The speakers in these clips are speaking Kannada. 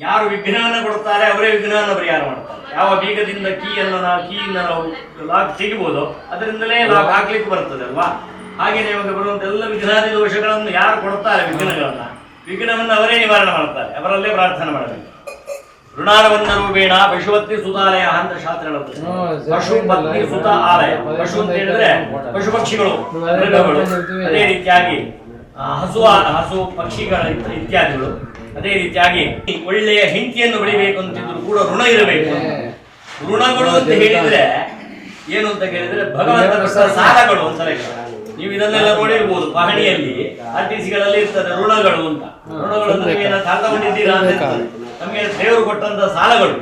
ಯಾರು ವಿಘ್ನವನ್ನು ಕೊಡ್ತಾರೆ ಅವರೇ ವಿಘ್ನವನ್ನು ಪರಿಹಾರ ಮಾಡ್ತಾರೆ. ಯಾವ ಬೀಗದಿಂದ ಕೀಯನ್ನು ನಾವು ಲಾಕ್ ತೆಗಿಬಹುದು, ಅದರಿಂದಲೇ ಲಾಕ್ ಹಾಕ್ಲಿಕ್ಕೆ ಬರ್ತದೆ ಅಲ್ವಾ. ಹಾಗೆ ನಿಮಗೆ ಬರುವಂತ ಎಲ್ಲ ವಿಘ್ನಾದಿ ದೋಷಗಳನ್ನು ಯಾರು ಕೊಡ್ತಾರೆ ವಿಘ್ನವನ್ನು ಅವರೇ ನಿವಾರಣೆ ಮಾಡ್ತಾರೆ, ಅವರಲ್ಲೇ ಪ್ರಾರ್ಥನೆ ಮಾಡಬೇಕು. ಋಣಾರವನ್ನ ರೂಪೇಣ ಪಶುಪತ್ನಿ ಸುತಾಲಯ ಅಂತ ಶಾಸ್ತ್ರ ಹೇಳುತ್ತದೆ. ಪಶುಪತ್ನಿ ಸುತ ಆಲಯ, ಪಶು ಅಂತ ಹೇಳಿದ್ರೆ ಪಶು ಪಕ್ಷಿಗಳು, ಮೃಗಗಳು, ಅದೇ ರೀತಿಯಾಗಿ ಹಸು ಪಕ್ಷಿಗಳ ಇತ್ಯಾದಿಗಳು. ಅದೇ ರೀತಿಯಾಗಿ ಒಳ್ಳೆಯ ಹೆಂಡತಿಯನ್ನು ಬೆಳಿಬೇಕು ಅಂತಿದ್ರು ಕೂಡ ಋಣ ಇರಬೇಕು. ಋಣಗಳು ಅಂತ ಹೇಳಿದ್ರೆ ಏನು ಅಂತ ಕೇಳಿದ್ರೆ ಭಗವಂತನ ಸಾಲಗಳು ಅಂತ ಲೆಕ್ಕ. ನೀವು ಇದನ್ನೆಲ್ಲ ನೋಡಿರ್ಬೋದು, ಪಹಣಿಯಲ್ಲಿ ಆರ್ಟಿಸಿಗಳಲ್ಲಿ ಇರ್ತದೆ ಋಣಗಳು ಅಂತ. ಋಣಗಳು ಅಂದ್ರೆ ತಗೊಂಡಿದ್ದೀರಾ ಅಂತ ಇರ್ತದೆ. ನಮಗೆ ದೇವರು ಕೊಟ್ಟಂತ ಸಾಲಗಳು.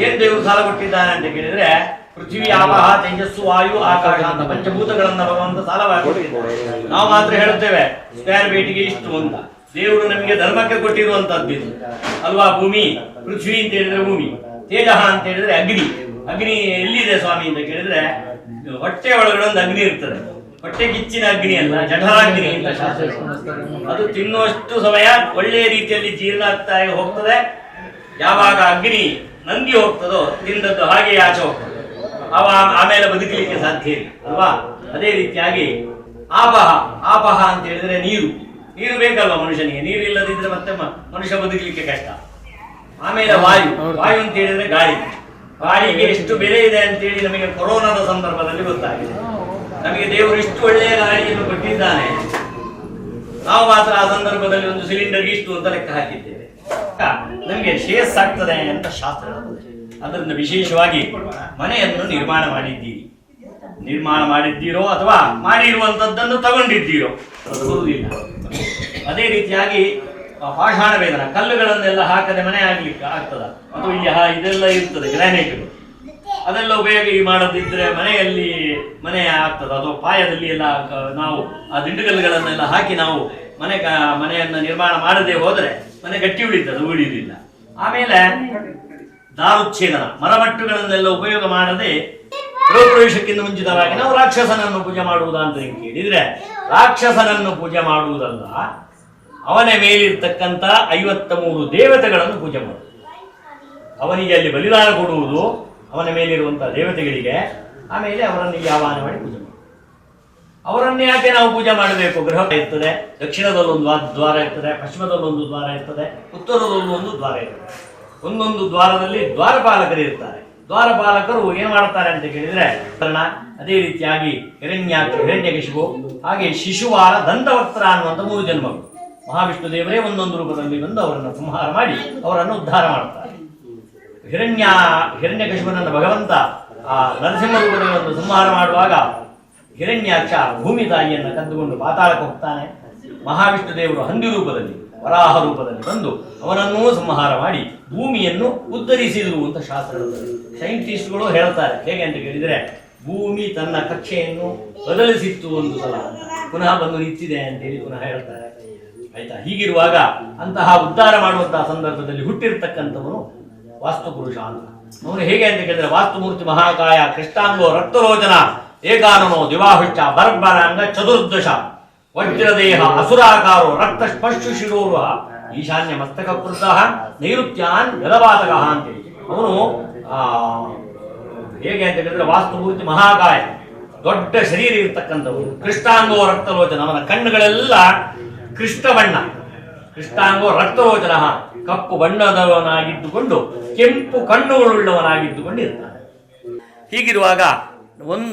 ಏನ್ ದೇವರು ಸಾಲ ಕೊಟ್ಟಿದ್ದಾನೆ ಅಂತ ಕೇಳಿದ್ರೆ ಪೃಥ್ವಿ, ಆಪಹ, ತೇಜಸ್ಸು, ವಾಯು, ಆಕಾಶ ಅಂತ ಪಂಚಭೂತಗಳನ್ನ ಭಗವಂತ ಸಾಲವಾಗಿ ಕೊಟ್ಟಿದ್ದಾರೆ. ನಾವು ಮಾತ್ರ ಹೇಳುತ್ತೇವೆ ಸ್ಕ್ವೇರ್ ಬೇಟಿಗೆ ಇಷ್ಟು ಅಂತ. ದೇವರು ನಮಗೆ ಧರ್ಮಕ್ಕೆ ಕೊಟ್ಟಿರುವಂತದ್ದು ಇದು ಅಲ್ವಾ. ಭೂಮಿ, ಪೃಥ್ವಿ ಅಂತ ಹೇಳಿದ್ರೆ ಭೂಮಿ, ತೇಜ ಅಂತ ಹೇಳಿದ್ರೆ ಅಗ್ನಿ. ಅಗ್ನಿ ಎಲ್ಲಿದೆ ಸ್ವಾಮಿ ಅಂತ ಕೇಳಿದ್ರೆ ಹೊಟ್ಟೆ ಒಳಗಡೆ ಒಂದು ಅಗ್ನಿ ಇರ್ತದೆ. ಹೊಟ್ಟೆ ಕಿಚ್ಚಿನ ಅಗ್ನಿ ಅಲ್ಲ, ಜಠರಾಗ್ನಿ ಅಂತ ಶಾಸ್ತ್ರ. ಅದು ತಿನ್ನುವಷ್ಟು ಸಮಯ ಒಳ್ಳೆಯ ರೀತಿಯಲ್ಲಿ ಜೀರ್ಣ ಆಗ್ತಾ ಹೋಗ್ತದೆ. ಯಾವಾಗ ಅಗ್ನಿ ನಂದಿ ಹೋಗ್ತದೋ ತಿಂದದ್ದು ಹಾಗೆ ಆಚೆ ಹೋಗ್ತದೆ, ಆಮೇಲೆ ಬದುಕಲಿಕ್ಕೆ ಸಾಧ್ಯ ಇಲ್ಲ ಅಲ್ವಾ. ಅದೇ ರೀತಿಯಾಗಿ ಆಪಹ ಅಂತ ಹೇಳಿದ್ರೆ ನೀರು. ನೀರು ಬೇಕಲ್ವ ಮನುಷ್ಯನಿಗೆ, ನೀರು ಇಲ್ಲದಿದ್ರೆ ಮತ್ತೆ ಮನುಷ್ಯ ಬದುಕಲಿಕ್ಕೆ ಕಷ್ಟ. ಆಮೇಲೆ ವಾಯು ಅಂತ ಹೇಳಿದ್ರೆ ಗಾಳಿ. ಗಾಳಿಗೆ ಎಷ್ಟು ಬೆಲೆ ಇದೆ ಅಂತೇಳಿ ನಮಗೆ ಕೊರೋನಾದ ಸಂದರ್ಭದಲ್ಲಿ ಗೊತ್ತಾಗಿದೆ. ನಮಗೆ ದೇವರು ಇಷ್ಟು ಒಳ್ಳೆಯ ಗಾಳಿಯನ್ನು ಕೊಟ್ಟಿದ್ದಾನೆ, ನಾವು ಮಾತ್ರ ಆ ಸಂದರ್ಭದಲ್ಲಿ ಒಂದು ಸಿಲಿಂಡರ್ಗೆ ಇಷ್ಟು ಅಂತ ಲೆಕ್ಕ ಹಾಕಿದ್ದೇವೆ. ನಮಗೆ ಶ್ರೇಯಸ್ ಆಗ್ತದೆ ಅಂತ ಶಾಸ್ತ್ರ ಹೇಳುತ್ತದೆ. ಅದರಿಂದ ವಿಶೇಷವಾಗಿ ಮನೆಯನ್ನು ನಿರ್ಮಾಣ ಮಾಡಿದ್ದೀರೋ ಅಥವಾ ಮಾಡಿರುವಂತದ್ದನ್ನು ತಗೊಂಡಿದ್ದೀರೋ ಅದು ಬರುವುದಿಲ್ಲ. ಅದೇ ರೀತಿಯಾಗಿ ಪಾಷಾಣ ವೇದನ, ಕಲ್ಲುಗಳನ್ನೆಲ್ಲ ಹಾಕದೆ ಮನೆ ಆಗ್ಲಿಕ್ಕೆ ಆಗ್ತದ? ಅಥವಾ ಇಲ್ಲಿ ಇದೆಲ್ಲ ಇರ್ತದೆ ಗ್ರಾನೈಟ್ಗಳು, ಅದೆಲ್ಲ ಉಪಯೋಗ ಮಾಡದಿದ್ರೆ ಮನೆಯಲ್ಲಿ ಮನೆ ಆಗ್ತದ? ಅಥವಾ ಪಾಯದಲ್ಲಿ ಎಲ್ಲ ನಾವು ಆ ದಿಂಡುಗಲ್ಲುಗಳನ್ನೆಲ್ಲ ಹಾಕಿ ನಾವು ಮನೆಯನ್ನು ನಿರ್ಮಾಣ ಮಾಡದೆ ಹೋದ್ರೆ ಮನೆ ಗಟ್ಟಿ ಉಳಿತದೆ, ಉಳಿಯುವುದಿಲ್ಲ. ಆಮೇಲೆ ದಾರುಚ್ಛೇದನ, ಮರಮಟ್ಟುಗಳನ್ನೆಲ್ಲ ಉಪಯೋಗ ಮಾಡದೆ ಗೃಹಪ್ರವೇಶಕ್ಕಿಂತ ಮುಂಚಿತವಾಗಿ ನಾವು ರಾಕ್ಷಸನನ್ನು ಪೂಜೆ ಮಾಡುವುದಾ ಅಂತ ಕೇಳಿದ್ರೆ, ರಾಕ್ಷಸನನ್ನು ಪೂಜೆ ಮಾಡುವುದಲ್ಲ, ಅವನ ಮೇಲಿರ್ತಕ್ಕಂಥ 53 ದೇವತೆಗಳನ್ನು ಪೂಜೆ ಮಾಡುವುದು. ಅವನಿಗೆ ಅಲ್ಲಿ ಬಲಿದಾನ ಕೊಡುವುದು, ಅವನ ಮೇಲಿರುವಂತಹ ದೇವತೆಗಳಿಗೆ. ಆಮೇಲೆ ಅವರನ್ನು ಆಹ್ವಾನ ಮಾಡಿ ಪೂಜೆ ಮಾಡುವುದು. ಅವರನ್ನು ಯಾಕೆ ನಾವು ಪೂಜೆ ಮಾಡಬೇಕು? ಗೃಹ ಇರ್ತದೆ, ದಕ್ಷಿಣದಲ್ಲೊಂದು ದ್ವಾರ ಇರ್ತದೆ, ಪಶ್ಚಿಮದಲ್ಲೊಂದು ದ್ವಾರ ಇರ್ತದೆ, ಉತ್ತರದಲ್ಲೂ ಒಂದು ದ್ವಾರ ಇರ್ತದೆ. ಒಂದೊಂದು ದ್ವಾರದಲ್ಲಿ ದ್ವಾರಪಾಲಕರು ಇರ್ತಾರೆ. ದ್ವಾರಪಾಲಕರು ಏನ್ ಮಾಡ್ತಾರೆ ಅಂತ ಕೇಳಿದ್ರೆ ಕಾರಣ. ಅದೇ ರೀತಿಯಾಗಿ ಹಿರಣ್ಯಕಶಿಪು, ಹಾಗೆ ಶಿಶುವಾರ, ದಂತವಕ್ತ್ರ ಅನ್ನುವಂಥ 3 ಜನ್ಮಗಳು. ಮಹಾವಿಷ್ಣು ದೇವರೇ ಒಂದೊಂದು ರೂಪದಲ್ಲಿ ಬಂದು ಅವರನ್ನು ಸಂಹಾರ ಮಾಡಿ ಅವರನ್ನು ಉದ್ಧಾರ ಮಾಡ್ತಾರೆ. ಹಿರಣ್ಯಕಶಿಪನನ್ನು ಭಗವಂತ ಆ ನರಸಿಂಹ ರೂಪದಲ್ಲಿ ಒಂದು ಸಂಹಾರ ಮಾಡುವಾಗ ಹಿರಣ್ಯಾಕ್ಷ ಭೂಮಿ ತಾಯಿಯನ್ನು ಕದ್ದುಕೊಂಡು ಪಾತಾಳಕ್ಕೆ ಹೋಗ್ತಾನೆ. ಮಹಾವಿಷ್ಣು ದೇವರು ಹಂದಿ ರೂಪದಲ್ಲಿ, ವರಾಹ ರೂಪದಲ್ಲಿ ಬಂದು ಅವನನ್ನೂ ಸಂಹಾರ ಮಾಡಿ ಭೂಮಿಯನ್ನು ಉದ್ಧರಿಸಿದರು ಅಂತ ಶಾಸ್ತ್ರ ಹೇಳುತ್ತದೆ. ಸೈಂಟಿಸ್ಟ್ಗಳು ಹೇಳ್ತಾರೆ ಹೇಗೆ ಅಂತ ಕೇಳಿದ್ರೆ, ಭೂಮಿ ತನ್ನ ಕಕ್ಷೆಯನ್ನು ಬದಲಿಸಿತ್ತು ಒಂದು ಸಲ, ಪುನಃ ಬಂದು ನಿಂತಿದೆ ಅಂತೇಳಿ ಪುನಃ ಹೇಳ್ತಾರೆ. ಆಯ್ತಾ? ಹೀಗಿರುವಾಗ ಅಂತಹ ಉದ್ಧಾರ ಮಾಡುವಂತಹ ಸಂದರ್ಭದಲ್ಲಿ ಹುಟ್ಟಿರ್ತಕ್ಕಂಥವನು ವಾಸ್ತುಪುರುಷ ಅಂತ. ಅವನು ಹೇಗೆ ಅಂತ ಕೇಳಿದ್ರೆ, ವಾಸ್ತುಮೂರ್ತಿ ಮಹಾಕಾಯ, ಕೃಷ್ಣಾಂಗೋ ರಕ್ತರೋಚನ, ಏಕಾನನೋ ದಿವಾಹುಶ್ಚ, ಬರ್ಬರಾಂಗ ಚತುರ್ದಶ, ವಜ್ರದೇಹ, ಅಸುರಾಕಾರೋ, ರಕ್ತ ಸ್ಪರ್ಶು ಶಿರೋರುಹ, ಈಶಾನ್ಯ ಮಸ್ತಕ ಕೃತ, ನೈಋತ್ಯಾನ್ ಗದಪಾತಕ ಅಂತೇಳಿ. ಅವನು ಹೇಗೆ ಅಂತ ಹೇಳಿದ್ರೆ ವಾಸ್ತುಮೂರ್ತಿ ಮಹಾಕಾಯ, ದೊಡ್ಡ ಶರೀರ ಇರ್ತಕ್ಕಂಥವರು. ಕೃಷ್ಣಾಂಗೋ ರಕ್ತಲೋಚನ, ಅವನ ಕಣ್ಣುಗಳೆಲ್ಲ ಕೃಷ್ಣ ಬಣ್ಣ. ಕೃಷ್ಣಾಂಗೋ ರಕ್ತಲೋಚನ, ಕಪ್ಪು ಬಣ್ಣದವನಾಗಿದ್ದುಕೊಂಡು ಕೆಂಪು ಕಣ್ಣುಗಳುಳ್ಳವನಾಗಿದ್ದುಕೊಂಡಿರ್ತಾನೆ. ಹೀಗಿರುವಾಗ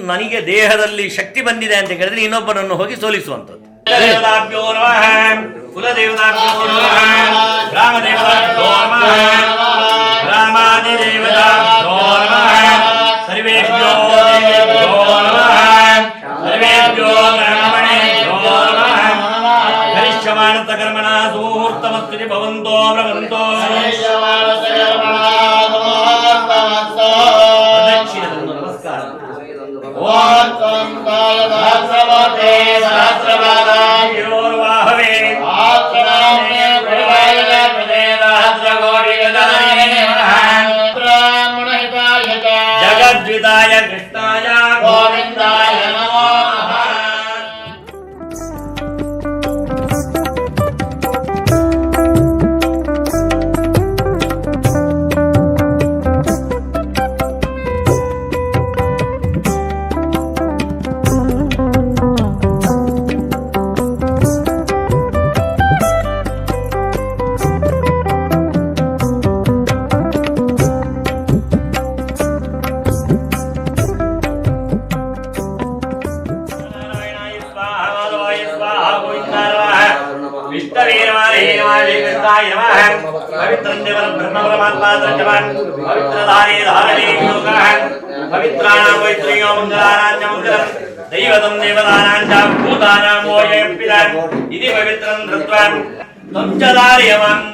ನನಗೆ ದೇಹದಲ್ಲಿ ಶಕ್ತಿ ಬಂದಿದೆ ಅಂತ ಹೇಳಿದ್ರೆ ಇನ್ನೊಬ್ಬನನ್ನು ಹೋಗಿ ಸೋಲಿಸುವಂಥದ್ದು. ದೇವತಾಭ್ಯೋ ನಮಃ, ಕುಲದೇವತಾಭ್ಯೋ ನಮಃ, ಗ್ರಾಮದೇವತಾಭ್ಯೋ ನಮಃ, ಗ್ರಾಮಾದಿದೇವತಾಭ್ಯೋ ನಮಃ, ಸರ್ವೇಭ್ಯೋ ದೇವೇಭ್ಯೋ ನಮಃ, ಸರ್ವೇಭ್ಯೋ ಬ್ರಾಹ್ಮಣೇಭ್ಯೋ ನಮಃ. ಕರಿಷ್ಯಮಾಣತ ಕರ್ಮಣ ಸುಮುಹೂರ್ತಮಸ್ತಿ ಭವಂತೋ ಭವಂತೋ. ನಮಸ್ಕಾರ. ಜಗದ್ವಿದಾಯ ಕೃಷ್ಣಾಯ ಗೋವಿಂದಾಯ ನಮೋ ನಮಃ.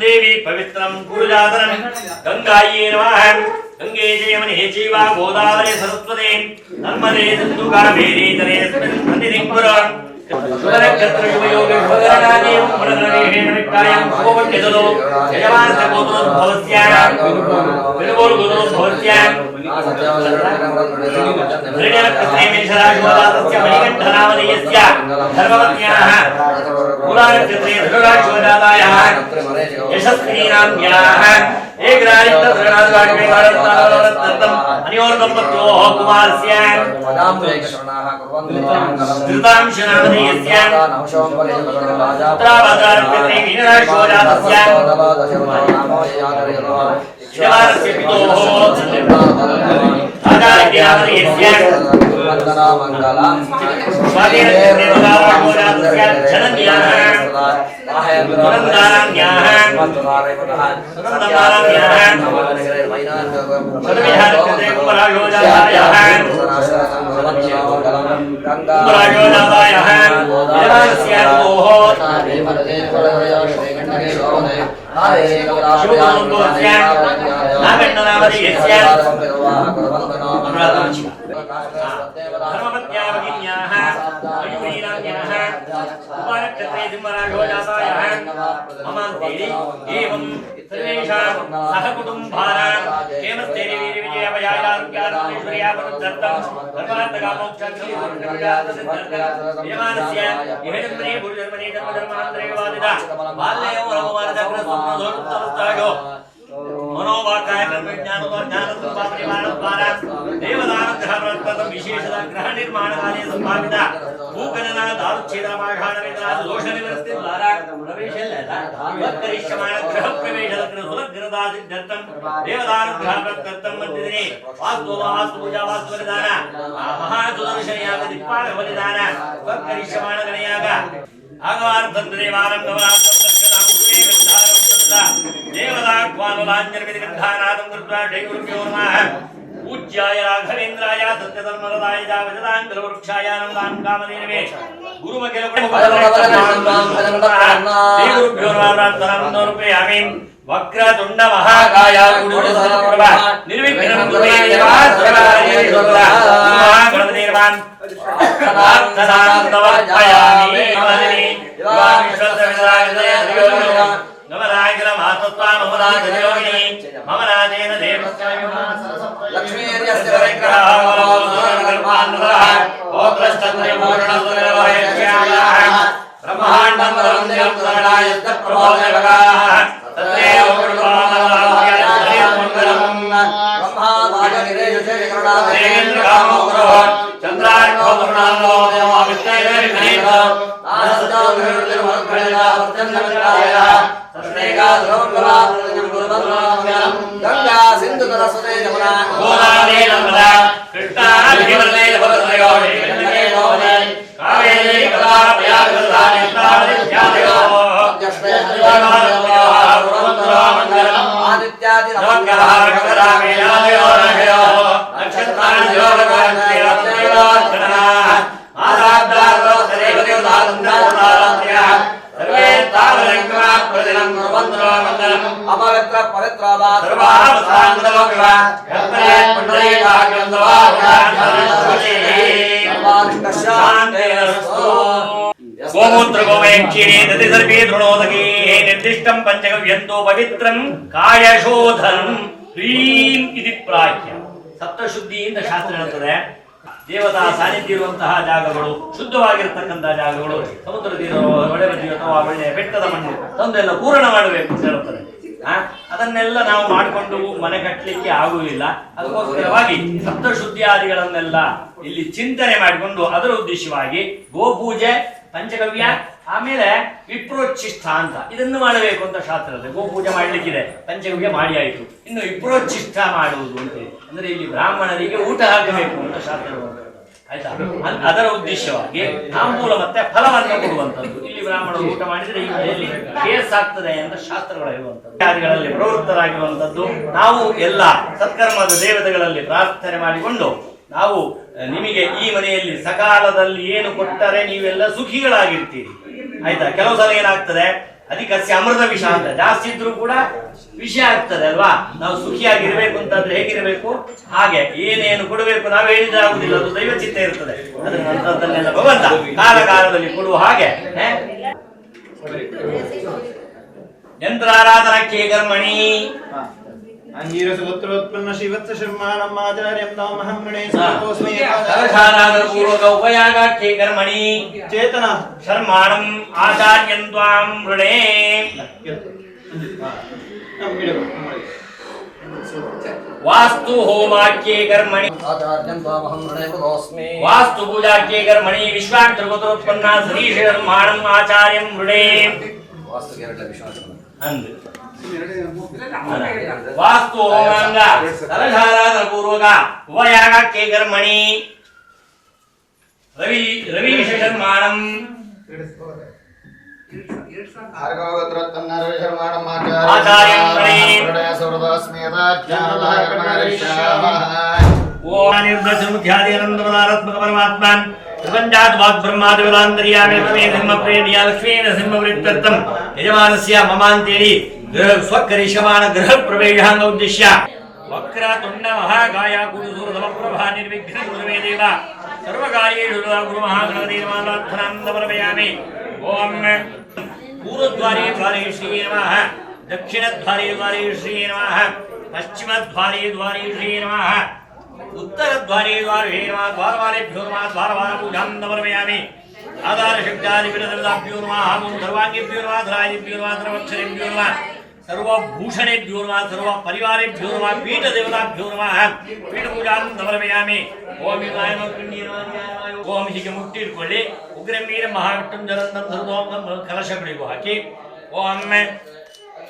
ದೇವಿ ಪವಿತ್ರಂ ಕುರುಜಾತರಂ ಗಂಗಾಯೇ ನಮಃ. ಗಂಗೆ ಜಯಮನಿ ಹೇ ಜೀವ ಗೋದಾವರಿ ಸರಸ್ವತಿ ನರ್ಮದೇ ಸಿಂಧು ಕಾವೇರಿ ಜಲೇಸ್ಮಿನ್ ಸನ್ನಿಧಿಂ ಕುರು. ಶುಭನಕ್ಷತ್ರ ಯುವಯೋಗ ಶುಭಗಣಾದೇವಂ ಪುನರ್ನವೀಹೇಣ ವಿಕ್ರಾಯಂ ಶುಭಪಟ್ಯದಲು ಯಜಮಾನಸ್ಯ ಗೋತ್ರೋದ್ಭವಸ್ಯ ವಿನುಗೋಲು ಗೋತ್ರೋದ್ಭವಸ್ಯ ಧೃಢನಕ್ಷತ್ರೇಮೇಶರಾಶೋದಾತಸ್ಯ ಮಣಿಕಂಠನಾಮಧೇಯಸ್ಯ ಧರ್ಮಪತ್ನ್ಯಾಃ ಮೂಲಾನಕ್ಷತ್ರೇ ಧನುರಾಶೋದಾತಾಯಾಃ ಯಶಸ್ವಿನೀನಾಮ್ಯಾಃ ಏಕರಾರಿಕ್ತ ಧೃಢನಾದವಾಗ್ಮೇ ಭಾರತಾನವರತ್ನಂ ಅನಿಯೋರ್ದಂಪತ್ಯೋಃ ಕುಮಾರಸ್ಯ ಧೃತಾಂಶನಾಮಧೇಯಸ್ಯ ಉತ್ತರಾಭದ್ರಾನಕ್ಷತ್ರೇ ಮೀನರಾಶೋದಾತಸ್ಯ ಶಿವಾರಸ್ಯ ಪಿತೋಃ ಆಚಾರ್ಯನಾಮಧೇಯಸ್ಯ ಸ್ವಾಧೀನಕ್ಷತ್ರೇ ಜನನ್ಯಾಃ ಸುನಂದಾನಾಮ್ಯಾಃ ಸುನಂದಮಾಲಾಮ್ಯಾಃ ಸರ್ವೇಹಾನಕ್ಷತ್ರೇ ಕುಂಭರಾಶೋದಾತಾಯಾಃ ಕುಂಭರಾಶೋದಾತಾಯಾಃ ಯಜಮಾನಸ್ಯ ಗೋಃ ಶಿವಗುರುಂಭವಸ್ಯ ನಾಗಣ್ಣನಾಮಧೇಯಸ್ಯ ಧರ್ಮಪತ್ನ್ಯಾವಗಿನ್ಯಾಃ ಮಯೂರೀನಾಮ್ಯಾಃ ಉಪನಕ್ಷತ್ರೇ ಸಿಂಹರಾಶೋದಾತಾಯಾಃ ಮಮಾಂತೇರಿ ಏವಂ ಸರ್ವೇಷಾಂ ಸಹ ಕುಟುಂಬಾನಾಂ ಹೇಮಸ್ಥೈರ್ಯ ವೀರ್ಯವಿಜಯಪಯಾಯಾರೋಗ್ಯಾರೋಗ್ಯೈಶ್ವರ್ಯಾಪನುದತ್ತಂ ಧರ್ಮಾರ್ಥಕಾಮೋಕ್ಷಾರ್ಥಂ ಯಜಮಾನಸ್ಯ ಇಹಜನ್ಮನೇ ಭುರ್ಜನ್ಮನೇ ಜನ್ಮಧರ್ಮಾಂತರೇ ವಾದಿತ ಬಾಲ್ಯೋ ರಘುವರಚಕ್ರಸ್ವಪ್ನದೋರುತ್ತವಸ್ಥಾಯೋ ಮನೋವಾಕಾಯ ಜ್ಞಾನೋಜ್ಞಾನಸ್ವರೂಪಾಪರಿಮಾಣದ್ವಾರ ದೇವದಾನುಗ್ರಹ ಪ್ರದತ್ತಂ ವಿಶೇಷದ ಗ್ರಹ ನಿರ್ಮಾಣಕಾಲೇ ಸಂಭಾವಿತ ಭೂಕನನ ದಾರುಚ್ಛೇದಮಾಘಾಣವೇದನಾದ ದೋಷ ನಿವೃತ್ತಿ ದ್ವಾರ ಪ್ರವೇಶಲ್ಲದ ವಕ್ಕರಿಷ್ಯಮಾಣ ಗೃಹ ಪ್ರವೇಶದ ಸುಲಗ್ರದಾಸಿದ್ಧರ್ಥಂ ದೇವದಾನುಗ್ರಹ ಪ್ರದತ್ತಂ ಮಧ್ಯದಿನೇ ವಾಸ್ತು ವಾಸ್ತು ಪೂಜಾ ವಾಸ್ತು ಬಲಿದಾನ ಮಹಾಸುದರ್ಶನಯಾಗ ದಿಕ್ಪಾಲ ಬಲಿದಾನ ವಕ್ಕರಿಷ್ಯಮಾಣ ಗಣಯಾಗ ಆಗವಾರ್ಥಂ ದೇವಾರಂ ಗಮನಾರ್ಥಂ ದಕ್ಷಿಣಾಮುಖೇ ಗಂಧಾರಂ ದೇವದಾಕ್ವಾನುಲಾಂಜನವಿಧಿಗಂಧಾನಾದಂ ಕೃತ್ವಾ ಶ್ರೀ ಗುರುಭ್ಯೋ ನಮಃ. पूज्याय राघवेन्द्राय सत्यधर्मरदाय जावजदांगलवृक्षाय नमदां कामधेनवे गुरुमखिल गुरुभ्यो नमः प्रार्थनां रूपयामि. वक्रतुंड महाकाय गुरुप्रभा निर्विघ्नं कुरु गणपते नमः. प्रार्थनान्तवर्पयामि नवरागल मातत्वा ममराजयोगिनी ममराजेन देवस्य लक्ष्मीर्यस्य विग्रहः ओत्रश्चन्द्रे पूर्णसुरवयस्याः ब्रह्माण्डं वन्दं शरणायश्च प्रभोदेवगाः तत्रैव ब्रह्मावागगिरेशेकरुणादेवेन्द्रकामो गुरोः चन्द्रार्कौ ಗಂಗಾ ಸಿಂಧು ಸರಸ್ವತಿ ಯಮುನಾ ಗೋದಾವರಿ ನರ್ಮದಾ ಕೃಷ್ಣಾ ಭೀಮರೇ ಭದ್ರಯೋಳೇ ಕಾವೇರಿ ಕಲಾ ಪ್ರಯಾಗರಾಜ ಇತ್ಯಾದಿಯೋ ಆದಿತ್ಯಾದಿ ಅಪವಿತ್ರ ಪವಿತ್ರ ಗೋಮೂತ್ರ ಗೋಮಯಕ್ಷಿಣೆ ದತಿ ಸರ್ಪೇ ಧೃಣೋದಕೇ ನಿರ್ದಿಷ್ಟಂ ಪಂಚಗವ್ಯಂತೋ ಪವಿತ್ರಂ ಕಾಯಶೋಧನಂ ಹ್ರೀಂ ಇತಿ ಪ್ರಾಖ್ಯ. ಸಪ್ತಶುದ್ಧಿಯಿಂದ ಶಾಸ್ತ್ರ ಹೇಳ್ತದೆ. ದೇವತಾ ಸಾನ್ನಿಧ್ಯ ಇರುವಂತಹ ಜಾಗಗಳು, ಶುದ್ಧವಾಗಿರತಕ್ಕಂತಹ ಜಾಗಗಳು, ಸಮುದ್ರ ತೀರ, ಹೊಳೆ ಬದಿ ಅಥವಾ ಒಳ್ಳೆಯ ಬೆಟ್ಟದ ಮಣ್ಣು ತಂದೆಲ್ಲ ಪೂರ್ಣ ಮಾಡಬೇಕು ಅಂತ ಹೇಳ್ತಾರೆ. ಅದನ್ನೆಲ್ಲ ನಾವು ಮಾಡಿಕೊಂಡು ಮನೆ ಕಟ್ಟಲಿಕ್ಕೆ ಆಗುವುದಿಲ್ಲ. ಅದಕ್ಕೋಸ್ಕರವಾಗಿ ಸಪ್ತಶುದ್ಧಿಯಾದಿಗಳನ್ನೆಲ್ಲ ಇಲ್ಲಿ ಚಿಂತನೆ ಮಾಡಿಕೊಂಡು ಅದರ ಉದ್ದೇಶವಾಗಿ ಗೋಪೂಜೆ, ಪಂಚಗವ್ಯ, ಆಮೇಲೆ ವಿಪ್ರೋಚ್ಚಿಷ್ಟ ಅಂತ ಇದನ್ನು ಮಾಡಬೇಕು ಅಂತ ಶಾಸ್ತ್ರ. ಗೋಪೂಜೆ ಮಾಡ್ಲಿಕ್ಕಿದೆ, ಪಂಚಗವ್ಯ ಮಾಡಿ ಆಯಿತು, ಇನ್ನು ವಿಪ್ರೋಚ್ಚಿಷ್ಟ ಮಾಡುವುದು ಅಂತ ಅಂದ್ರೆ ಇಲ್ಲಿ ಬ್ರಾಹ್ಮಣರಿಗೆ ಊಟ ಹಾಕಬೇಕು ಅಂತ ಶಾಸ್ತ್ರ. ಆಯ್ತಾ? ಅದರ ಉದ್ದೇಶವಾಗಿ ತಾಂಬೂಲ ಮತ್ತೆ ಫಲವನ್ನು ಕೊಡುವಂಥದ್ದು. ಇಲ್ಲಿ ಬ್ರಾಹ್ಮಣರು ಊಟ ಮಾಡಿದ್ರೆ ಈ ಮನೆಯಲ್ಲಿ ಕೇಸ್ ಆಗ್ತದೆ ಅಂತ ಶಾಸ್ತ್ರಗಳು ಹೇಳುವಂಥದ್ದು. ಕಾರ್ಯಗಳಲ್ಲಿ ಪ್ರವೃತ್ತರಾಗಿರುವಂಥದ್ದು ನಾವು ಎಲ್ಲ ಸತ್ಕರ್ಮದ ದೇವತೆಗಳಲ್ಲಿ ಪ್ರಾರ್ಥನೆ ಮಾಡಿಕೊಂಡು ನಾವು ನಿಮಗೆ ಈ ಮನೆಯಲ್ಲಿ ಸಕಾಲದಲ್ಲಿ ಏನು ಕೊಟ್ಟರೆ ನೀವೆಲ್ಲ ಸುಖಿಗಳಾಗಿರ್ತೀರಿ. ಆಯ್ತಾ? ಕೆಲವು ಸಲ ಏನಾಗ್ತದೆ, ಅದಕ್ಕೆ ಅಮೃತ ವಿಷ ಅಂತ ಜಾಸ್ತಿ ಇದ್ರೂ ಕೂಡ ವಿಷ ಆಗ್ತದೆ ಅಲ್ವಾ. ನಾವು ಸುಖಿಯಾಗಿರ್ಬೇಕು ಅಂತಂದ್ರೆ ಹೇಗಿರಬೇಕು, ಹಾಗೆ ಏನೇನು ಕೊಡಬೇಕು ನಾವು ಹೇಳಿದ್ರೆ ಆಗುದಿಲ್ಲ, ಅದು ದೈವ ಚಿತ್ತ ಇರ್ತದೆ. ಅದನ್ನೆಲ್ಲ ಭಗವಂತ ಕಾಲ ಕಾಲದಲ್ಲಿ ಕೊಡುವ ಹಾಗೆ. ಯಂತ್ರಾರಾಧನಕ್ಕೆ ಕರ್ಮಣಿ ಅಂಗೀರಸಗೋತ್ರೋತ್ಪನ್ನ ಶ್ರೀವತ್ಸ ಶರ್ಮಾಣಂ ಆಚಾರ್ಯಂ ನಮಃ ಗಣೇ ಪೂರ್ವಕ ಉಪಯಾಗಕ್ಕೆ ಕರ್ಮಣಿ ಚೇತನ ಶರ್ಮಾಣಂ ಆಚಾರ್ಯಂ ತ್ವಾಂ ಋಣೇ ವಾಸ್ತು ಹೋಮಾಕ್ಕೆ ಕರ್ಮಣಿ ಆಚಾರ್ಯಂ ತ್ವಾಮಹಂ ಋಣೇ ಕೃತೋಸ್ಮಿ ವಾಸ್ತು ಪೂಜಾಕ್ಕೆ ಕರ್ಮಣಿ ವಿಶ್ವಾಕ್ಷರಗೋತ್ರೋತ್ಪನ್ನ ಶ್ರೀ ಶರ್ಮಾಣಂ ಆಚಾರ್ಯಂ ಋಣೇ ವಾಸ್ತು ಕೇರಳ ವಿಶ್ವಾಸ ಅಂದ್ ವಾಸ್ತು ಹೋಮಾಂಗ ತಲಧಾರಾಧನ ಪೂರ್ವಕ ಉಪಯಾಗಕ್ಕೆ ಕರ್ಮಣಿ ರವಿ ಶರ್ಮಾಣಂ ಆಚಾರ್ಯಂ ಋಣೇ ಓಂ ನಿರ್ದಶಮುಖ್ಯಾದಿನಂದನಾರಾತ್ಮಕ ಪರಮಾತ್ಮನ್ ಪ್ರಪಂಚಾತ್ ವಾಗ್ ಬ್ರಹ್ಮಾದಿವಲಾಂತರ್ಯಾಮಿ ತಮೇ ಸಿಂಹಪ್ರೇಣಿಯ ಲಕ್ಷ್ಮೀನ ಸಿಂಹವೃತ್ತರ್ಥಂ ಯಜಮಾನಸ್ಯ ಮಮಾಂತೇಳಿ ಸ್ವಕರಿಷ್ಯಮಾಣ ಗೃಹ ಪ್ರವೇಶಾಂಗ ಉದ್ದೇಶ್ಯ ವಕ್ರ ತುಂಡ ಮಹಾಗಾಯ ಗುರುಸೂರಸಮಪ್ರಭಾ ನಿರ್ವಿಘ್ನ ಗುರುವೇ ದೇವ ಸರ್ವಕಾರ್ಯೇಷು ಗುರು ಮಹಾಗಣಪತಿ ನಮಃ ಸಮರ್ಪಯಾಮಿ. ಓಂ ಪೂರ್ವದ್ವಾರೇ ದ್ವಾರೇ ಶ್ರೀ ನಮಃ, ದಕ್ಷಿಣದ್ವಾರೇ ದ್ವಾರೇ ಶ್ರೀ ನಮಃ, ಪಶ್ಚಿಮದ್ವಾರೇ ದ್ವಾರೇ ಶ್ರೀ ನಮಃ, उत्तरद्वारे द्वारे नमः, द्वारवारेभ्यो नमः, द्वारवारपूजां समर्पयामि. आधारशक्त्यादिविरदभ्यो नमः, सर्वाङ्गेभ्यो नमः, धरादिभ्यो नमः, सर्वक्षरेभ्यो नमः, सर्वभूषणेभ्यो नमः, सर्वपरिवारेभ्यो नमः, पीठदेवताभ्यो नमः, पीठपूजां समर्पयामि. ओम विनाय नमः. ओम ಹೀಗೆ ಮುಟ್ಟಿಟ್ಕೊಳ್ಳಿ. ಉಗ್ರವೀರ ಮಹಾವಿಷ್ಣುಂ ಜಲಂದಂ ಧೃತೋಂ ಕಲಶ ಬಿಡಿಗೂ ಹಾಕಿ. ಓಂ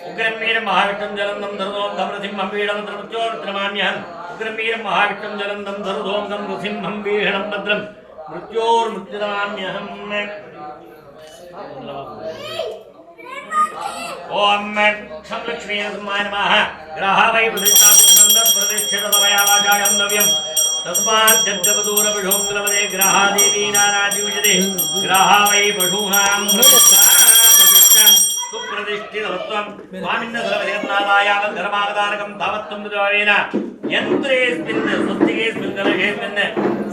ಉಗ್ರವೀರ ಮಹಾವಿಷ್ಣುಂ ಜಲಂದಂ ಧೃತೋಂ ಧಮ್ರಸಿಂಹಂ ವೀಣಂ ತ್ರಿಮೃತ್ಯೋರ್ನಮಾಮ್ಯಹಂ. ಉಗ್ರವೀರ ಮಹಾವಿಷ್ಣುಂ ಜಲಂದಂ ಧೃತೋಂ ಧಮ್ರಸಿಂಹಂ ವೀಣಂ ಭದ್ರಂ ಮೃತ್ಯೋರ್ಮೃತ್ಯುನಮಾಮ್ಯಹಂ. ಓಂ ಕ್ಷಂ ಲಕ್ಷ್ಮೀ ನರಸಿಂಹಾಯ ನಮಃ. ಗ್ರಹ ವೈ ಪ್ರತಿಷ್ಠಿತಮಯಾವಾಚಾಯಂ ನವ್ಯಂ ತಸ್ಮಾತ್ ಜಗ್ಗಪದೂರ ಪಶೋಂಗ್ಲವದೇ ಗ್ರಹಾದೇವಿ ನಾನಾಜಿವಿಜತೆ. ಗ್ರಹ ವೈ ಪಶೂನಾಂ ಸುಪ್ರತಿಷ್ಠಿತವತ್ವಂ ಸ್ವಾಮಿನ್ನ ಸರ್ವದೇವತಾಯಾವನ್ ಧರ್ಮಾವತಾರಕಂ ತಾವತ್ವಂ ಮೃದುವೇನ ಯಂತ್ರೇಸ್ಮಿನ್ ಸ್ವಸ್ತಿಗೇಸ್ಮಿನ್ ಕಲಶೇಸ್ಮಿನ್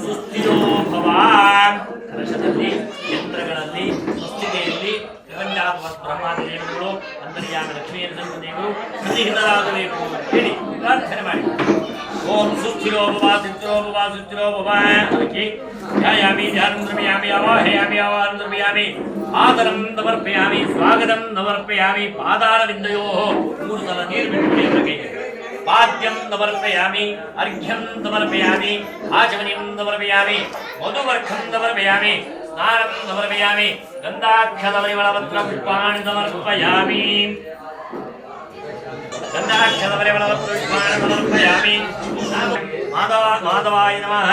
ಸುಸ್ಥಿರೋ ಭವಾನ್. ಕಲಶದಲ್ಲಿ, ಯಂತ್ರಗಳಲ್ಲಿ, ಸ್ವಸ್ತಿಗೆಯಲ್ಲಿ ಪ್ರಪಂಚಾತ್ಮಕ ಬ್ರಹ್ಮಾದಿ ದೇವರುಗಳು, ಅಂತರ್ಯಾಮ ಲಕ್ಷ್ಮೀ ನರಸಿಂಹದೇವರು ಸನ್ನಿಹಿತರಾಗಬೇಕು ಹೇಳಿ ಪ್ರಾರ್ಥನೆ ಮಾಡಿ. ಓಂ ಸುಸ್ಥಿರೋ ಭವ ಸಿದ್ಧಿರೋ ಭವ ಸುಸ್ಥಿರೋ ಭವ. ಅದಕ್ಕೆ ಧ್ಯಾಯಾಮಿ ಧ್ಯಾನಂ ದ್ರವ್ಯಾಮಿ ಅವಾಹಯಾಮಿ ಅವಾಹಂ ದ್ರವ್ಯಾಮಿ ಆದರಂ ಸಮರ್ಪಯಾಮಿ ಸ್ವಾಗತಂ ಸಮರ್ಪಯಾಮಿ. ಪಾದಾರವಿಂದಯೋಃ 3 ಸಲ ನೀರು ಬಿಟ್ಟು ಕೈಗೆ. ಪಾದ್ಯಂ ಸಮರ್ಪಯಾಮಿ, ಅರ್ಘ್ಯಂ ಸಮರ್ಪಯಾಮಿ, ಆಚಮನಿಯಂ ಸಮರ್ಪಯಾಮಿ, ಮಧುವರ್ಖಂ ಸಮರ್ಪಯಾಮಿ, ಸ್ನಾನಂ ಸಮರ್ಪಯಾಮಿ ಗಂಧಾಕ್ಷತಪರಿಮಳಪತ್ರ ಪುಷ್ಪಾಣಿ ಸಮರ್ಪಯಾಮಿ माधवाय नमः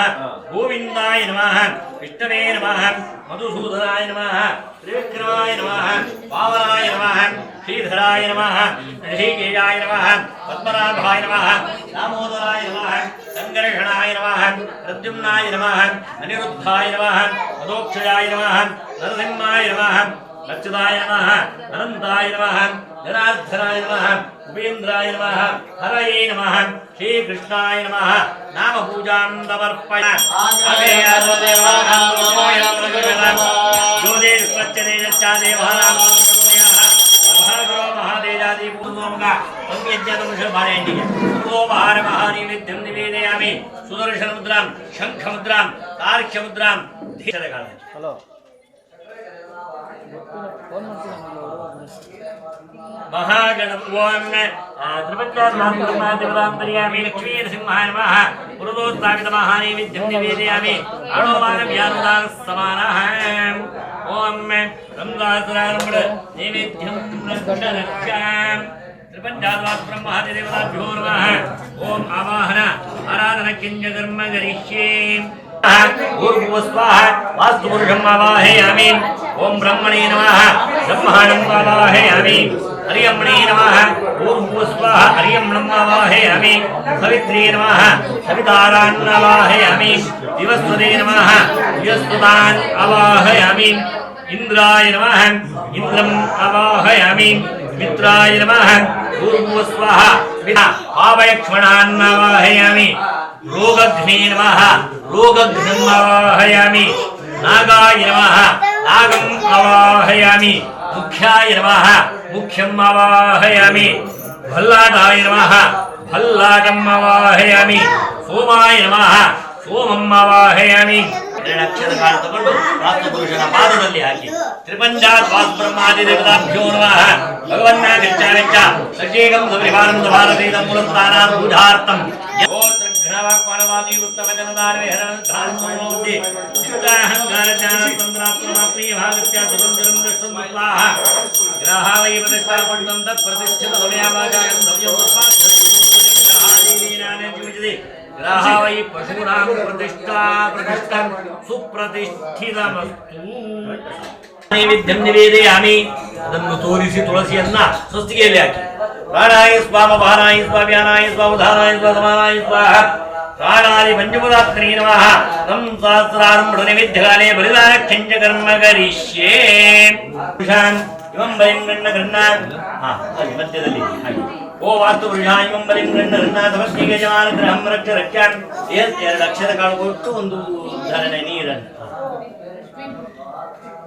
गोविंदाय नमः विष्णवे नमः मधुसूदनाय नमः त्रिविक्रमाय नमः पावनाय नमः श्रीधराय नमः ऋषिकेशाय नमः पद्मनाभाय नमः दामोदराय नमः संकर्षणाय नमः प्रद्युम्नाय नमः अनिरुद्धाय नमः मदोक्षयाय नमः नरसिंहाय नमः लक्षदाय नमः अनंताय नमः जनार्दनाय नमः उपेन्द्राय नमः हरये नमः श्रीकृष्णाय नमः नाम पूजां समर्पयामि निवेदयामि सुदर्शन मुद्रां शंख मुद्रां तार्क्ष्य मुद्रां ಹಲೋ महागणपति त्रिपत्यात्मान्तर्यामि लक्ष्मी नरसिंहाय नमः पुरुषोत्थापित महानैवेद्यं निवेदयामि अणोमानव्यानुदानसमानः ओम ब्रह्मासुरारम्भ नैवेद्यं लक्षलक्षां त्रिपञ्चाद्वात् ब्रह्मादिदेवताभ्यो नमः ओम आवाहन आराधन किञ्च कर्म करिष्ये स्वाहा वास्तुपुरुषम् आवाहयामि ओम ब्रह्मणे नमः ब्रह्माणम् आवाहयामि हरियम्णे नमः स्वाहा हरियम्णम् आवाहयामि सवित्रे नमः सवितारान् आवाहयामि दिवस्वते नमः दिवस्वतान् आवाहयामि इंद्राय नमः इंद्रम् आवाहयामि मित्राय नमः स्वाहा पावयक्ष्मणान् आवाहयामि रोगघ्ने नमः रोगघ्नम् आवाहयामि नागाय नमः नागम् आवाहयामि मुख्याय नमः मुख्यम् आवाहयामि भल्लाटाय नमः भल्लाटम् आवाहयामि सोमाय नमः सोमम् आवाहयामि अक्षरकाल तಗೊಂಡು ವಾಸ್ತುಪುರುಷನ ಪಾದದಲ್ಲಿ ಹಾಕಿ ತ್ರಿಪಂಚಾತ್ ವಾಸ್ಬ್ರಹ್ಮಾದಿದೇವತಾಭ್ಯೋ ನಮಃ ಭಗವನ್ನ ಗಚ್ಚಾಗಚ್ಚ ಸಜೇಗಂ ಸವಿವಾರಂ ಭಾರತೀತ ಮೂಲಸ್ಥಾನಾತ್ ಪೂಜಾರ್ಥಂ ಘನವಾಕ್ಪಾಣವಾದಿ ವೃತ್ತವಚನದಾರವೇ ಹರಧಾನ್ಮೋದಿ ಚಿತ್ತಾಹಂಕಾರ ಜ್ಞಾನತಂತ್ರಾತ್ಮಮಾಪ್ರೀ ಭಾಗತ್ಯ ಸುಗಂಧರಂ ದೃಷ್ಟಂ ಮುಕ್ತಾಹ ಗ್ರಹ ವೈ ಪ್ರತಿಷ್ಠಾಪಟ್ಟಂ ತತ್ ಪ್ರತಿಷ್ಠಿತ ಸಮಯಾವಾಚಾರಂ ಸವ್ಯಂ ತಸ್ಮಾತ್ ಗ್ರಹಾದೀನಾನೇ ಜಿಮಿಜಿದಿ ग्रह वै पशूनां प्रतिष्ठं सुप्रतिष्ठितमस्तु नैवेद्यं निवेदयामि ಅದನ್ನು ತೋರಿಸಿ ತುಳಸಿಯನ್ನ ಸ್ವಸ್ತಿಗೆಯಲ್ಲಿ ಹಾಕಿ ಪ್ರಾಣಾಯ ಸ್ವಾಮ ಮಹಾನಾಯ ಸ್ವಾವ್ಯಾನಾಯ ಸ್ವಾಧಾನಾಯ ಸ್ವಾಮಾನಾಯ ಸ್ವಾಹ ಪ್ರಾಣಾದಿ ಪಂಚಪದಾತ್ಮನೇ ನಮಃ ತಂ ಸಹಸ್ರಾರಂಭ ನೈವೇದ್ಯಕಾಲೇ ಬಲಿದಾನಕ್ಷಂಚ ಕರ್ಮ ಕರಿಷ್ಯೇ ಪುರುಷಾನ್ ಇವಂ ಬಲಿಂ ಗಣ್ಣ ಗಣ್ಣ ಅಲ್ಲಿ ಮಧ್ಯದಲ್ಲಿ ಹಾಗೆ ಓ ವಾಸ್ತು ಪುರುಷಾಯಂ ಬಲಿಂ ಗಣ್ಣ ಗಣ್ಣ ಸಮಸ್ತಿಗೆ ಯಜಮಾನ ಗ್ರಹಂ ರಕ್ಷ ರಕ್ಷಾನ್ ಎರಡು ಅಕ್ಷರ ಕಾಳು ಕೊಟ್ಟು ಒಂದು ಧಾರಣೆ ನೀರನ್ನು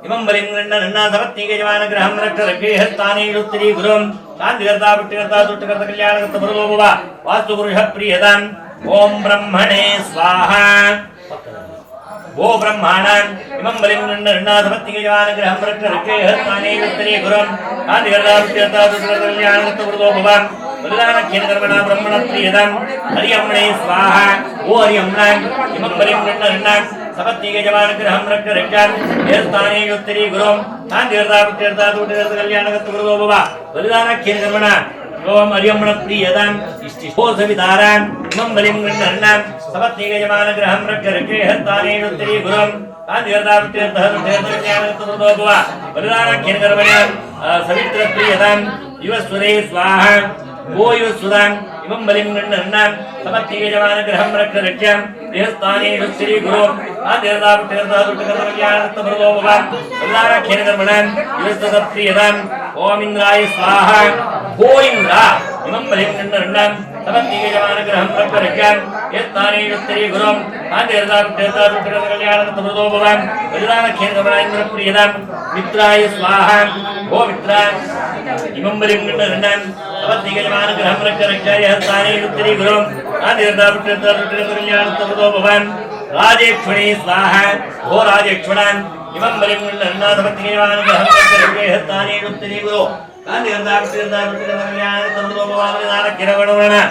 इमं बलिंगण्ण नन्ना समत्नीके जवान ग्रहं रक्ष रक्षे हस्ताने युत्तरी गुरुं शान्तिकर्ता पुष्टिकर्ता तुष्टकर्ता कल्याणकर्ता भरतो भव वास्तु पुरुषः प्रियताम् ओम ब्रह्मणे स्वाहा ओ ब्रह्माणाम् इमं बलिंगण्ण नन्ना समत्नीके जवान ग्रहं रक्ष रक्षे हस्ताने युत्तरी गुरुं शान्तिकर्ता पुष्टिकर्ता तुष्टकर्ता कल्याणकर्ता भरतो भव बलिदानख्येन कर्मणा ब्रह्मण प्रियताम् हरियम्णे स्वाहा ओ हरियम्णाम् इमं बलिंगण्ण नन्ना सपत्नीके जवान ग्रहं रक्ष रक्षान् स्थाने युत्तरी गुरुं शान्तिकर्ता पुष्टिकर्ता तुष्टिकर्ता कल्याणकर्ता भरतो भव बलिदानख्येन कर्मणा ओम हरियम्ण प्रियताम् इष्टिष्टो सविताराम् इमं बलिंगण्ण नन्ना सपत्नीके जवान ग्रहं रक्ष रक्षे स्थाने युत्तरी गुरुं शान्तिकर्ता पुष्टिकर्ता तुष्टिकर्ता कल्याणकर्ता भरतो भव बलिदानख्येन कर्मणा सवित्र प्रियताम् युवस्वरे स्वाहा ओ युवस्वदाम् इमं बलिंगण्ण नन्ना सपत्नीके जवान ग्रहं रक्ष रक्षाम् देहस्थाने युत्तरी गुरुं शान्तिकर्ता पुष्टिकर्ता तुष्टिकर्ता कल्याणकर्ता भरतो भव बलिदानख्येन कर्मणा युवस्वदप्रियताम् ओम इंद्राय स्वाहा ओ इंद्र इमं बलिंगण्ण नन्ना सपत्नीके जवान ग्रहं रक्ष रक्षाम् देहस्थाने युत्तरी गुरुं शान्तिकर्ता पुष्टिकर्ता तुष्टिकर्ता कल्याणकर्ता भरतो भव बलिदानख्येन कर्मणा इंद्रप्रियताम् मित्राय स्वाहा ओ मित्र इमं बलिंगण्ण नन्ना सपत्नीके जवान ग्रहं रक्ष रक्षाय हस्ताने युत्तरी गुरुं शान्तिकर्ता पुष्टिकर्ता तुष्टिकर्ता कल्याणकर्ता भरतो भव राजेक्षुणे स्वाहा ओ राजेक्षुणान् इमं बलिंगण्ण नन्ना सपत्नीके जवान ग्रहं रक्ष रक्षाय हस्ताने युत्तरी गुरुं शान्तिकर्ता पुष्टिकर्ता तुष्टिकर्ता कल्याणकर्ता भरतो भव बलिदानख्येन कर्मणा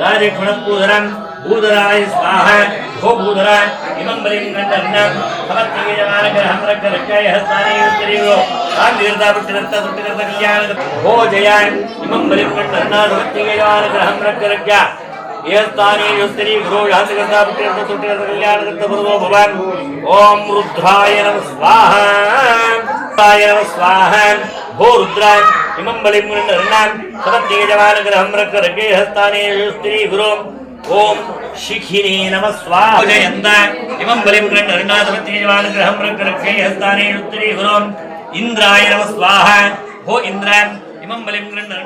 राजेक्षुणपूधरम् भूधराय स्वाहा ಭೋ ಭೂಧರ ಇಮಂ ಬಲಿಂ ಗಂಡನ್ನ ಸಮತ್ತಿಗೆ ಜಮಾನಗ್ರಹಂ ರಕ್ಕರಕ್ಕಾಯ ಹಸ್ತಾನೇ ಉತ್ತರಿಯೋ ಕಾಂತಿರ್ದ ಬಿಟ್ಟಿರತ್ತ ತುಟ್ಟಿರತ್ತ ಕಲ್ಯಾಣ ಭೋ ಜಯ ಇಮಂ ಬಲಿಂ ಗಂಡನ್ನ ಸಮತ್ತಿಗೆ ಜಮಾನಗ್ರಹಂ ರಕ್ಕರಕ್ಯ ಏಸ್ತಾನೇ ಉತ್ತರಿ ಗುರು ಯಾಂತಿರ್ದ ಬಿಟ್ಟಿರತ್ತ ತುಟ್ಟಿರತ್ತ ಕಲ್ಯಾಣದತ್ತ ಬರುವೋ ಭವಾನ್ ಓಂ ರುದ್ರಾಯ ನಮಃ ಸ್ವಾಹ ರುದ್ರಾಯ ನಮಃ ಸ್ವಾಹ ಭೋ ರುದ್ರ ಇಮಂ ಬಲಿಂ ಗಂಡನ್ನ ಸಮತ್ತಿಗೆ ಜಮಾನಗ್ರಹಂ ರಕ್ಕರಕ್ಯ ಹಸ್ತಾನೇ ಉತ್ತರಿ ಗುರು ಓಂ ಶಿಖಿನೇ ನಮಃ ಸ್ವಾಹ ಜಯಂತ ಇಮಂ ಬಲಿಂ ಗೃಹಂ ರಕ್ಷೈ ಹಸ್ತಾನೇ ಉತ್ತರೀ ಗುರುಂ ಇಂದ್ರಾಯ ನಮಃ ಸ್ವಾಹ ಹೋ ಇಂದ್ರ ಇಮಂ ಬಲಿಂ ಗೃಹಂ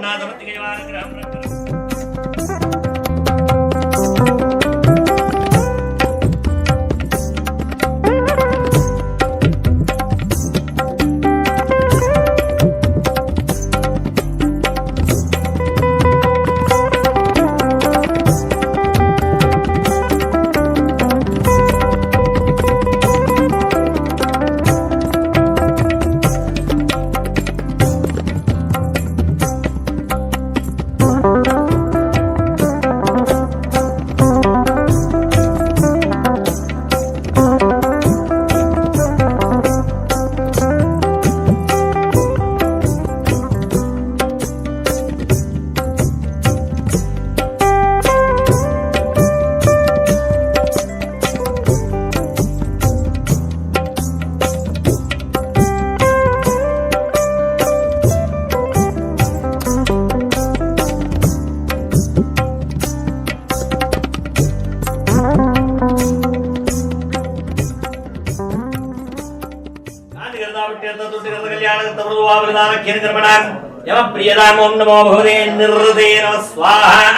ಯಮ ಪ್ರಿಯದಾಮ ಓಂ ನಮೋ ಭಗವತೆ ನಿರ್ಹೃದೇ ನಮಃ ಸ್ವಾಹ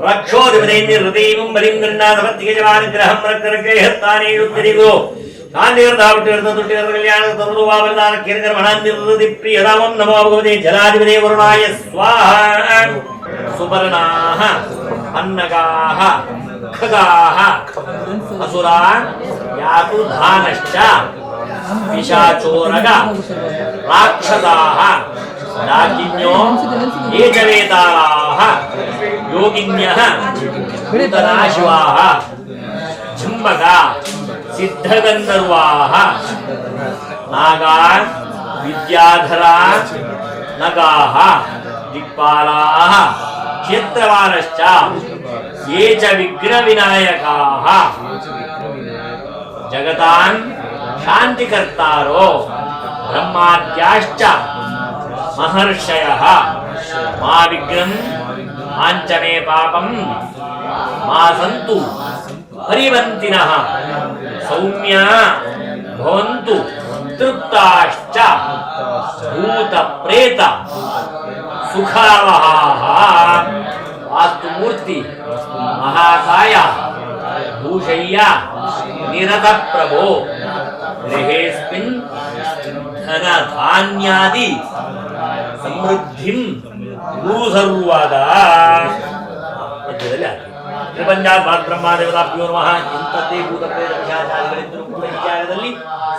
ರಕ್ಷೋಧಿಪದೇ ನಿರ್ಹೃದೇ ಇಮಂ ಬಲಿಂ ಗೃಹ್ಣಾಧಿಪತಿಗೆ ಜಮಾನಗ್ರಹಂ ರಕ್ಷರಕ್ಷೈ ಹಸ್ತಾನೇ ಉತ್ತರಿಗೋ ಕಾಂತಿರ್ದಾವಟ್ಟಿರ್ದ ತುಟ್ಟಿರ್ದ ಕಲ್ಯಾಣದ ತರುವಾವಲಿದಾನ ಕಿರಕರ್ಮಣ ನಿರ್ಹೃದಿ ಪ್ರಿಯದಾಮ ಓಂ ನಮೋ ಭಗವತೆ ಜಲಾಧಿಪದೇ ವರುಣಾಯ ಸ್ವಾಹ ಸುಪರ್ಣಾಃ ಅನ್ನಗಾಃ ಖಗಾಃ ಅಸುರಾ ಯಾತು ಧಾನಶ್ಚ ವಿಶಾಚೋರಗ ರಾಕ್ಷಸಾಃ डाकिन्यो ये च वेतालाः योगिन्यः भूतनाशिवाः झुम्बका सिद्धगन्धर्वाः नागा विद्याधरा नगाः दिक्पालाः क्षेत्रवालश्च ये च विघ्नविनायकाः जगतान् शान्तिकर्तारो ब्रह्माद्याश्च महर्षयः मा विघ्नं माञ्च मे पापं मा सन्तु परिवन्तिनः सौम्या भवन्तु तृप्ताश्च भूतप्रेत सुखावहाः वास्तुमूर्ति महाकाय भूषय्या निरतप्रभो गृहेऽस्मिन् धनधान्यादि ಸಮೃದ್ಧಿಂ ಗುರು ಸರ್ವದ ಮಧ್ಯದಲ್ಲಿ ಹಾಕಿ ತ್ರಿಪಂಚಾತ್ ಬ್ರಹ್ಮದೇವತಾಭ್ಯೋ ನಮಃ ಇಂಥದ್ದೇ ಭೂತ ಪ್ರೇತ ಪಿಶಾಚಾದಿಗಳಿದ್ದರೂ ಕೂಡ ಈ ಜಾಗದಲ್ಲಿ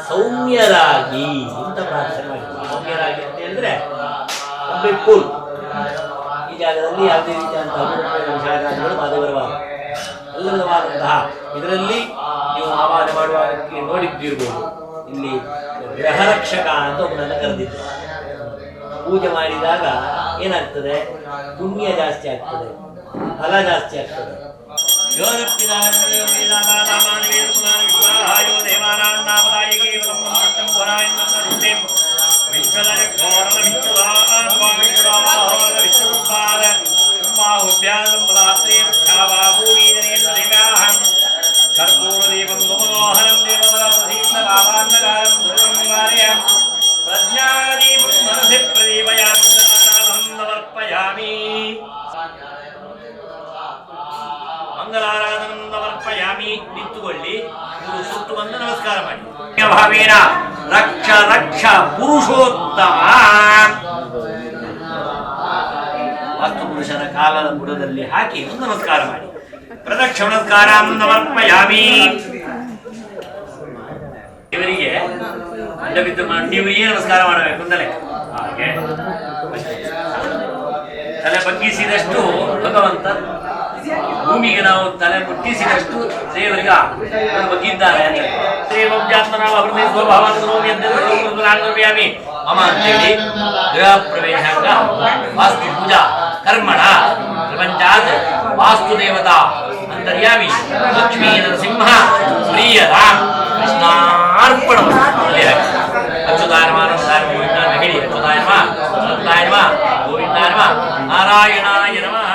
ಸೌಮ್ಯರಾಗಿ ಇಂಥ ಪ್ರಾರ್ಥನೆ ಮಾಡಿ ಸೌಮ್ಯರಾಗಿ ಅಂತ ಹೇಳಿದ್ರೆ ಕೂಲ್ ಈ ಜಾಗದಲ್ಲಿ ಯಾವುದೇ ರೀತಿಯಾದಂತಹ ಭೂತ ಪ್ರೇತ ಪಿಶಾಚಾದಿಗಳು ಬಾಧೆ ಬರಬಾರದು ಎಲ್ಲ ವಿಧವಾದಂತಹ ಇದರಲ್ಲಿ ನೀವು ಆವಾಹನೆ ಮಾಡುವಾಗ ನೋಡಿದ್ದಿರ್ಬೋದು ಇಲ್ಲಿ ಗ್ರಹರಕ್ಷಕ ಅಂತ ಒಬ್ಬನನ್ನು ಕರೆದಿದ್ದಾರೆ ಪೂಜೆ ಮಾಡಿದಾಗ ಏನಾಗ್ತದೆ ಪುಣ್ಯ ಜಾಸ್ತಿ ಆಗ್ತದೆ ಫಲ ಜಾಸ್ತಿ ಆಗ್ತದೆ ಮಂಗಲಾರಾಧನಮರ್ಪಯಾಮಿ ನಿಂತುಕೊಳ್ಳಿ ಇವರು ಸುತ್ತು ಬಂದು ನಮಸ್ಕಾರ ಮಾಡಿ ಭಾವೇನ ರಕ್ಷ ರಕ್ಷ ಪುರುಷೋತ್ತಮ ವಾಸ್ತು ಪುರುಷನ ಕಾಲದ ಬುಡದಲ್ಲಿ ಹಾಕಿ ಒಂದು ನಮಸ್ಕಾರ ಮಾಡಿ ಪ್ರದಕ್ಷಿಣಸ್ಕಾರ ಸಮರ್ಪಯಾಮಿ ಇವರಿಗೆ ಬಿದ್ದು ನೀವು ಏನು ನಮಸ್ಕಾರ ಮಾಡಬೇಕು ಅಂತಲೇ ಹಾಗೆ ತಲೆ ಬಗ್ಗಿಸಿದಷ್ಟು ಭಗವಂತ ಭೂಮಿಗೆ ನಾವು ತಲೆ ಮುಟ್ಟಿಸಿದಷ್ಟು ದೇವರಿಗೆ ಬಗ್ಗಿದ್ದಾರೆ ಅಮ್ಮ ಅಂತೇಳಿ ಗೃಹ ಪ್ರವೇಶಾಂಗ ವಾಸ್ತು ಪೂಜಾ ಕರ್ಮಣ ಪ್ರಪಂಚಾತ್ ವಾಸ್ತು ದೇವತಾ ಅಂತರ್ಯಾಮಿ ಲಕ್ಷ್ಮೀ ನರಸಿಂಹ ಪ್ರಿಯದ ಕೃಷ್ಣಾರ್ಪಣ ಅಚ್ಯುತಾಯ ನಮಃ ನಮಸ್ಕಾರ ಗೋವಿಂದಾಯ ನಮಃ ಹೇಳಿ ಅಚ್ಯುತಾಯ ನಮಃ ಅನಂತಾಯ ನಮಃ ಗೋವಿಂದಾಯ ನಮಃ ನಾರಾಯಣಾಯ ನಮಃ.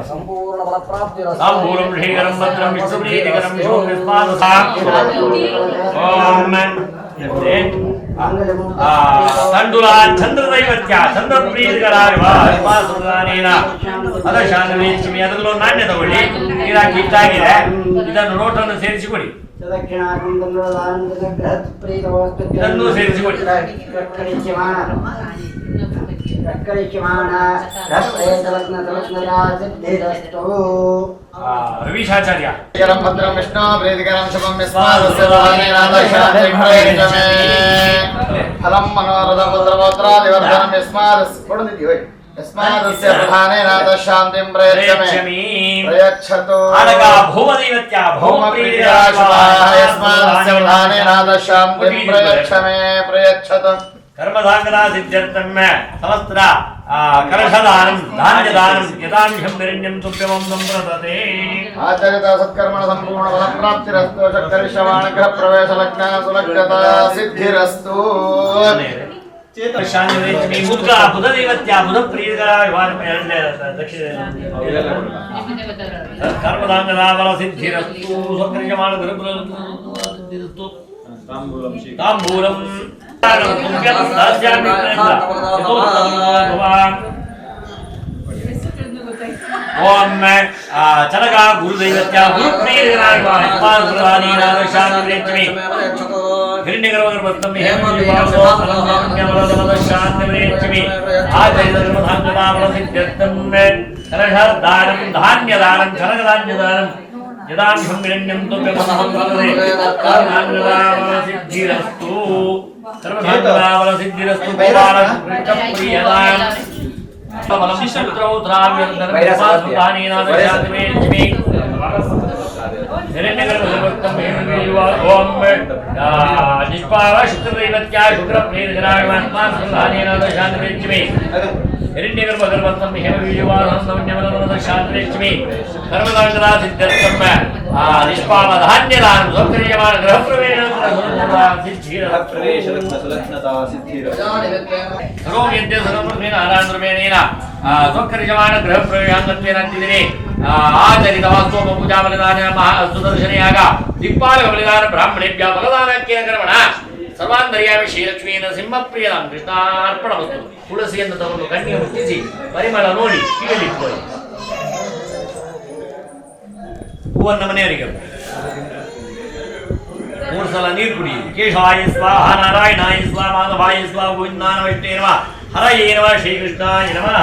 ಸಂಪೂರ್ಣ ಬಲ ಪ್ರಾಪ್ತಿ ತಾಂಬೂಲಂ ಶ್ರೀಕರಂ ಭದ್ರಂ ವಿಷ್ಣುಪ್ರೀತಿಕರಂ ಶೋಂ ವಿಸ್ಮಾದಸಾಂ ಓಂ ತಂಡುಲ ಚಂದ್ರದೈವತ್ಯ ಚಂದ್ರಪ್ರೀತಿಕರಾಗಿರುವ ವಿಸ್ಮಾಸುರಾನೇನ ಅದ ಶಾಂತವೇಶ್ಮಿ ಅದರಲ್ಲೂ ನಾಣ್ಯ ತಗೊಳ್ಳಿ ನೀರಾಕಿ ಇಟ್ಟಾಗಿದೆ ಇದನ್ನು ನೋಟನ್ನು ಸೇರಿಸಿಕೊಡಿ ಇದನ್ನು ಸೇರಿಸಿಕೊಡಿ ರವೀಶಾಚಾರ್ಯ ಭದ್ರಂ ವಿಷ್ಣು ಪ್ರೀತಿಕರಂ ಶುಭಂ ವಿಸ್ಮಾದಸ್ಯೇ ಫಲಂ ಮನೋರಥಂ ಭದ್ರಗೋತ್ರಾದಿವರ್ಧನಂ ವಿಸ್ಮಾದಸ್ಯ ಯಸ್ಮಾದಸ್ಯ ಪ್ರಧಾನೇನಾದ ಶಾಂತಿಂ ಪ್ರಯಚ್ಛಮಿ ಪ್ರಯಚ್ಛತು ಆನಗ ಭೌಮದೈವತ್ಯ ಭೌಮಪ್ರೀತಿರಾಶುಭಾಃ ಯಸ್ಮಾದಸ್ಯ ಪ್ರಧಾನೇನಾದ ಶಾಂತಿಂ ಪ್ರಯಚ್ಛಮಿ ಪ್ರಯಚ್ಛತು ಕರ್ಮಧಾಂಗನ ಸಿದ್ಧ್ಯರ್ಥಂ ಸಮಸ್ತ ಕಲಶದಾನಂ ಧಾನ್ಯದಾನಂ ಯಥಾಂಶಂ ಹಿರಣ್ಯಂ ತುಭ್ಯಮಂ ಸಂಪ್ರದತೆ ಆಚರಿತ ಸತ್ಕರ್ಮಣ ಸಂಪೂರ್ಣ ಫಲ ಪ್ರಾಪ್ತಿರಸ್ತು ಚಕ್ಕರಿಶ್ರವಾಣ ಗೃಹ ಪ್ರವೇಶ ಲಗ್ನ ಸುಲಗ್ನತಾ ಸಿದ್ಧಿರಸ್ತು ಶಾಂತಿವೇಶ್ಮಿ ಮುದ್ಗ ಬುಧದೈವತ್ಯ ಬುಧ ಪ್ರೀತಿಕರಾಗಿರುವ ಕರ್ಮಧಾಂಗನ ಬಲ ಸಿದ್ಧಿರಸ್ತು ಸ್ವಕರಿಷ್ಯಮಾಣ ಗೃಹಪ್ರವೇಶ ತಾಂಬೂಲಂ ಓಂ ಚನಗ ಗುರುದೈವತ್ಯ ಗುರುಪ್ರೀತಿಕರಾಗಿರುವ ಹಿರಣ್ಯಗರ್ಭಗರ್ಭಸ್ತಂ ಶಾಂತಿರೇಚ್ಛಮಿ ಆಚರಿತ ಕರ್ಮಧಾಂಗನಾಮಲ ಸಿದ್ಧ್ಯರ್ಥಂ ಕಲಶದಾನಂ ಧಾನ್ಯದಾನಂ ಚನಗಧಾನ್ಯದಾನಂ ಯದಾಂಶಂ ಹಿರಣ್ಯಂ ತುಭ್ಯಮಂ ಸಿದ್ಧಿರಸ್ತು ಸರ್ವಧಾಂಗನಾಮಲ ಸಿದ್ಧಿರಸ್ತು ಗೋಪಾಲಂ ಪ್ರಿಯದಾಂ ಫಲಂ ಶಿಶುತ್ರೌತ್ರಾವ್ಯಂತರಂ ಶಾಂತಿರೇಚ್ಛಮಿ ಹಿರಣ್ಯಗರ್ಭಗರ್ಭಸ್ತಂ ಓಂ ನಿಷ್ಪಾವ ಶುಕ್ರದೈವತ್ಯ ಶುಕ್ರಪ್ರೀತಿಕರಾಗಿರುವ ಶಾಂತಿರೇಚ್ಛಮಿ ಹಿರಣ್ಯಗರ್ಭಗರ್ಭಸ್ತಂ ಹೇಮವೀರ್ಯವಾಹನಂ ಶಾಂತಿರೇಚ್ಛಮಿ ಕರ್ಮಧಾಂಗನ ಸಿದ್ಧ್ಯರ್ಥಂ ನಿಷ್ಪಾವ ಧಾನ್ಯದಾನಂ ಸೌಕರ್ಯಮಾನ ಗೃಹ ಪ್ರವೇಶ ಸರ್ವೋಗ್ಯಂತೆ ಸರ್ವಮೇನ ನಾರಾಯಣೇನ ಸೌಕರ್ಯಮಾನ ಗೃಹ ಪ್ರವೇಶಾಂಗತ್ವೇನ ಅಂತಿದ್ದೀನಿ ಆಚರಿತ ವಾಸ್ತೋಮ ಪೂಜಾ ಬಲಿದಾನ ಮಹಾ ಸುದರ್ಶನೆಯಾಗ ದಿಕ್ಪಾಲಕ ಬಲಿದಾನ ಬ್ರಾಹ್ಮಣೇಭ್ಯ ಬಲದಾನಕ್ಕೆ ಕರ್ಮಣ ಸರ್ವಾಂತರ್ಯಾಮಿ ಶ್ರೀಲಕ್ಷ್ಮೀನ ಸಿಂಹಪ್ರಿಯನಾಂ ಕೃಷ್ಣಾರ್ಪಣ ವಸ್ತು ತುಳಸಿಯನ್ನು ತಗೊಂಡು ಕಣ್ಣಿಗೆ ಮುಟ್ಟಿಸಿ ಪರಿಮಳ ನೋಡಿ ಕಿವಿಯಲ್ಲಿಟ್ಕೊಳ್ಳಿ ಹೂವನ್ನು ಮನೆಯವರಿಗೆ 3 ಸಲ ನೀರು ಕುಡಿ ಕೇಶವಾಯ ಸ್ವಾಹ ನಾರಾಯಣಾಯ ಸ್ವಾಹ ಮಾಧವಾಯ ಸ್ವಾಹ ಗೋವಿಂದಾನ ವೈಷ್ಣವೇ ನಮಃ ಹರಯೇ ನಮಃ ಶ್ರೀಕೃಷ್ಣಾಯ ನಮಃ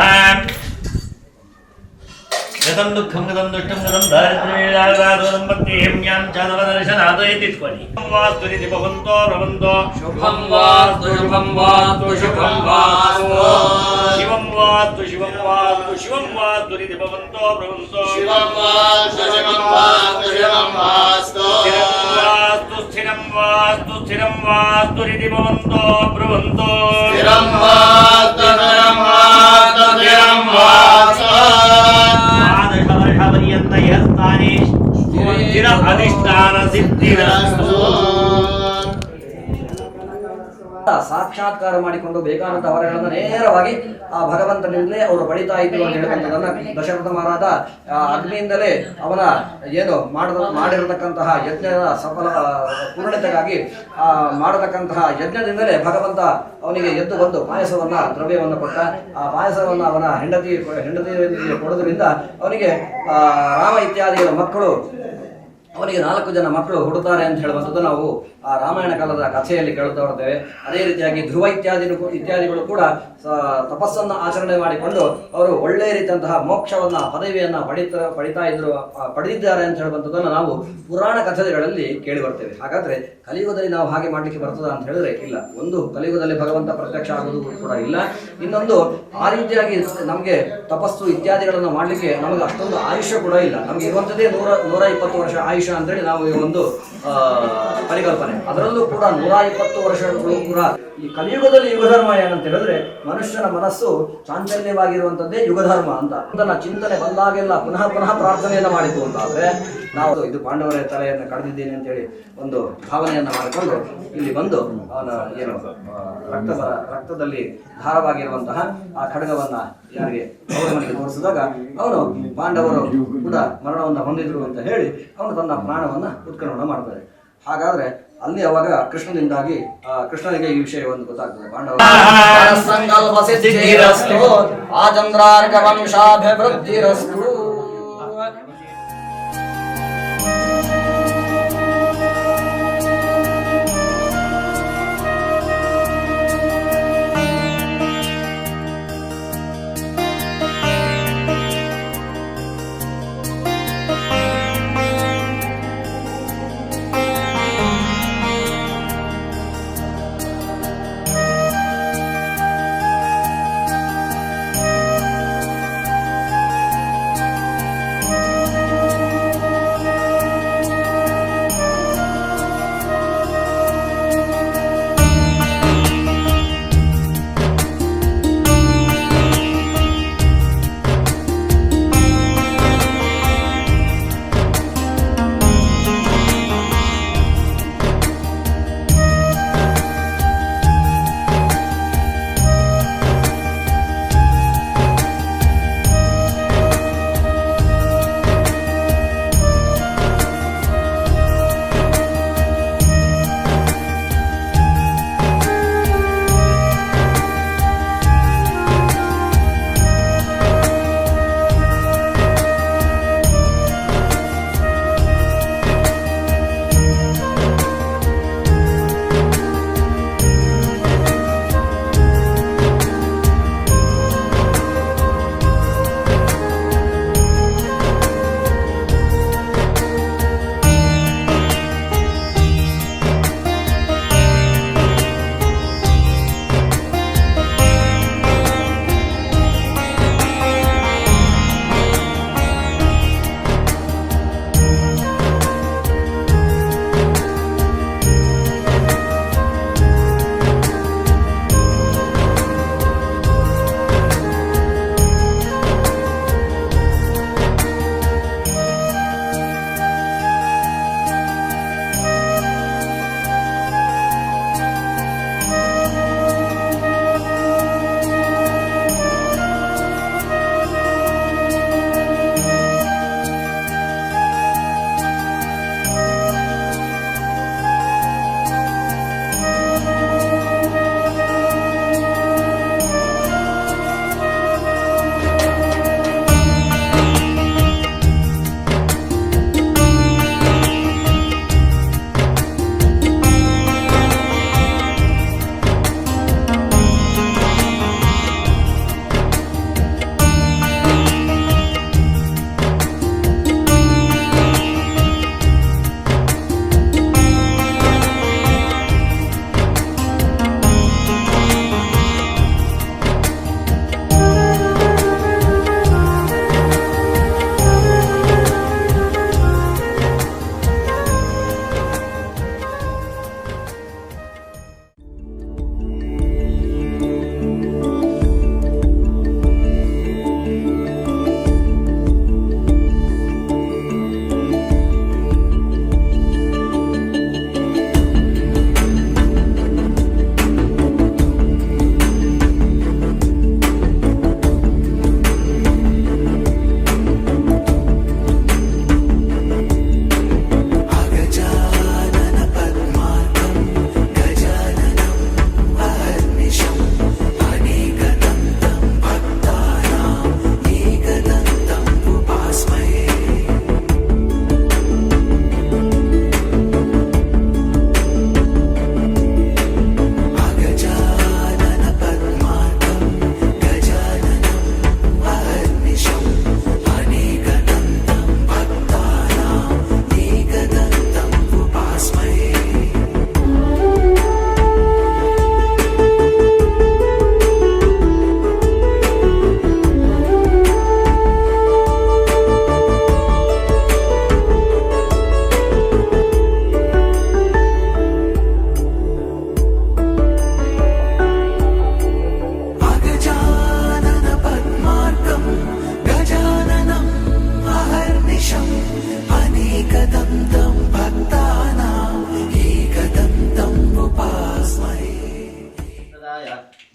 ಗತಂ ದುಃಖಂ ಗತಂ ದುಷ್ಟಂ ಗತಂ ದಾರಿದ್ರ್ಯಂ ಪತ್ಯೇಹಂ ಜ್ಞಾನ ಚಾದವದರ್ಶನಾದಯತಿ ತ್ವನಿ ವಾಸ್ತು ರೀತಿ ಭವಂತೋ ಭವಂತೋ ಶುಭಂ ವಾಸ್ತು ಶುಭಂ ವಾಸ್ತು ಶುಭಂ ವಾಸ್ತು ಶಿವಂ ವಾಸ್ತು ಶಿವಂ ವಾಸ್ತು ಶಿವಂ ವಾಸ್ತು ರೀತಿ ಭವಂತೋ ಭವಂತೋ ಶಿವಂ ವಾಸ್ತು ಶಿವಂ ವಾಸ್ತು ಶಿವಂ ವಾಸ್ತು ಸ್ಥಿರಂ ವಾಸ್ತು ಸ್ಥಿರಂ ವಾಸ್ತು ರೀತಿ ಭವಂತೋ ಭವಂತೋ ಶಿವಂ ವಾಸ್ತು ಶಿವಂ ವಾಸ್ತು ಶಿವಂ ವಾಸ್ತು ಸ್ಥಿರ ಅಧಿಷ್ಠಾನ ಸಿದ್ಧಿರಸ್ತು ಸಾಕ್ಷಾತ್ಕಾರ ಮಾಡಿಕೊಂಡು ಬೇಕಾದಂತ ವರಗಳನ್ನು ನೇರವಾಗಿ ಆ ಭಗವಂತನಿಂದಲೇ ಅವರು ಪಡಿತಾ ಇದ್ರು ಅಂತ ಹೇಳುವಂಥದ್ದನ್ನ ದಶರಥ ಮಹಾರಾಜ ಅಗ್ನಿಯಿಂದಲೇ ಅವನ ಏನು ಮಾಡಿರತಕ್ಕಂತಹ ಯಜ್ಞದ ಸಫಲ ಪೂರ್ಣತೆಗಾಗಿ ಮಾಡತಕ್ಕಂತಹ ಯಜ್ಞದಿಂದಲೇ ಭಗವಂತ ಅವನಿಗೆ ಎದ್ದು ಬಂದು ಪಾಯಸವನ್ನ ದ್ರವ್ಯವನ್ನ ಕೊಟ್ಟ. ಆ ಪಾಯಸವನ್ನ ಅವನ ಹೆಂಡತಿ ಕೊಡೋದ್ರಿಂದ ಅವನಿಗೆ ರಾಮ ಇತ್ಯಾದಿಗಳ ಮಕ್ಕಳು ಅವನಿಗೆ 4 ಜನ ಮಕ್ಕಳು ಹುಡುತ್ತಾರೆ ಅಂತ ಹೇಳುವಂಥದ್ದು ನಾವು ಆ ರಾಮಾಯಣ ಕಾಲದ ಕಥೆಯಲ್ಲಿ ಕೇಳುತ್ತಾ ಬರ್ತೇವೆ. ಅದೇ ರೀತಿಯಾಗಿ ಧ್ರುವ ಇತ್ಯಾದಿಗಳು ಕೂಡ ತಪಸ್ಸನ್ನು ಆಚರಣೆ ಮಾಡಿಕೊಂಡು ಅವರು ಒಳ್ಳೆ ರೀತಿಯಂತಹ ಮೋಕ್ಷವನ್ನ ಪದವಿಯನ್ನ ಪಡೆದಿದ್ದಾರೆ ಅಂತ ಹೇಳುವಂಥದ್ದನ್ನು ನಾವು ಪುರಾಣ ಕಥೆಗಳಲ್ಲಿ ಕೇಳಿ ಬರ್ತೇವೆ. ಹಾಗಾದ್ರೆ ಕಲಿಯುಗದಲ್ಲಿ ನಾವು ಹಾಗೆ ಮಾಡ್ಲಿಕ್ಕೆ ಬರ್ತದ ಅಂತ ಹೇಳಿದ್ರೆ ಇಲ್ಲ. ಒಂದು ಕಲಿಯುಗದಲ್ಲಿ ಭಗವಂತ ಪ್ರತ್ಯಕ್ಷ ಆಗುವುದು ಕೂಡ ಇಲ್ಲ. ಇನ್ನೊಂದು ಆ ರೀತಿಯಾಗಿ ನಮಗೆ ತಪಸ್ಸು ಇತ್ಯಾದಿಗಳನ್ನು ಮಾಡ್ಲಿಕ್ಕೆ ನಮಗೆ ಅಷ್ಟೊಂದು ಆಯುಷ್ಯ ಕೂಡ ಇಲ್ಲ. ನಮಗೆ ಇರುವಂಥದ್ದೇ 120 ವರ್ಷ ಆಯುಷ್ಯ ಅಂತೇಳಿ ನಾವು ಈ ಒಂದು ಪರಿಕಲ್ಪನೆ. ಅದರಲ್ಲೂ ಕೂಡ 120 ವರ್ಷಗಳು ಕೂಡ ಈ ಕಲಿಯುಗದಲ್ಲಿ ಯುಗಧರ್ಮ ಏನಂತ ಹೇಳಿದ್ರೆ ಮನುಷ್ಯನ ಮನಸ್ಸು ಚಾಂಚಲ್ಯವಾಗಿರುವಂತದ್ದೇ ಯುಗಧರ್ಮ ಅಂತ. ಚಿಂತನೆ ಬಂದಾಗೆಲ್ಲ ಪುನಃ ಪ್ರಾರ್ಥನೆಯನ್ನ ಮಾಡಿತು ಅಂತಾದ್ರೆ ನಾವು ಇದು ಪಾಂಡವರ ತಲೆಯನ್ನು ಕಳೆದಿದ್ದೇನೆ ಅಂತೇಳಿ ಒಂದು ಭಾವನೆಯನ್ನು ಮಾಡಿಕೊಂಡು ಇಲ್ಲಿ ಬಂದು ಅವನ ಏನು ರಕ್ತದಲ್ಲಿ ಧಾರವಾಗಿರುವಂತಹ ಆ ಖಡ್ಗವನ್ನ ಯಾರಿಗೆ ಕೌರವನಿಗೆ ತೋರಿಸಿದಾಗ ಅವನು ಪಾಂಡವರು ಕೂಡ ಮರಣವನ್ನು ಹೊಂದಿದ್ರು ಅಂತ ಹೇಳಿ ಅವನು ತನ್ನ ಪ್ರಾಣವನ್ನ ಉತ್ಕರ್ಷಣ ಮಾಡ್ತಾರೆ. ಹಾಗಾದ್ರೆ ಅಲ್ಲಿ ಅವಾಗ ಕೃಷ್ಣನಿಂದಾಗಿ ಕೃಷ್ಣನಿಗೆ ಈ ವಿಷಯವನ್ನು ಗೊತ್ತಾಗ್ತದೆ. ಪಾಂಡವ ಸಿದ್ಧಿರಸ್ತು ಆ ಚಂದ್ರಾರ್ಕ ವಂಶಾಭಿವೃದ್ಧಿರಸ್ತು.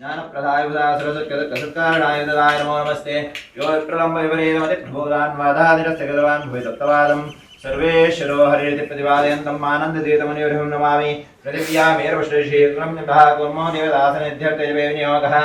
ज्ञानप्रदाय सरस्वत्कसत्कारणाय नमो नमस्ते यो प्रलम्ब विपरीतमति प्रबोधान् वादादिरस्य गतवान् भूयसप्तवादम् सर्वेश्वरो हरिरिति प्रतिपादयन्तम् आनन्दतीतमनिर्हं नमामि पृथिव्यामेर्वश्रेषीर्गुणं निभः कुर्मो देवदासनिध्यर्थजवे विनियोगः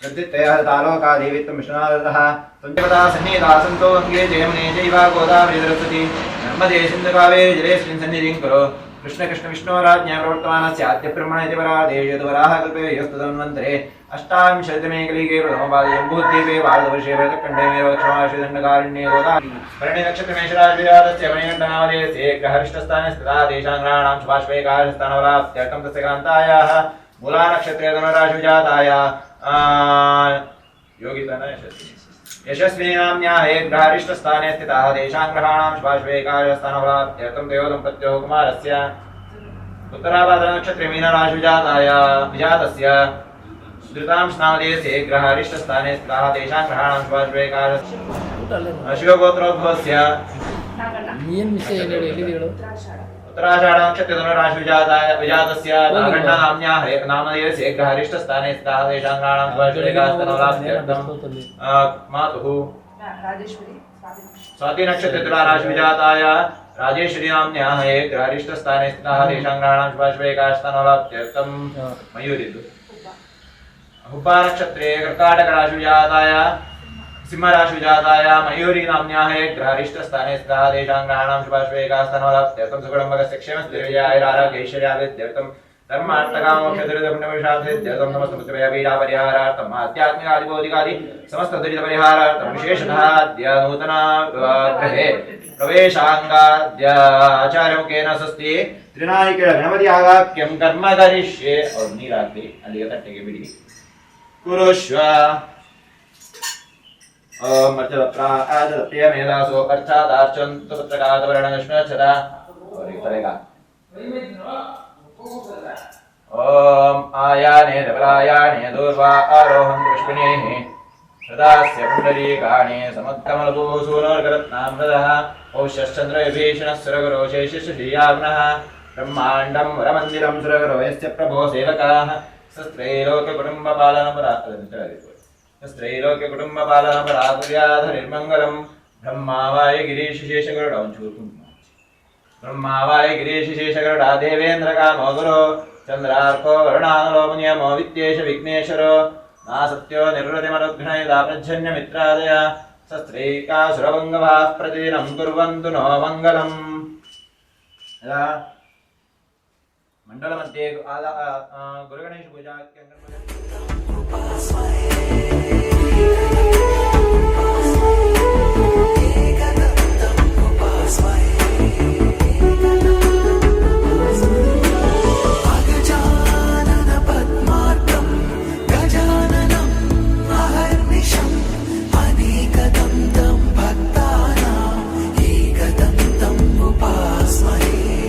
प्रत्युत्तयः तालोकादेवित्वं विष्णुनाथः तुञ्जपदा सन्निहिता सन्तो अङ्गे जयमुने चैव गोदावरी सरस्वती नर्मदे सिन्धुकावेरी जलेऽस्मिन् सन्निधिं कुरु कृष्ण कृष्ण विष्णोराज्ञा प्रवर्तमानस्य आद्यब्रह्मण इति परादेशेतु वराह कल्पे यस्तुतन्वन्तरे अष्टाविंशतितमे कलिगे प्रथमपादे जम्बूद्वीपे भारतवर्षे भरतखण्डे मेरवक्षमाश्रिदण्डकारिण्ये गोदा भरणी नक्षत्रमेषराशिराजस्य मणिकण्ठनामधेयस्य ग्रहरिष्ठस्थाने स्थिता देशाङ्ग्रहाणां शुभाश्वैकार्यस्थानवराप्त्यर्थं तस्य कान्तायाः मूला नक्षत्रे धनुराशिजाताया योगितन यशस्विनी नाम्न्याः ग्रहरिष्ठस्थाने स्थिताः देशाङ्ग्रहाणां शुभाश्वैकार्यस्थानवराप्त्यर्थं तयोदम्पत्योः कुमारस्य उत्तराभाद्रनक्षत्रे मीनराशिजातस्य धृतांशनामधेयस्य ग्रहरिष्ठस्थाने स्थिताः देशाङ्ग्रहाणां शुभाश्वैकार्यस्थानवराप्त्यर्थं शिवगोत्रोद्भवस्य उत्तराषाढनक्षत्रे धनुराशिजातस्य नागण्डनाम्न्याः नामधेयस्य ग्रहरिष्ठस्थाने स्थिताः देशाङ्ग्रहाणां शुभाश्वैकार्यस्थानवराप्त्यर्थं मातुः स्वाति नक्षत्रे तुलाराशिजाताय राजेश्वरी नाम्न्याः ग्रहरिष्ठस्थाने स्थिताः देशाङ्ग्रहाणां शुभाश्वैकार्यस्थानवराप्त्यर्थं मयूरी हुब्बा नक्षत्रे कर्काटकराशिजाताय सिंहराशिजाताय मयूरी नाम्न्याः ग्रहरिष्ठस्थाने स्थिताः देशाङ्ग्रहाणां शुभाश्वैकार्यस्थानवराप्त्यर्थं सुगुणम्बकस्य क्षेमस्थैर्यायुरारोग्यैश्वर्याभिवृद्ध्यर्थं धर्मार्थकामोक्षदुरितपुण्यविशान्तित्यर्थं समस्तपरिहारार्थम् आध्यात्मिकादिभौतिकादि समस्तदुरितपरिहारार्थं विशेषतः अद्य नूतना गृहे प्रवेशाङ्गाद्य आचार्यमुखेन स्वस्ति त्रिनायिकेण गणपति आगाख्यं कर्म करिष्ये और नीराग्नि अಲ್ಲಿಗೆ ತಟ್ಟೆಗೆ ಬಿಡಿ कुरुष्व ओम अर्चप्रिय मेधासो अर्चादार्चन्तु पुत्रकादवर्णनश्नच्छदा और एक करेगा ओम आयाने धवलायाने दूर्वा आरोहं पुष्पिणीः सदास्य पुण्डरीकाणे समत्कमलभूसूनोर्गरत्नामृतः औषश्चन्द्रविभीषणः सुरगुरो शेषश्रीयाग्नः ब्रह्माण्डं वरमन्दिरं सुरगुरो यस्य प्रभो सेवकाः सस्त्रैलोक्यकुटुम्बपालनपराकुर्याधनिर्मङ्गलं ब्रह्मावाय गिरीशेषगरुडा देवेन्द्रकामो गुरो चन्द्रार्को वरुणानलो मुनियमो विद्येश विघ्नेश्वरो नासत्यो निर्वृतिमनुघ्नयदा प्रजन्यमित्रादय सस्त्रैकासुरभङ्गभाः प्रतिदिनं कुर्वन्तु नो मङ्गलम् मंडल मध्ये गुरुगणेश पूजा अनेकदन्तं भक्तानां एकदन्तं उपास्महे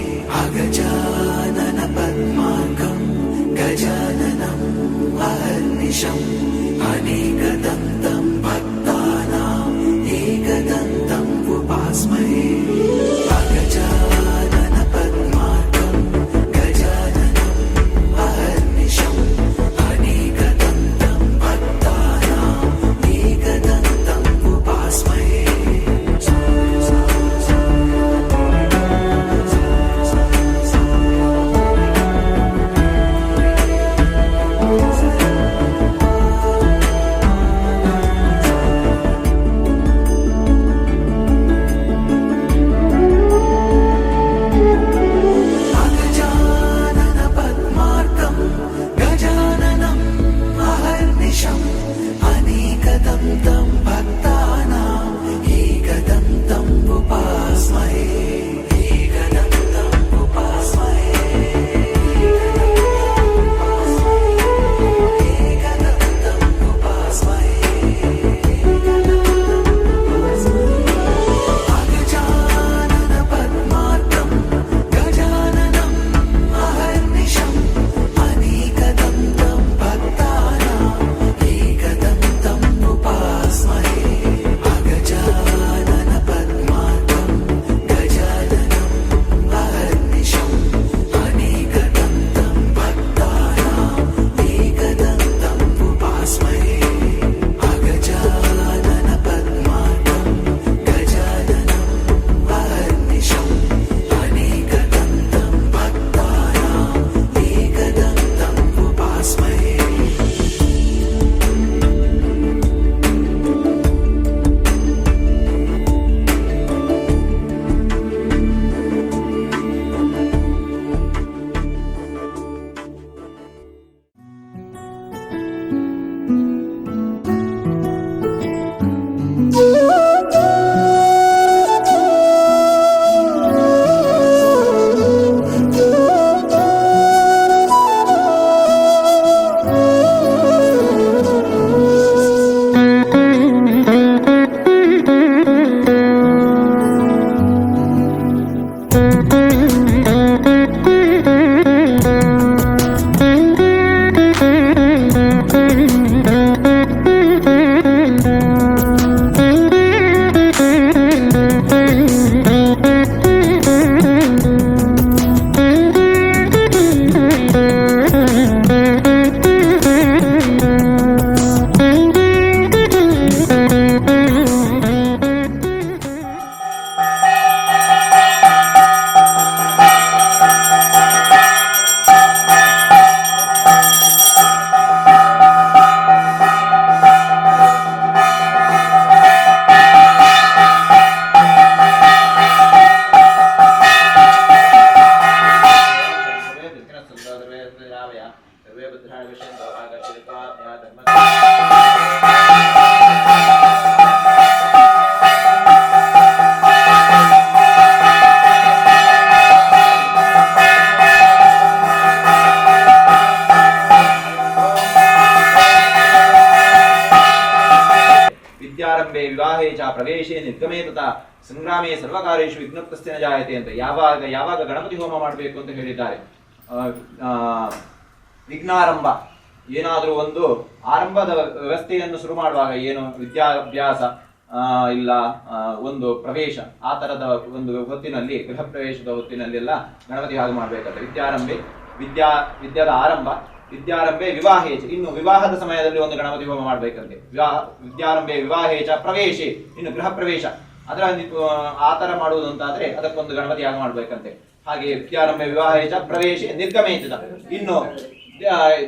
अगजानन पद्मार्कं गजाननं अहर्निशम् अनेकदन्तं भक्तानां एकदन्तं उपास्महे ಸರ್ವೇ ಭದ್ರಾಣಿ ಪಶ್ಯಂತೋ ಮಾ ಕಶ್ಚಿತ್ ಧರ್ಮ ವಿದ್ಯಾರಂಭೆ ವಿವಾಹೇ ಚ ಪ್ರವೇಶೇ ನಿರ್ಗಮೇ ತಥಾ ಸಂಗ್ರಾಮೇ ಸರ್ವಕಾರ್ಯೇಷು ವಿಘ್ನಪ್ರಸ್ಥೇನ ಜಾಯತೆ ಅಂತ ಯಾವಾಗ ಗಣಪತಿ ಹೋಮ ಮಾಡಬೇಕು ಅಂತ ಹೇಳಿದ್ದಾರೆ. ವಿಘ್ನಾರಂಭ ಏನಾದರೂ ಒಂದು ಆರಂಭದ ವ್ಯವಸ್ಥೆಯನ್ನು ಶುರು ಮಾಡುವಾಗ ಏನು ವಿದ್ಯಾಭ್ಯಾಸ ಇಲ್ಲ ಒಂದು ಪ್ರವೇಶ ಆ ತರದ ಒಂದು ಹೊತ್ತಿನಲ್ಲಿ ಗೃಹ ಪ್ರವೇಶದ ಹೊತ್ತಿನಲ್ಲೆಲ್ಲ ಗಣಪತಿ ಹಾಗೆ ಮಾಡ್ಬೇಕಂತ. ವಿದ್ಯಾರಂಭೆ ವಿದ್ಯಾದ ಆರಂಭ, ವಿದ್ಯಾರಂಭೆ ವಿವಾಹೇಚ ಇನ್ನು ವಿವಾಹದ ಸಮಯದಲ್ಲಿ ಒಂದು ಗಣಪತಿ ಹೋಮ ಮಾಡ್ಬೇಕಂತೆ. ವಿದ್ಯಾರಂಭೆ ವಿವಾಹೇಚ ಪ್ರವೇಶೆ ಇನ್ನು ಗೃಹ ಪ್ರವೇಶ ಅದರ ಆ ತರ ಮಾಡುವುದು ಅಂತಾದ್ರೆ ಅದಕ್ಕೊಂದು ಗಣಪತಿ ಯಾಗ ಮಾಡ್ಬೇಕಂತೆ. ಹಾಗೆ ವಿದ್ಯಾರಂಭೆ ವಿವಾಹೇಚ ಪ್ರವೇಶೆ ನಿರ್ಗಮೇಚ ಇನ್ನು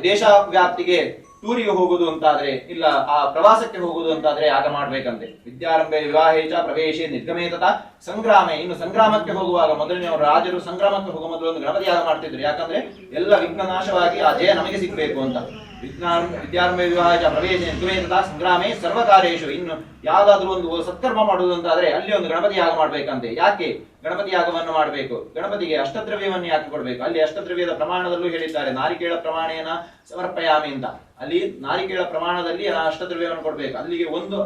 ದೇಶ ವ್ಯಾಪ್ತಿಗೆ ಟೂರಿಗೆ ಹೋಗುದು ಅಂತಾದ್ರೆ ಇಲ್ಲ ಆ ಪ್ರವಾಸಕ್ಕೆ ಹೋಗುದು ಅಂತಾದ್ರೆ ಆಗ ಮಾಡ್ಬೇಕಂತೆ. ವಿದ್ಯಾರಂಭೆ ವಿವಾಹೇಚ ಪ್ರವೇಶೆ ನಿರ್ಗಮೇ ತಥಾ ಸಂಗ್ರಾಮೆ ಇನ್ನು ಸಂಗ್ರಾಮಕ್ಕೆ ಹೋಗುವಾಗ ಮೊದಲನೆಯವರು ರಾಜರು ಸಂಗ್ರಾಮಕ್ಕೆ ಹೋಗುವ ಮೊದಲು ಒಂದು ಗಣಪತಿ ಯಾಗ ಮಾಡ್ತಿದ್ರು. ಯಾಕಂದ್ರೆ ಎಲ್ಲ ವಿಘ್ನ ನಾಶವಾಗಿ ಆ ಜಯ ನಮಗೆ ಸಿಗಬೇಕು ಅಂತ. ವಿದ್ಯಾರಂಭೆ ವಿವಾಹೇಚ ಪ್ರವೇಶ ನಿರ್ಗಮೇ ತಥಾ ಸಂಗ್ರಾಮೇ ಸರ್ವಕಾರ್ಯೇಷು ಇನ್ನು ಯಾವ್ದಾದ್ರು ಒಂದು ಸತ್ಕರ್ಮ ಮಾಡುವುದು ಅಂತಾದ್ರೆ ಅಲ್ಲಿ ಒಂದು ಗಣಪತಿ ಯಾಗ ಮಾಡ್ಬೇಕಂತೆ. ಯಾಕೆ ಗಣಪತಿ ಯಾಗವನ್ನು ಮಾಡಬೇಕು? ಗಣಪತಿಗೆ ಅಷ್ಟದ್ರವ್ಯವನ್ನು ಯಾಕೆ ಕೊಡ್ಬೇಕು? ಅಲ್ಲಿ ಅಷ್ಟದ್ರವ್ಯದ ಪ್ರಮಾಣದಲ್ಲೂ ಹೇಳಿದ್ದಾರೆ, ನಾರಿಕೇಳ ಪ್ರಮಾಣೇನ ಸಮರ್ಪಯಾಮಿ ಅಂತ. ಅಲ್ಲಿ ನಾರಿಕೇಳ ಪ್ರಮಾಣದಲ್ಲಿ ಅಷ್ಟದ್ರವ್ಯವನ್ನು ಕೊಡ್ಬೇಕು. ಅಲ್ಲಿಗೆ ಒಂದು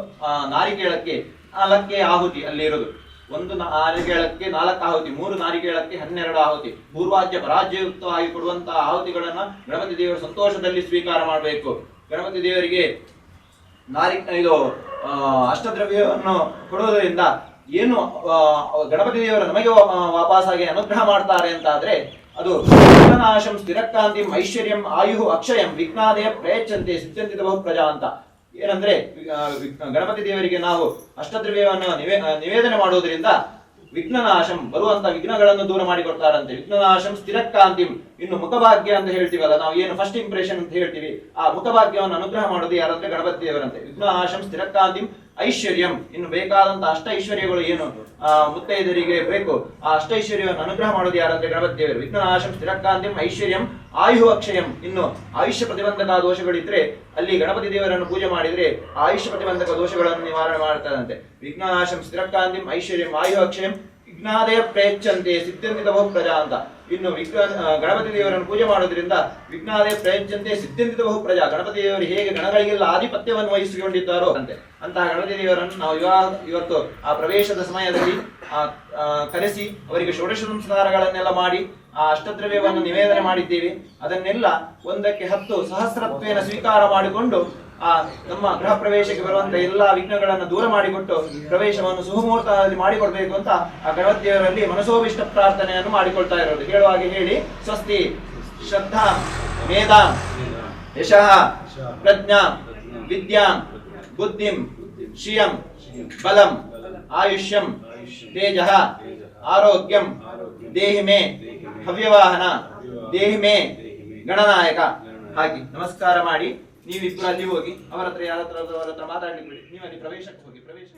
ನಾರಿಕೇಳಕ್ಕೆ 4 ಆಹುತಿ ಅಲ್ಲಿ ಇರೋದು. ಒಂದು ನಾರಿಕೇಳಕ್ಕೆ 4 ಆಹುತಿ, 3 ನಾರಿಕೇಳಕ್ಕೆ 12 ಆಹುತಿ. ಪೂರ್ವಾಜ್ಯ ಪರಾಜ್ಯಯುಕ್ತವಾಗಿ ಕೊಡುವಂತಹ ಆಹುತಿಗಳನ್ನ ಗಣಪತಿ ದೇವರು ಸಂತೋಷದಲ್ಲಿ ಸ್ವೀಕಾರ ಮಾಡಬೇಕು. ಗಣಪತಿ ದೇವರಿಗೆ ಇದು ಅಷ್ಟದ್ರವ್ಯವನ್ನು ಕೊಡುವುದರಿಂದ ಏನು ಗಣಪತಿ ದೇವರು ನಮಗೆ ವಾಪಸ್ಸಾಗಿ ಅನುಗ್ರಹ ಮಾಡ್ತಾರೆ ಅಂತಾದ್ರೆ ಅದು ವಿಘ್ನನಾಶಂ ಸ್ಥಿರಕ್ಕಾಂತಿಂ ಐಶ್ವರ್ಯಂ ಆಯು ಅಕ್ಷಯಂ ವಿಘ್ನಾದಯ ಪ್ರಯಚ್ಛಂತೆ ಸಿದ್ಧಂತಿತ ಬಹು ಪ್ರಜಾ ಅಂತ. ಏನಂದ್ರೆ ಗಣಪತಿ ದೇವರಿಗೆ ನಾವು ಅಷ್ಟದ್ರವ್ಯವನ್ನು ನಿವೇದನೆ ಮಾಡುವುದರಿಂದ ವಿಘ್ನನಾಶಂ ಬರುವಂತ ವಿಘ್ನಗಳನ್ನು ದೂರ ಮಾಡಿಕೊಡ್ತಾರಂತೆ. ವಿಘ್ನನಾಶಂ ಸ್ಥಿರಕ್ಕಾಂತಿಂ ಇನ್ನು ಮುಖಭಾಗ್ಯ ಅಂತ ಹೇಳ್ತೀವಲ್ಲ ನಾವು, ಏನು ಫಸ್ಟ್ ಇಂಪ್ರೆಷನ್ ಅಂತ ಹೇಳ್ತೀವಿ, ಆ ಮುಖಭಾಗ್ಯವನ್ನು ಅನುಗ್ರಹ ಮಾಡೋದು ಯಾರಂದ್ರೆ ಗಣಪತಿ ದೇವರಂತೆ. ವಿಘ್ನನಾಶಂ ಸ್ಥಿರಕ್ಕಾಂತಿಂ ಐಶ್ವರ್ಯಂ ಇನ್ನು ಬೇಕಾದಂತ ಅಷ್ಟ ಐಶ್ವರ್ಯಗಳು ಏನು ಮುತ್ತೈದರಿಗೆ ಬೇಕು ಆ ಅಷ್ಟ ಐಶ್ವರ್ಯವನ್ನು ಅನುಗ್ರಹ ಮಾಡೋದು ಯಾರಂದ್ರೆ ಗಣಪತಿ ದೇವರು. ವಿಘ್ನನಾಶಂ ಸ್ಥಿರಕ್ಕಾಂತಿಂ ಐಶ್ವರ್ಯಂ ಆಯು ಅಕ್ಷಯಂ ಇನ್ನು ಆಯುಷ್ಯ ಪ್ರತಿಬಂಧಕ ದೋಷಗಳಿದ್ರೆ ಅಲ್ಲಿ ಗಣಪತಿ ದೇವರನ್ನು ಪೂಜೆ ಮಾಡಿದ್ರೆ ಆಯುಷ್ಯ ಪ್ರತಿಬಂಧಕ ದೋಷಗಳನ್ನು ನಿವಾರಣೆ ಮಾಡ್ತಾರಂತೆ. ವಿಘ್ನನಾಶಂ ಸ್ಥಿರಕ್ಕಾಂತಿಂ ಐಶ್ವರ್ಯಂ ಆಯು ಅಕ್ಷಯಂ ವಿಘ್ನಾದಯ ಪ್ರಯಚ್ಛಂತೆ ಸಿದ್ಧಂತಿತ ಬಹು ಪ್ರಜಾ ಅಂತ. ಇನ್ನು ಗಣಪತಿ ದೇವರನ್ನು ಪೂಜೆ ಮಾಡೋದ್ರಿಂದ ವಿಘ್ನಾದಯ ಪ್ರಯಚ್ಛಂತೆ ಸಿದ್ಧಂತಿತ ಬಹು ಪ್ರಜಾ. ಗಣಪತಿ ದೇವರು ಹೇಗೆ ಗಣಗಳಿಗೆಲ್ಲ ಆಧಿಪತ್ಯವನ್ನು ವಹಿಸಿಕೊಂಡಿದ್ದಾರೋ ಅಂತೆ ಅಂತಹ ಗಣಪತಿ ದೇವರನ್ನು ನಾವು ಇವತ್ತು ಆ ಪ್ರವೇಶದ ಸಮಯದಲ್ಲಿ ಕರೆಸಿ ಅವರಿಗೆ ಷೋಡಶ ಸಂಸ್ಕಾರಗಳನ್ನೆಲ್ಲ ಮಾಡಿ ಆ ಅಷ್ಟದ್ರವ್ಯವನ್ನು ನಿವೇದನೆ ಮಾಡಿದ್ದೇವೆ. ಅದನ್ನೆಲ್ಲ 1ಕ್ಕೆ 10 ಸಹಸ್ರತ್ವೇನ ಸ್ವೀಕಾರ ಮಾಡಿಕೊಂಡು ಆ ನಮ್ಮ ಗೃಹ ಪ್ರವೇಶಕ್ಕೆ ಬರುವಂತ ಎಲ್ಲಾ ವಿಘ್ನಗಳನ್ನು ದೂರ ಮಾಡಿಕೊಟ್ಟು ಪ್ರವೇಶವನ್ನು ಸುಮುಹೂರ್ತದಲ್ಲಿ ಮಾಡಿಕೊಡ್ಬೇಕು ಅಂತ ಆ ಗಣಪತಿ ದೇವರಲ್ಲಿ ಮನಸೋಭಿಷ್ಟ ಪ್ರಾರ್ಥನೆಯನ್ನು ಮಾಡಿಕೊಳ್ತಾ ಇರೋದು. ಹೇಳುವಾಗೆ ಹೇಳಿ ಸ್ವಸ್ತಿ ಶ್ರದ್ಧಾ ಮೇಧಾಂ ಯಶಃ ಪ್ರಜ್ಞಾ ವಿದ್ಯಾಂ ಬುದ್ಧಿಂ ಶ್ರಿಯಂ ಬಲಂ ಆಯುಷ್ಯಂ ತೇಜಃ ಆರೋಗ್ಯಂ ದೇಹಿ ಮೇ ಹವ್ಯವಾಹನ ದೇಹಿ ಮೇ ಗಣನಾಯಕ ಹಾಗೆ ನಮಸ್ಕಾರ ಮಾಡಿ ನೀವಿಬ್ಬರು ಅಲ್ಲಿ ಹೋಗಿ ಅವರ ಹತ್ರ ಯಾರ ಹತ್ರ ಮಾತಾಡ್ಲಿಕ್ಕೆ ಬಿಡಿ. ನೀವು ಅಲ್ಲಿ ಪ್ರವೇಶಕ್ಕೆ ಹೋಗಿ ಪ್ರವೇಶ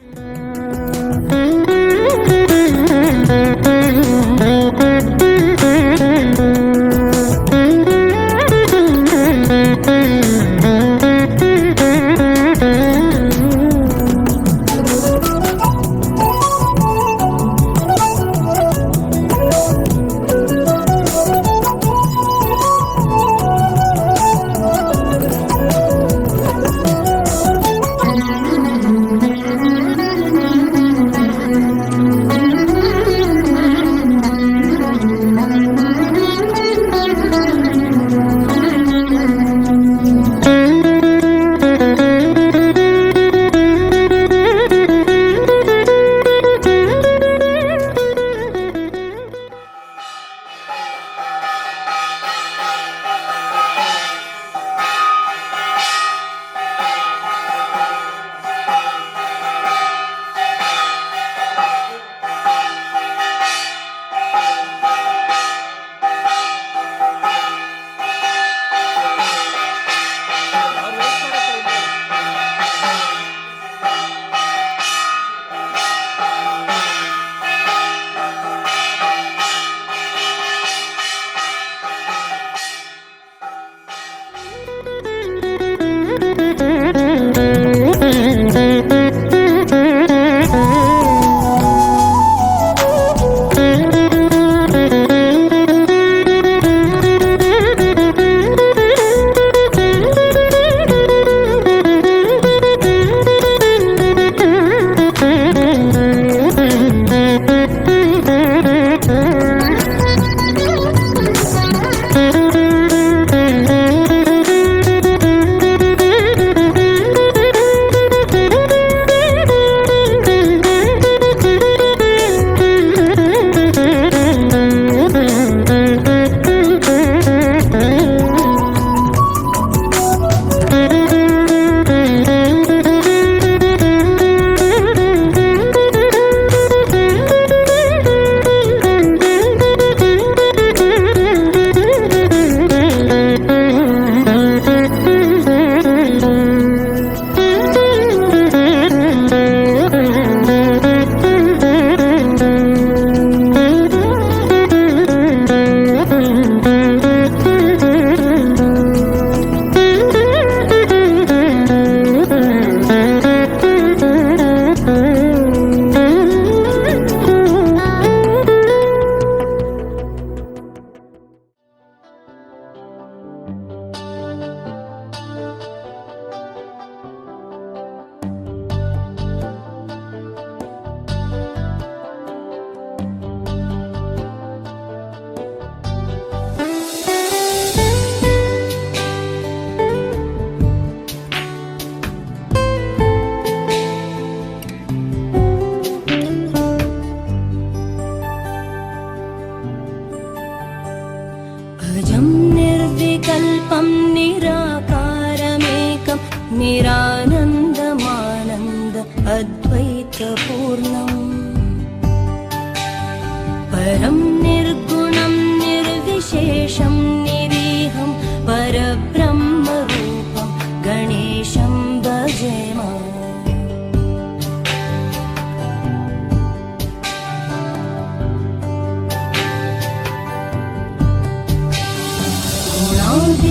अजं निर्विकल्पं निराकारमेकं निरानन्दमानन्द अद्वैतपूर्णम् परं निर्गुणं निर्विशेषं निरीहं परब्रह्मरूपं गणेशं भजेम।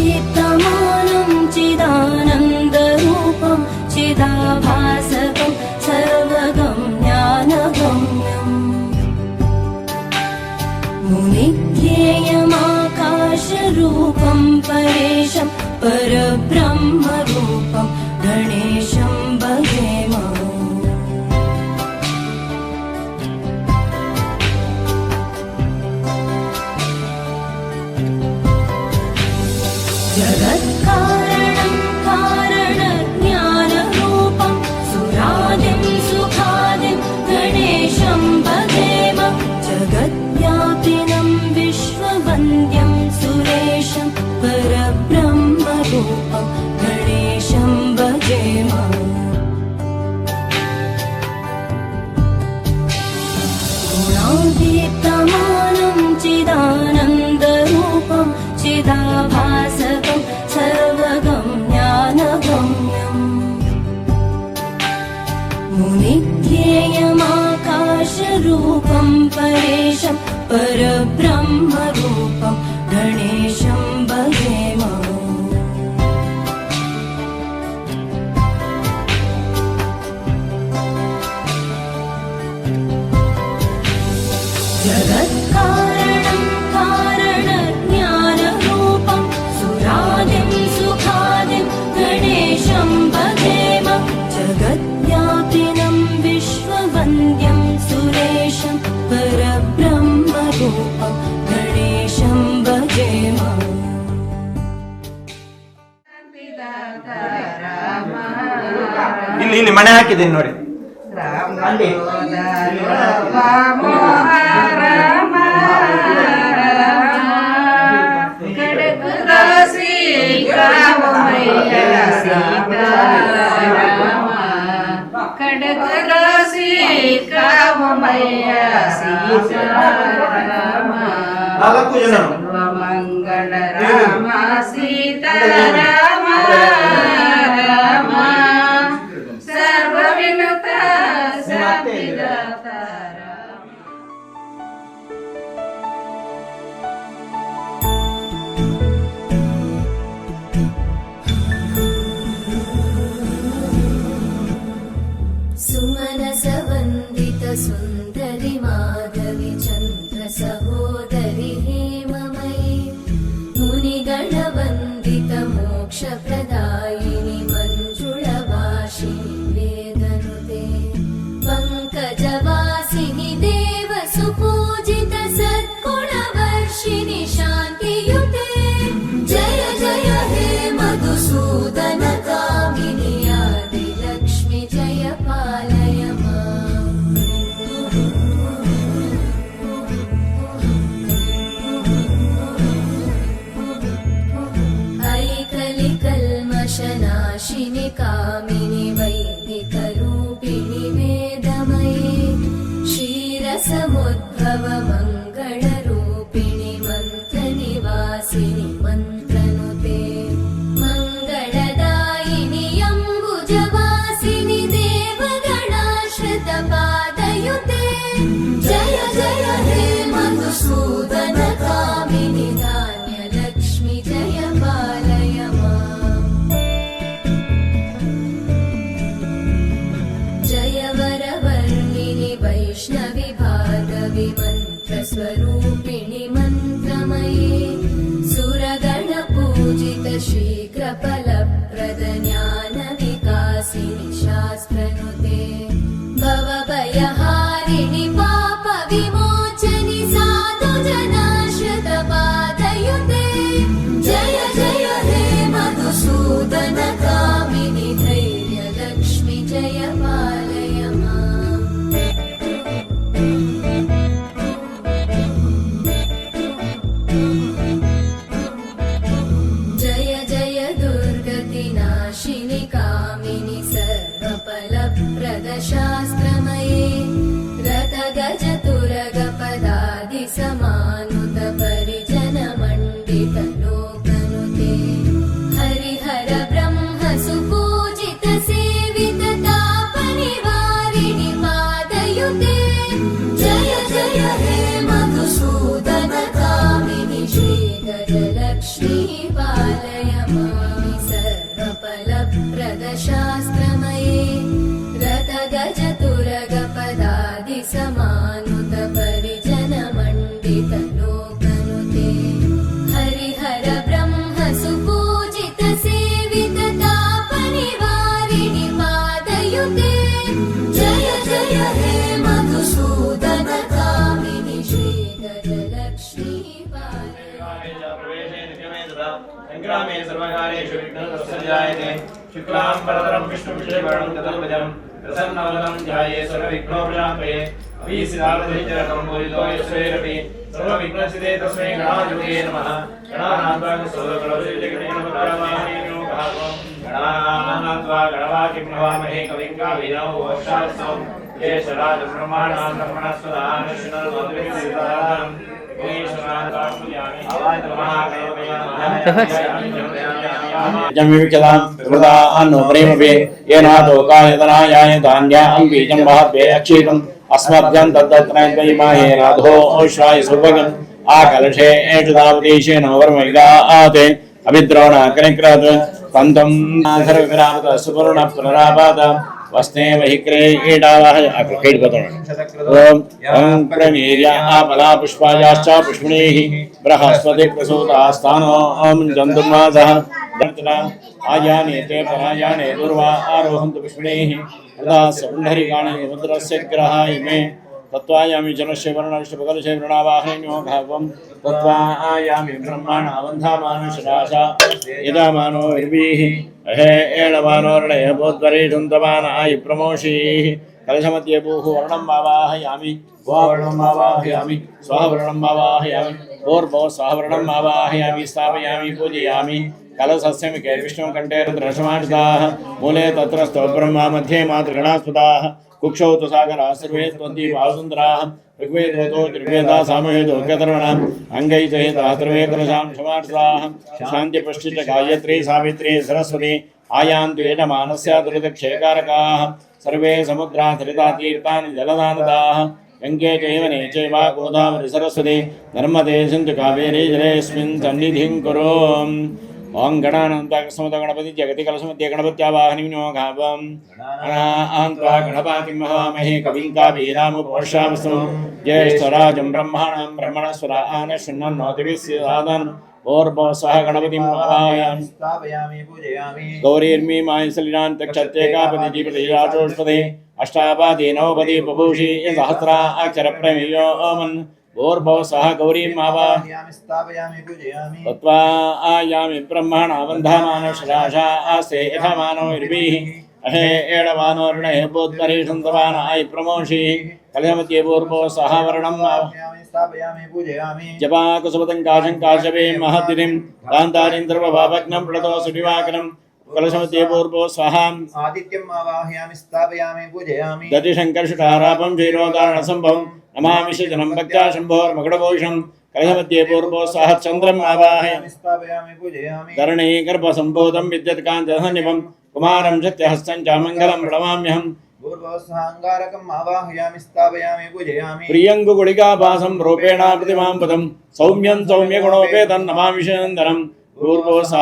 गुणातीतमानं चिदानन्दरूपं चिदाभासकं सर्वगं ज्ञानगम्यम् मुनिज्ञेयमाकाशरूपं परेशं परब्रह्मरूपं गणेशं भजेम। जगत्कारणं कारणज्ञानरूपं सुरादिं सुखादिं गणेशं भजेम। जगद्व्यापिनं विश्ववन्द्यं सुरेशं परब्रह्मरूपं गणेशं भजेम। गुणातीतमानं चिदानन्दरूपं चिदाभासकं सर्वगं ज्ञानगम्यम् मुनिज्ञेयमाकाशरूपं परेशं परब्रह्मरूपं गणेशं भजेम। जगत्कारणं कारणज्ञानरूपं सुरादिं सुखादिं गणेशं भजेम। जगद्व्यापिनं विश्ववन्द्यं सुरेशं परब्रह्मरूपं गणेशं भजेम। ಇಲ್ಲಿ ಮಣೆ ಹಾಕಿದ್ದೀನಿ ನೋಡಿ. ಅಲ್ಲಿ ನಾಲ್ಕು ಜನ ಮಂಗಳ ರಾಮ ಸೀತಾರಾಮ ರಾಮ ಸರ್ವ ವಿನುತ मोक्षप्रदायिनि मञ्जुळवासिनि वेदनुते पङ्कजवासिनि देवसुपूजित सद्गुणवर्षिणि शान्तियुते जय जय हे मधुसूदन कामिनि आदिलक्ष्मि जय पालय माम्। ऐकलिकल्मषनाशिनि कामिनि वैदिकरूपिणि वेदमये क्षीरसमुद्भव मङ्गलरूपिणि मन्त्रनिवासिनि मन्त्रनुते मङ्गलदायिनि अम्बुजवासिनि देवगणाश्रितपादयुते जय जय हे मधुसूदन कामिनि धान्यलक्ष्मि जय पालय माम्। जय वरवर्णिनि वैष्णवि भार्गवि मन्त्रस्वरूपिणि मन्त्रमये सुरगणपूजित शीघ्रफलप्रद ज्ञानविकासिनि शास्त्रनुते भवभयहारिणि पापविमोचनि साधुजनाश्रितपादयुते जय जय हे मधुसूदन कामिनि धैर्यलक्ष्मि जय पालय माम्। जय जय दुर्गतिनाशिनि कामिनि सर्वफलप्रद शास्त्रमये रथगजतुरगपदादिसमानुत परिजनमण्डित लोकनुते हरिहर ब्रह्म सुपूजित सेवित तापनिवारिणि पादयुते जय जय हे मधुसूदन कामिनि श्रीगजलक्ष्मी पालय मामि सर्वफलप्रद शास्त्रमये रथगजतुरगपदादिसमानुत परिजनमण्डित लोकनुते हरिहर ब्रह्म सुपूजित सेवित तापनिवारिणि पादयुते जय जय हे मधुसूदन कामिनि श्रीगजलक्ष्मी पालय संग्रामे सर्वकार्येषु विघ्नोत्सर्जायते शुक्लाम्बरधरं विष्णुं चतुर्भुजं प्रसन्नवदनं ध्याये सर्वविघ्नोपशान्तये अभीसिदार्थैजरकम्बोधितो यश्वैरपि सर्वविघ्नसिदे तस्मै गणाधिपतये नमः। गणानान्त्वा सर्वकलौषधगणेन गणानान्त्वा गणवाकिं नवामहे कविं कावीनां वक्षास्तौ ज्येष्ठराजं ब्रह्मणां ब्रह्मणस्पदां विष्णुर्मधुरिसिद्धां येनादोकायतनायाय धान्यां बीजं महद्भे अक्षितम् अस्मभ्यं तद्दत्तनैर्वैमाहे राधो ओश्वाय सुभगम् आकलशे एषदावदेशेन वर्मैगाते अभिद्रोण कनिक्रत तन्तं नाथरविरामत सुपूर्ण पुनरापाद वस्ते वहिक्रे ईडावह अकृकेट बतोण ओम प्रमीर्य आपला पुष्पायाश्च पुष्पणीः बृहस्पति प्रसूतास्तानो ओम जन्तुमासः दर्तना आयाने ते परायाने दुर्वा आरोहन्तु पुष्पणीः तदा सपुण्डरीकाणे रुद्रस्य ग्रहाय मे तत्त्वायामि जनस्य वर्णस्य बगलस्य वृणावाहन्यो भावं तत्त्वायामि ब्रह्माणावन्धामानुषराशा यदामानो विर्वीः अहे एणमानोर्णयः बोद्वरेषुन्तमान आयु प्रमोषीः कलशमध्ये भूः वर्णम् आवाहयामि वर्णम् आवाहयामि स्ववर्णम् आवाहयामि भोर्भो स्ववर्णम् आवाहयामि स्थापयामि पूजयामि कलशस्य मुखे विष्णुकण्ठे रुद्रशमार्ताः मूले तत्र स्तो ब्रह्मा मध्ये मातृगणास्पदाः कुक्षौ तु सागराः सर्वे त्वद्दीपासुन्दराः ऋग्वेदो त्रिवेदा सामवेदो गतर्वणाम् अङ्गैतहेतः सर्वे कुलशां क्षमार्ताः शान्तिपुष्टिच गायत्री सावित्री सरस्वती आयान्तु यजमानस्य दुरितक्षयकारकाः सर्वे समुद्राः सरिता तीर्थानि जलदानदाः गङ्गे चैवने चैव गोदावरी सरस्वती नर्मदे सिन्धु कावेरी जलेऽस्मिन् सन्निधिं कुरु। ओं गणानान्त्वा गणपति जगति कलशमध्ये गणपत्यावाहनिं घावं गणान्त्वा गणपतिं हवामहे कविं कावीनामुपोषामस्तु ज्येष्ठराजं ब्रह्मणां ब्रह्मणस्वरान् शृण्वन्नोतिभिः सादन् भूर्भुवः गणपतिम् आवाहयामि स्थापयामि पूजयामि गौरीर्मी मायसलिनान्तक्षत्रेकापति राजोष्पदे अष्टापादि नवपदी बभूषि सहस्राक्षरप्रमेयो ओमन् भूर्भुवः गौरीम् आवाहयामि स्थापयामि पूजयामि तत्वा आयामि ब्रह्मणा वन्धामानश्राशा आस्ते यथा मानोर्भिः अहे एडवानो ऋणे बोद्धरीषन्तवान आयि प्रमोषि कलयमध्ये भूर्भुवः वर्णम् आवाहयामि स्थापयामि पूजयामि जपाकुसुपतङ्काशङ्काशवे महद्दिनिं कान्तारीन्द्रवभावग्नं प्रणतो सुदिवाकरं कलशमध्ये भूर्भुवः आदित्यम् आवाहयामि स्थापयामि पूजयामि दधिशङ्कर्षुटारापं क्षीरोदारणसम्भवं नमामि श्रीजनं भक्त्या शम्भोर्मकुटभूषणं कलशमध्ये भूर्भुवः चन्द्रम् आवाहयामि स्थापयामि पूजयामि धरणी गर्भसम्भूतं विद्युत्कान्तसन्निभं कुमारं सत्यहस्तं च मङ्गलं प्रणमाम्यहं भूर्भुवः अङ्गारकम् आवाहयामि स्थापयामि पूजयामि प्रियङ्गुगुलिकाभासं रूपेण प्रतिमां पदं सौम्यं सौम्यगुणोपेतं नमामि शन्दनं भूर्भुवः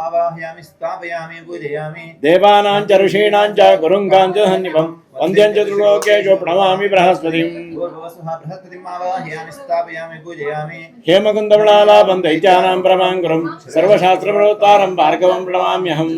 आवाहयामि स्थापयामि पूजयामि देवानां च ऋषीणां च गुरुङ्गां च सन्निभं वन्द्यं च त्रिलोकेषु प्रणमामि बृहस्पतिं भूर्भुवः बृहस्पतिम् आवाहयामि स्थापयामि पूजयामि हेमकुन्दमलालाभं दैत्यानां परमाङ्कुरं सर्वशास्त्रप्रवक्तारं भार्गवं प्रणमाम्यहं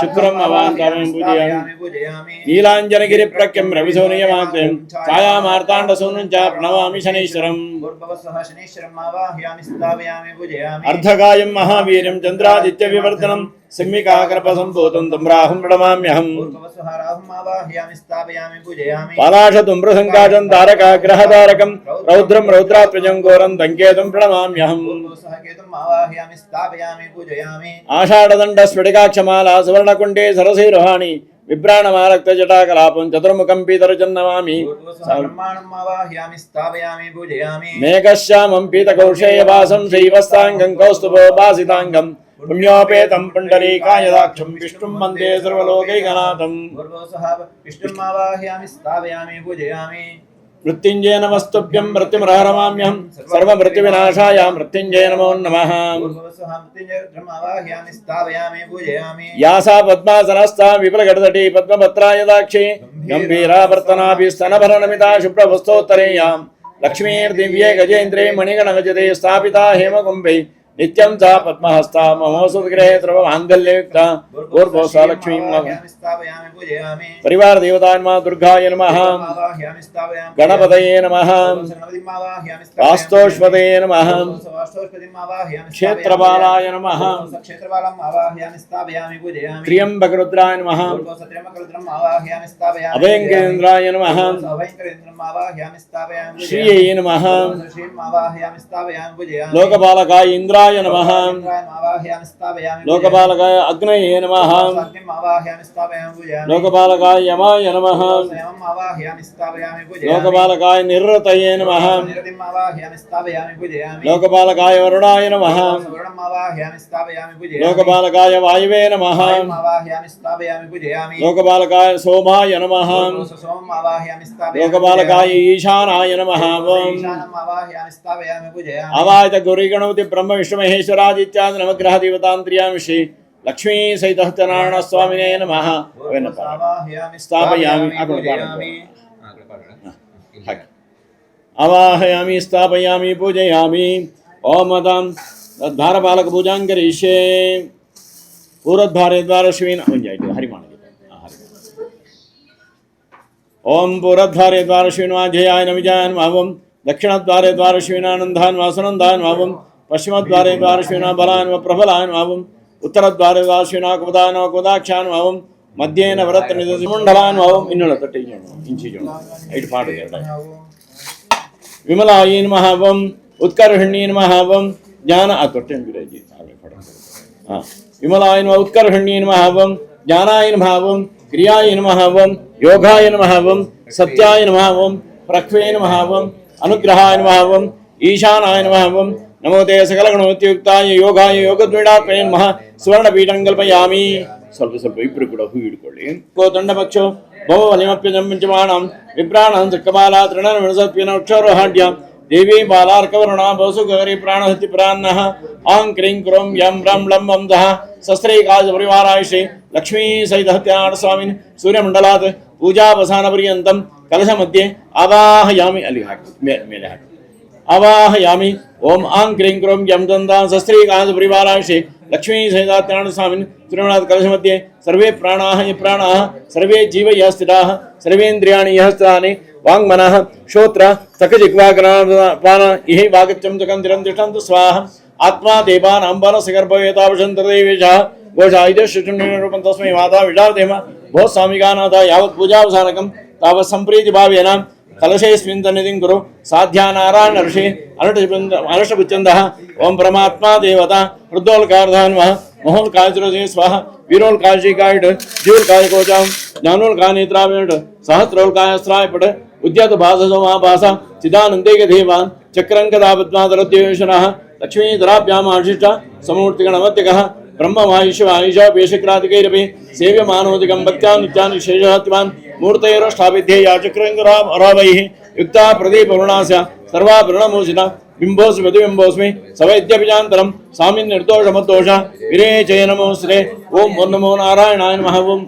शुक्रम् अवान्तरं पूजयामि पूजयामि नीलाञ्जनगिरिप्रख्यं रविसूर्यमाद्यं छायामार्ताण्डसूनुं च प्रणमामि शनीश्वरम् भूर्भुवः शनीश्वरम् आवाहयामि स्थापयामि पूजयामि अर्धकायं महावीर्यं चन्द्रादित्यविवर्तनं सिंहिकाकर्पसम्भूतं तं राहुं प्रणमाम्यहम् भूर्भुवः राहुम् आवाहयामि स्थापयामि पूजयामि पालाशतुम्रसङ्काशं तारकाग्रहतारकं रौद्रं रौद्रात्मजं घोरं दङ्केतुं प्रणमाम्यहम् भूर्भुवः केतुम् आवाहयामि स्थापयामि पूजयामि आषाढदण्डस्फटिकाक्षमाला सुवर्णकुण्डे सरसीरुहाणि विभ्राणमारक्तजटाकलापं चतुर्मुखं पीतरचन्नमामि भूर्भुवः ब्रह्माणम् आवाहयामि स्थापयामि पूजयामि मेघश्यामं पीतकौशेयवासं श्रीवस्ताङ्गं कौस्तुभोपासिताङ्गं पुण्योपेतं पुण्डरीकायदाक्षं विष्णुं वन्दे सर्वलोकैकनाथम् भूर्भुवः विष्णुम् आवाहयामि स्थापयामि पूजयामि मृत्युञ्जय नमस्तुभ्यं मृत्युमरहरमाम्यहं सर्वमृत्युविनाशाय मृत्युञ्जय नमो नमः भूर्भुवः मृत्युञ्जयरुद्रम् आवाहयामि स्थापयामि पूजयामि या सा पद्मासनस्था विपुलगडतटी पद्मपत्रायदाक्षी गम्भीरावर्तनाभिस्तनभरणमिता शुभ्रवस्तोत्तरेयां लक्ष्मीर्दिव्ये गजेन्द्रे मणिगणगजते स्थापिता हेमकुम्भे नित्यं सा पद्महस्ता ममोऽसुगृहे सर्वमाङ्गल्ययुक्ता भूर्भुवः लक्ष्मीं आवाहयामि स्थापयामि पूजयामि परिवार देवतान्मा दुर्गाय नमः आवाहयामि स्थापयामि गणपतये नमः गणपतिम् आवाहयामि स्थापयामि वास्तोष्पतये नमः वास्तोष्पतिम् आवाहयामि क्षेत्रपालाय नमः क्षेत्रपालम् आवाहयामि स्थापयामि पूजयामि त्र्यम्बकरुद्राय नमः त्र्यम्बकरुद्रम् आवाहयामि स्थापयामि अभयङ्करेन्द्राय नमः अभयङ्करेन्द्रम् आवाहयामि स्थापयामि श्रियै नमः श्रीम् आवाहयामि स्थापयामि पूजयामि लोकपालकाय इन्द्राय नमः आवाहयामि स्थापयामि लोकपालकाय अग्नये नमः अग्निम् आवाहयामि स्थापयामि पूजयामि लोकपालकाय यमाय नमः स्वयम् आवाहयामि स्थापयामि पूजयामि लोकपालकाय निरृतये नमः निरतिम् आवाहयामि स्थापयामि पूजयामि लोकपालकाय वरुणाय नमः वर्णम् आवाहयामि स्थापयामि पूजयामि लोकपालकाय वायवे नमः वायुम् आवाहयामि स्थापयामि पूजयामि लोकपालकाय सोमाय नमः सोमम् आवाहयामि स्थापयामि लोकपालकाय ईशानाय नमः ईशानम् आवाहयामि स्थापयामि पूजयामि आवाहित गौरीगणपति ब्रह्म विष्णु महेश्वरादित्यादि नवग्रह देवतान्त्र्यामि श्री लक्ष्मी सहित सत्यनारायण स्वामिने नमः स्थापयामि आवाहयामि स्थापयामि पूजयामि ओम मदं द्वारपालक पूजां करिष्ये पूर्वद्वारे द्वारश्विन हरिमाण ओम पूर्वद्वारे द्वारश्विन्वाध्ययाय नविजायन् भावं दक्षिणद्वारे द्वारश्विनानन्दान् वासुनन्दान् भावं पश्चिमद्वारे द्वारश्विना बलान् व प्रबलान् भावम् उत्तरद्वारे द्वारश्विना कुदान् व कुदाक्षान् भावं मध्येन वरत्रनिदमण्डलान् भावम् इन्नुळ तट्टि इंचि ऐट पाडु विमलायै नमः वं उत्कर्षण्यै नमः वं ज्ञान तट्टि विराजि विमलाय नमः उत्कर्षण्यै नमः वं ज्ञानाय नमः वं क्रियाय नमः वं योगाय नमः वं सत्याय नमः वं प्रख्वे नमः वं अनुग्रहाय नमः वं ईशानाय नमः वं नमो ते सकलगुणोत्युक्ताय योगाय योगद्वीडात्मने नमः सुवर्णपीठं कल्पयामि ಸ್ವಲ್ಪ ಸ್ವಲ್ಪ ಇಬ್ರು ಕೂಡ ಹೂ ಹಿಡ್ಕೊಳ್ಳಿ ಕೋದಂಡಪಕ್ಷೋ ಭವವಲಿಮಪ್ಯಜಂ ಪಂಚಮಾಣಂ ವಿಪ್ರಾಣಂ ಸಕ್ಕಮಾಲಾ ತೃಣನ ವಿಣಸತ್ವಿನ ಉಕ್ಷರೋಹಾಢ್ಯ ದೇವಿ ಬಾಲಾರ್ಕವರುಣ ಬಹುಸು ಗೌರಿ ಪ್ರಾಣಹತಿ ಪ್ರಾನ್ನಃ ಆಂ ಕ್ರೀಂ ಕ್ರೋಂ ಯಂ ರಂ ಲಂ ವಂ ದಃ ಸಸ್ತ್ರೈಕಾಜ ಪರಿವಾರಾಯ ಶ್ರೀ ಲಕ್ಷ್ಮೀ ಸಹಿತ ಸತ್ಯನಾರಾಯಣ ಸ್ವಾಮಿನ್ ಸೂರ್ಯಮಂಡಲಾತ್ ಪೂಜಾವಸಾನ ಪರ್ಯಂತಂ ಕಲಶ ಮಧ್ಯೆ ಆವಾಹಯಾಮಿ ಅಲ್ಲಿ ಹಾಕಿ ಮೇಲೆ ಹಾಕಿ ಆವಾಹಯಾಮಿ ओम आं क्रीं क्रों यं दन्ता सस्त्रीकांत परिवारांशे लक्ष्मी सहितात्यान स्वामिन् त्रिनाथ कलश मध्ये सर्वे प्राणाः ये प्राणाः सर्वे जीव यः स्थिताः सर्वेन्द्रियाणि यः स्थितानि वाङ्मनः श्रोत्र सकजिह्वाग्राण इह वागच्यं जगन्तिरं तिष्ठन्तु स्वाहा आत्मा देवानां वरसगर्भवेतावशन्तदेवेशः घोषायुधशुचुण्यरूपं तस्मै माता विडावदेम भो स्वामिकानाथ यावत् पूजावसानकं तावत् सम्प्रीतिभावेन कलशेऽस्मिन् सन्निधिं कुरु साध्या नारायण ऋषि अनष्टभुजन्दः ओं परमात्मा देवता हृदोल्कार्धान्वः महोल्कायज्रोजे स्वाहा वीरोल्कायशिकायट जीवोल्कायकोचां ज्ञानोल्कानेत्रावेट सहस्रोल्कायस्त्रायपट उद्यत भाससो महाभास चिदानन्देक देवान् चक्रङ्कदापद्मादरद्येशनः लक्ष्मीधराभ्यामाशिष्ट समूर्तिगणमत्यकः ब्रह्मवायुष्यवायुषापेशक्रातिकैरपि सेव्यमानोदिकं भक्त्या नित्यानि शेषहत्वान् मूर्तैरष्टाभिध्येया चक्रङ्करावैः युक्ता प्रदीपवरुणास्य सर्वाभरणमोचिता बिम्बोऽस्मि प्रतिबिम्बोऽस्मि सवैद्यपिजान्तरं स्वामिन् निर्दोषमद्दोष विरेचय नमोऽस्ते ॐ नमो नारायणाय नमः ॐ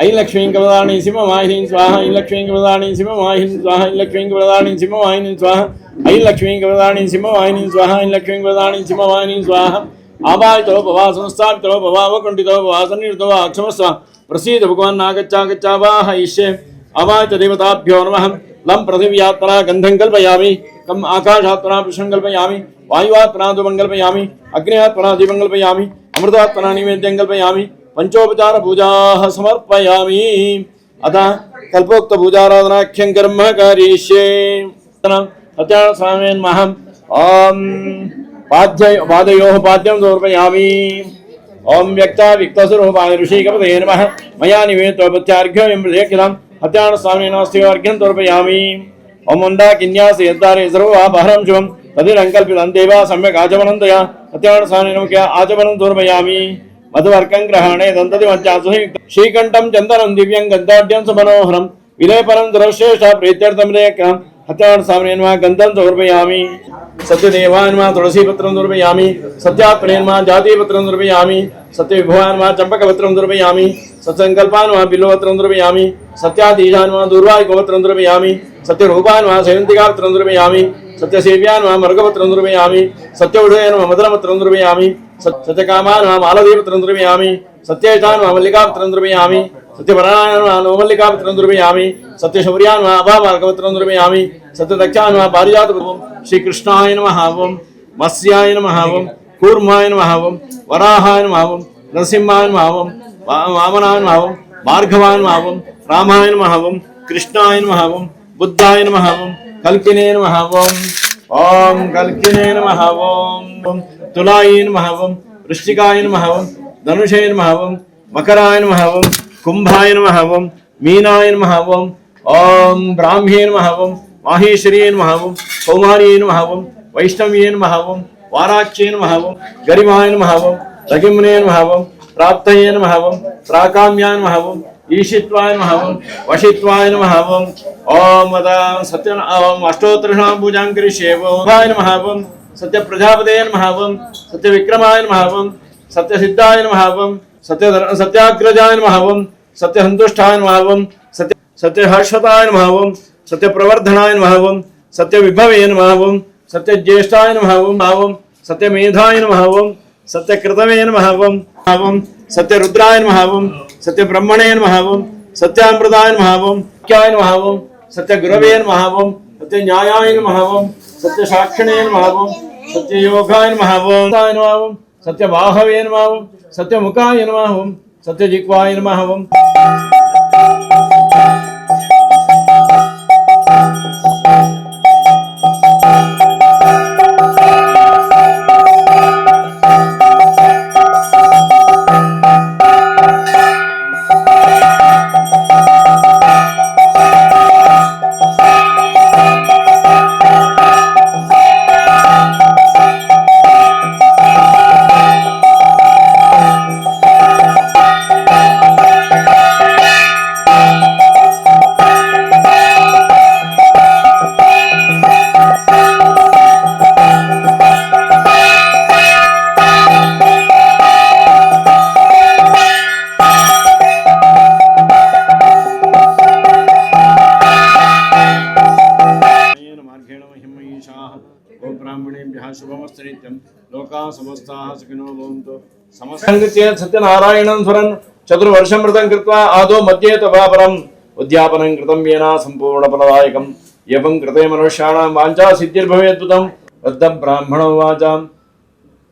ऐ लक्ष्मीं कवदाणि सिंहवाहिनीं स्वाहा ऐ लक्ष्मीं कवदाणि सिंहवाहिनीं स्वाहा ऐ लक्ष्मीं कवदाणि सिंहवाहिनीं स्वाहा ऐ लक्ष्मीं कवदाणि सिंहवाहिनीं स्वाहा ऐ लक्ष्मीं कवदाणि सिंहवाहिनीं स्वाहा आबाहितो भवा संस्थापितो भवा वकुण्ठितो भवा सन्निहितो वा क्षमस्व प्रसीद भगवान् नागच्चा वाहयिष्ये आवाहित देवताभ्यो नमः लं पृथिव्यात्मना गन्धं कल्पयामि कम् आकाशात्मना पुष्पं कल्पयामि वायुवात्मना धूपं कल्पयामि अग्न्यात्मना दीपं कल्पयामि अमृतात्मना नैवेद्यं कल्पयामि पंचोपचार पूजाः समर्पयामि अतः कल्पोक्त पूजाराधनाख्यं कर्म करिष्ये सत्यान स्वामिने नमः ओम पादयोः पाद्यं समर्पयामि ओम व्यक्ता विक्तस्वरूपाय ऋषिकपतये नमः मया निवेदितोपचार्घ्यं प्रदक्षिणां सत्यान स्वामिने नमस्ते अर्घ्यं समर्पयामि ओम मन्दाकिन्यासे यद्दारे सर्वापहरं शुभं तदिरङ्कल्पितं देवा सम्यक् आचमनन्तया सत्यान स्वामिने नमः आचमनं समर्पयामि मधुवर्कं ग्रहणे दन्तति मज्जासुयुक्तं श्रीकण्ठं चन्दनं दिव्यं गन्धाढ्यं सुमनोहरं विलेपनं द्रवश्रेष्ठ प्रीत्यर्थं रेखं सत्यान स्वामिने नमः गन्धं समर्पयामि सत्यदेवाय नमः तुलसीपत्रं समर्पयामि सत्यात्मने नमः जातिपत्रं समर्पयामि सत्यविभवाय नमः चम्पकपत्रं समर्पयामि सत्सङ्कल्पाय नमः बिल्वपत्रं समर्पयामि सत्याधीशाय नमः दूर्वायुगोपत्रं समर्पयामि सत्यरूपाय नमः सेवन्तिकापत्रं समर्पयामि सत्यसेव्याय नमः मर्गपत्रं समर्पयामि सत्यौषधाय नमः मदनपत्रं समर्पयामि सत्यकामाय नमः मालदीपत्रं समर्पयामि सत्येशाय नमः मल्लिकापत्रं समर्पयामि सत्यवरणाय नमः नवमल्लिकापत्रं समर्पयामि सत्यशौर्याय नमः अभामार्गपत्रं समर्पयामि सत्यदक्षाय नमः पारिजातपत्रं श्रीकृष्णाय नमः ओं मत्स्याय नमः ओं कूर्माय नमः ओं वराहाय नमः ओं नरसिंहाय नमः ओं वामनाय नमः ओं भार्गवाय नमः ओं रामाय नमः ओं कृष्णाय नमः ओं बुद्धाय नमः ओं कल्किने नमः ओं कल्किने नमः ओं तुलाय नमः ओं वृश्चिकाय नमः ओं धनुषे नमः ओं मकराय नमः ओं कुंभाय नमः ओं मीनाय नमः ओं ब्राह्म्ये नमः ओं माहेश्वर्ये नमः ओं कौमार्ये नमः ओं वैष्णव्ये नमः ओं वाराच्ये नमः ओं गरिमाय नमः ओं रगिम्ने नमः ओं प्राप्तये नमः ओं प्राकाम्याय नमः ओं ईशित्वाय नमः ओं वशित्वाय नमः ओं सत्य अष्टोत्तरनाम पूजां करिष्ये ओं नमः ओं सत्य प्रजापतये नमः ओं सत्य विक्रमाय नमः ओं सत्य सिद्धाय नमः ओं सत्याग्रजाय नमः ओं सत्य संतुष्टाय नमः ओं सत्य हर्षताय नमः ओं सत्य प्रवर्धनाय नमः ओं सत्य विभवे नमः ओं सत्य ज्येष्ठाय नमः ओं सत्य मेधाय नमः ओं सत्य कृतवे नमः ओं सत्य रुद्राय नमः ओं सत्य ब्रह्मणे नमः ओं सत्यामृताय नमः ओं क्याय नमः ओं सत्य गुरवे नमः ओं सत्य न्यायाय नमः ओं सत्य साक्षिणे नमः ओं सत्य योगाय नमः ओं सत्य बाहवे नमः ओं सत्य मुखाय नमः ओं सत्य जिह्वाय नमः ओं ಸಮಸ್ತಾಃ ಸುಖಿನೋ ಭವಂತು. ಸಮಸ್ತ ಸತ್ಯನಾರಾಯಣಂ ಸ್ವರನ್ ಚತುರ್ವರ್ಷಂ ಮೃತಂ ಕೃತ್ವಾ ಆದೋ ಮಧ್ಯೆ ತವಾಪರಂ ಉದ್ಯಾಪನಂ ಕೃತಂ ಯೇನ ಸಂಪೂರ್ಣ ಫಲದಾಯಕಂ ಏವಂ ಕೃತೆ ಮನುಷ್ಯಾಣಾಂ ವಾಂಛಾ ಸಿದ್ಧಿರ್ಭವೇದ್ಭುತಂ ವದ್ದ ಬ್ರಾಹ್ಮಣೋ ವಾಚಾಂ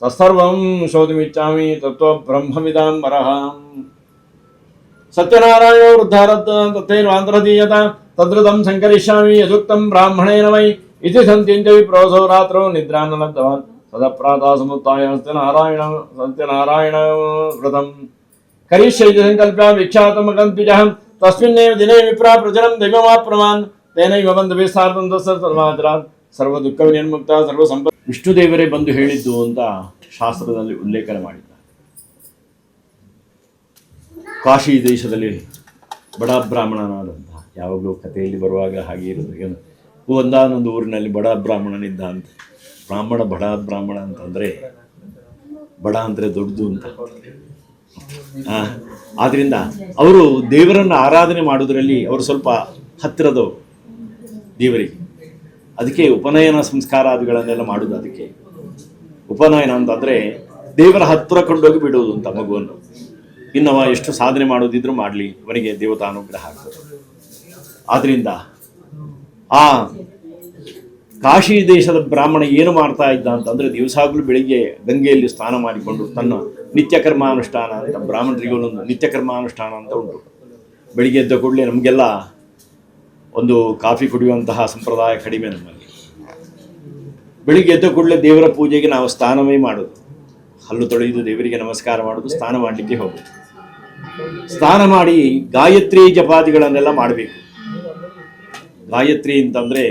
ತತ್ಸರ್ವಂ ಶೋಧಿಮಿಚ್ಛಾಮಿ ತತ್ವ ಬ್ರಹ್ಮವಿದಾಂ ವರಹಾಂ. ಸತ್ಯನಾರಾಯಣೋ ವೃದ್ಧಾರತ್ ತಥೈರ್ವಾಂತರದೀಯತ ತದ್ರದಂ ಸಂಕರಿಷ್ಯಾಮಿ ಯದುಕ್ತಂ ಬ್ರಾಹ್ಮಣೇನ ವೈ ಇತಿ ಸಂತ್ಯಂಚ ವಿಪ್ರೋಸೋ ರಾತ್ರೌ ನಿದ್ರಾಂ ನ ಲಬ್ಧವಾನ್ ಸದಪ್ರಾತಃ ಸಮುತ್ಥಾಯ ಸತ್ಯನಾರಾಯಣ ವ್ರತಂ ಕರಿಷ್ಯ ಇತಿ ಸಂಕಲ್ಪ್ಯ ವಿಖ್ಯಾತಮಕಂ ದ್ವಿಜಃ ತಸ್ಮಿನ್ನೇವ ದಿನೇ ವಿಪ್ರಾ ಪ್ರಚರಂ ದೈವಮಾಪ್ರಮಾನ್ ತೇನೈವ ಬಂಧುಭಿಃ ಸಾರ್ಧಂ ಸರ್ವಾಚರಾತ್ ಸರ್ವ ದುಃಖ ವಿನಿರ್ಮುಕ್ತ ಸರ್ವ ಸಂಪತ್. ವಿಷ್ಣುದೇವರೇ ಬಂದು ಹೇಳಿದ್ದು ಅಂತ ಶಾಸ್ತ್ರದಲ್ಲಿ ಉಲ್ಲೇಖನ ಮಾಡಿದ್ದಾರೆ. ಕಾಶಿ ದೇಶದಲ್ಲಿ ಬಡ ಬ್ರಾಹ್ಮಣನಾದಂತಹ, ಯಾವಾಗಲೂ ಕಥೆಯಲ್ಲಿ ಬರುವಾಗ ಹಾಗೆ ಇರೋದು, ಒಂದಾನೊಂದು ಊರಿನಲ್ಲಿ ಬಡ ಬ್ರಾಹ್ಮಣನಿದ್ದ ಅಂತ. ಬಡ ಬ್ರಾಹ್ಮಣ ಅಂತಂದರೆ ಬಡ ಅಂದರೆ ದೊಡ್ಡದು ಅಂತ. ಆದ್ದರಿಂದ ಅವರು ದೇವರನ್ನು ಆರಾಧನೆ ಮಾಡೋದರಲ್ಲಿ ಅವರು ಸ್ವಲ್ಪ ಹತ್ತಿರದವರು ದೇವರಿಗೆ. ಅದಕ್ಕೆ ಉಪನಯನ ಸಂಸ್ಕಾರಾದಿಗಳನ್ನೆಲ್ಲ ಮಾಡೋದು. ಅದಕ್ಕೆ ಉಪನಯನ ಅಂತಂದರೆ ದೇವರ ಹತ್ತಿರ ಕೊಂಡೋಗಿ ಬಿಡೋದು ಅಂತ ಮಗುವನ್ನು. ಇನ್ನವ ಎಷ್ಟು ಸಾಧನೆ ಮಾಡೋದಿದ್ರೂ ಮಾಡಲಿ, ಅವನಿಗೆ ದೇವತಾನುಗ್ರಹ ಆಗ್ತದೆ. ಆದ್ದರಿಂದ ಆ ಕಾಶಿ ದೇಶದ ಬ್ರಾಹ್ಮಣ ಏನು ಮಾಡ್ತಾ ಇದ್ದ ಅಂತಂದರೆ, ದಿವಸಾಗಲೂ ಬೆಳಿಗ್ಗೆ ಗಂಗೆಯಲ್ಲಿ ಸ್ನಾನ ಮಾಡಿಕೊಂಡು ತನ್ನ ನಿತ್ಯ ಕರ್ಮಾನುಷ್ಠಾನ ಅಂತ, ಬ್ರಾಹ್ಮಣರಿಗೆ ಒಂದೊಂದು ನಿತ್ಯ ಕರ್ಮಾನುಷ್ಠಾನ ಅಂತ ಉಂಟು. ಬೆಳಿಗ್ಗೆ ಎದ್ದ ಕೂಡಲೇ ನಮಗೆಲ್ಲ ಒಂದು ಕಾಫಿ ಕುಡಿಯುವಂತಹ ಸಂಪ್ರದಾಯ ಕಡಿಮೆ ನಮ್ಮಲ್ಲಿ. ಬೆಳಿಗ್ಗೆ ಎದ್ದ ಕೂಡಲೇ ದೇವರ ಪೂಜೆಗೆ ನಾವು ಸ್ನಾನವೇ ಮಾಡೋದು. ಹಲ್ಲು ತೊಳೆದು ದೇವರಿಗೆ ನಮಸ್ಕಾರ ಮಾಡೋದು, ಸ್ನಾನ ಮಾಡಲಿಕ್ಕೆ ಹೋಗೋದು. ಸ್ನಾನ ಮಾಡಿ ಗಾಯತ್ರಿ ಜಪಾದಿಗಳನ್ನೆಲ್ಲ ಮಾಡಬೇಕು. ಗಾಯತ್ರಿ ಅಂತಂದರೆ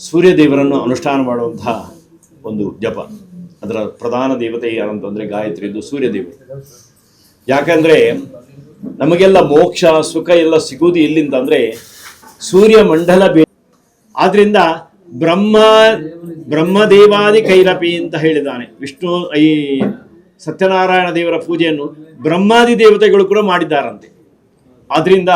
ಸೂರ್ಯದೇವರನ್ನು ಅನುಷ್ಠಾನ ಮಾಡುವಂತಹ ಒಂದು ಜಪ. ಅದರ ಪ್ರಧಾನ ದೇವತೆ ಯಾರಂತಂದರೆ ಗಾಯತ್ರಿದು ಸೂರ್ಯದೇವರು. ಯಾಕಂದರೆ ನಮಗೆಲ್ಲ ಮೋಕ್ಷ ಸುಖ ಎಲ್ಲ ಸಿಗುವುದು ಎಲ್ಲಿಂದ ಸೂರ್ಯ ಮಂಡಲ ಆದ್ರಿಂದ ಬ್ರಹ್ಮದೇವಾದಿ ಕೈರಪಿ ಅಂತ ಹೇಳಿದ್ದಾನೆ ವಿಷ್ಣು. ಈ ಸತ್ಯನಾರಾಯಣ ದೇವರ ಪೂಜೆಯನ್ನು ಬ್ರಹ್ಮಾದಿ ದೇವತೆಗಳು ಕೂಡ ಮಾಡಿದ್ದಾರಂತೆ. ಆದ್ರಿಂದ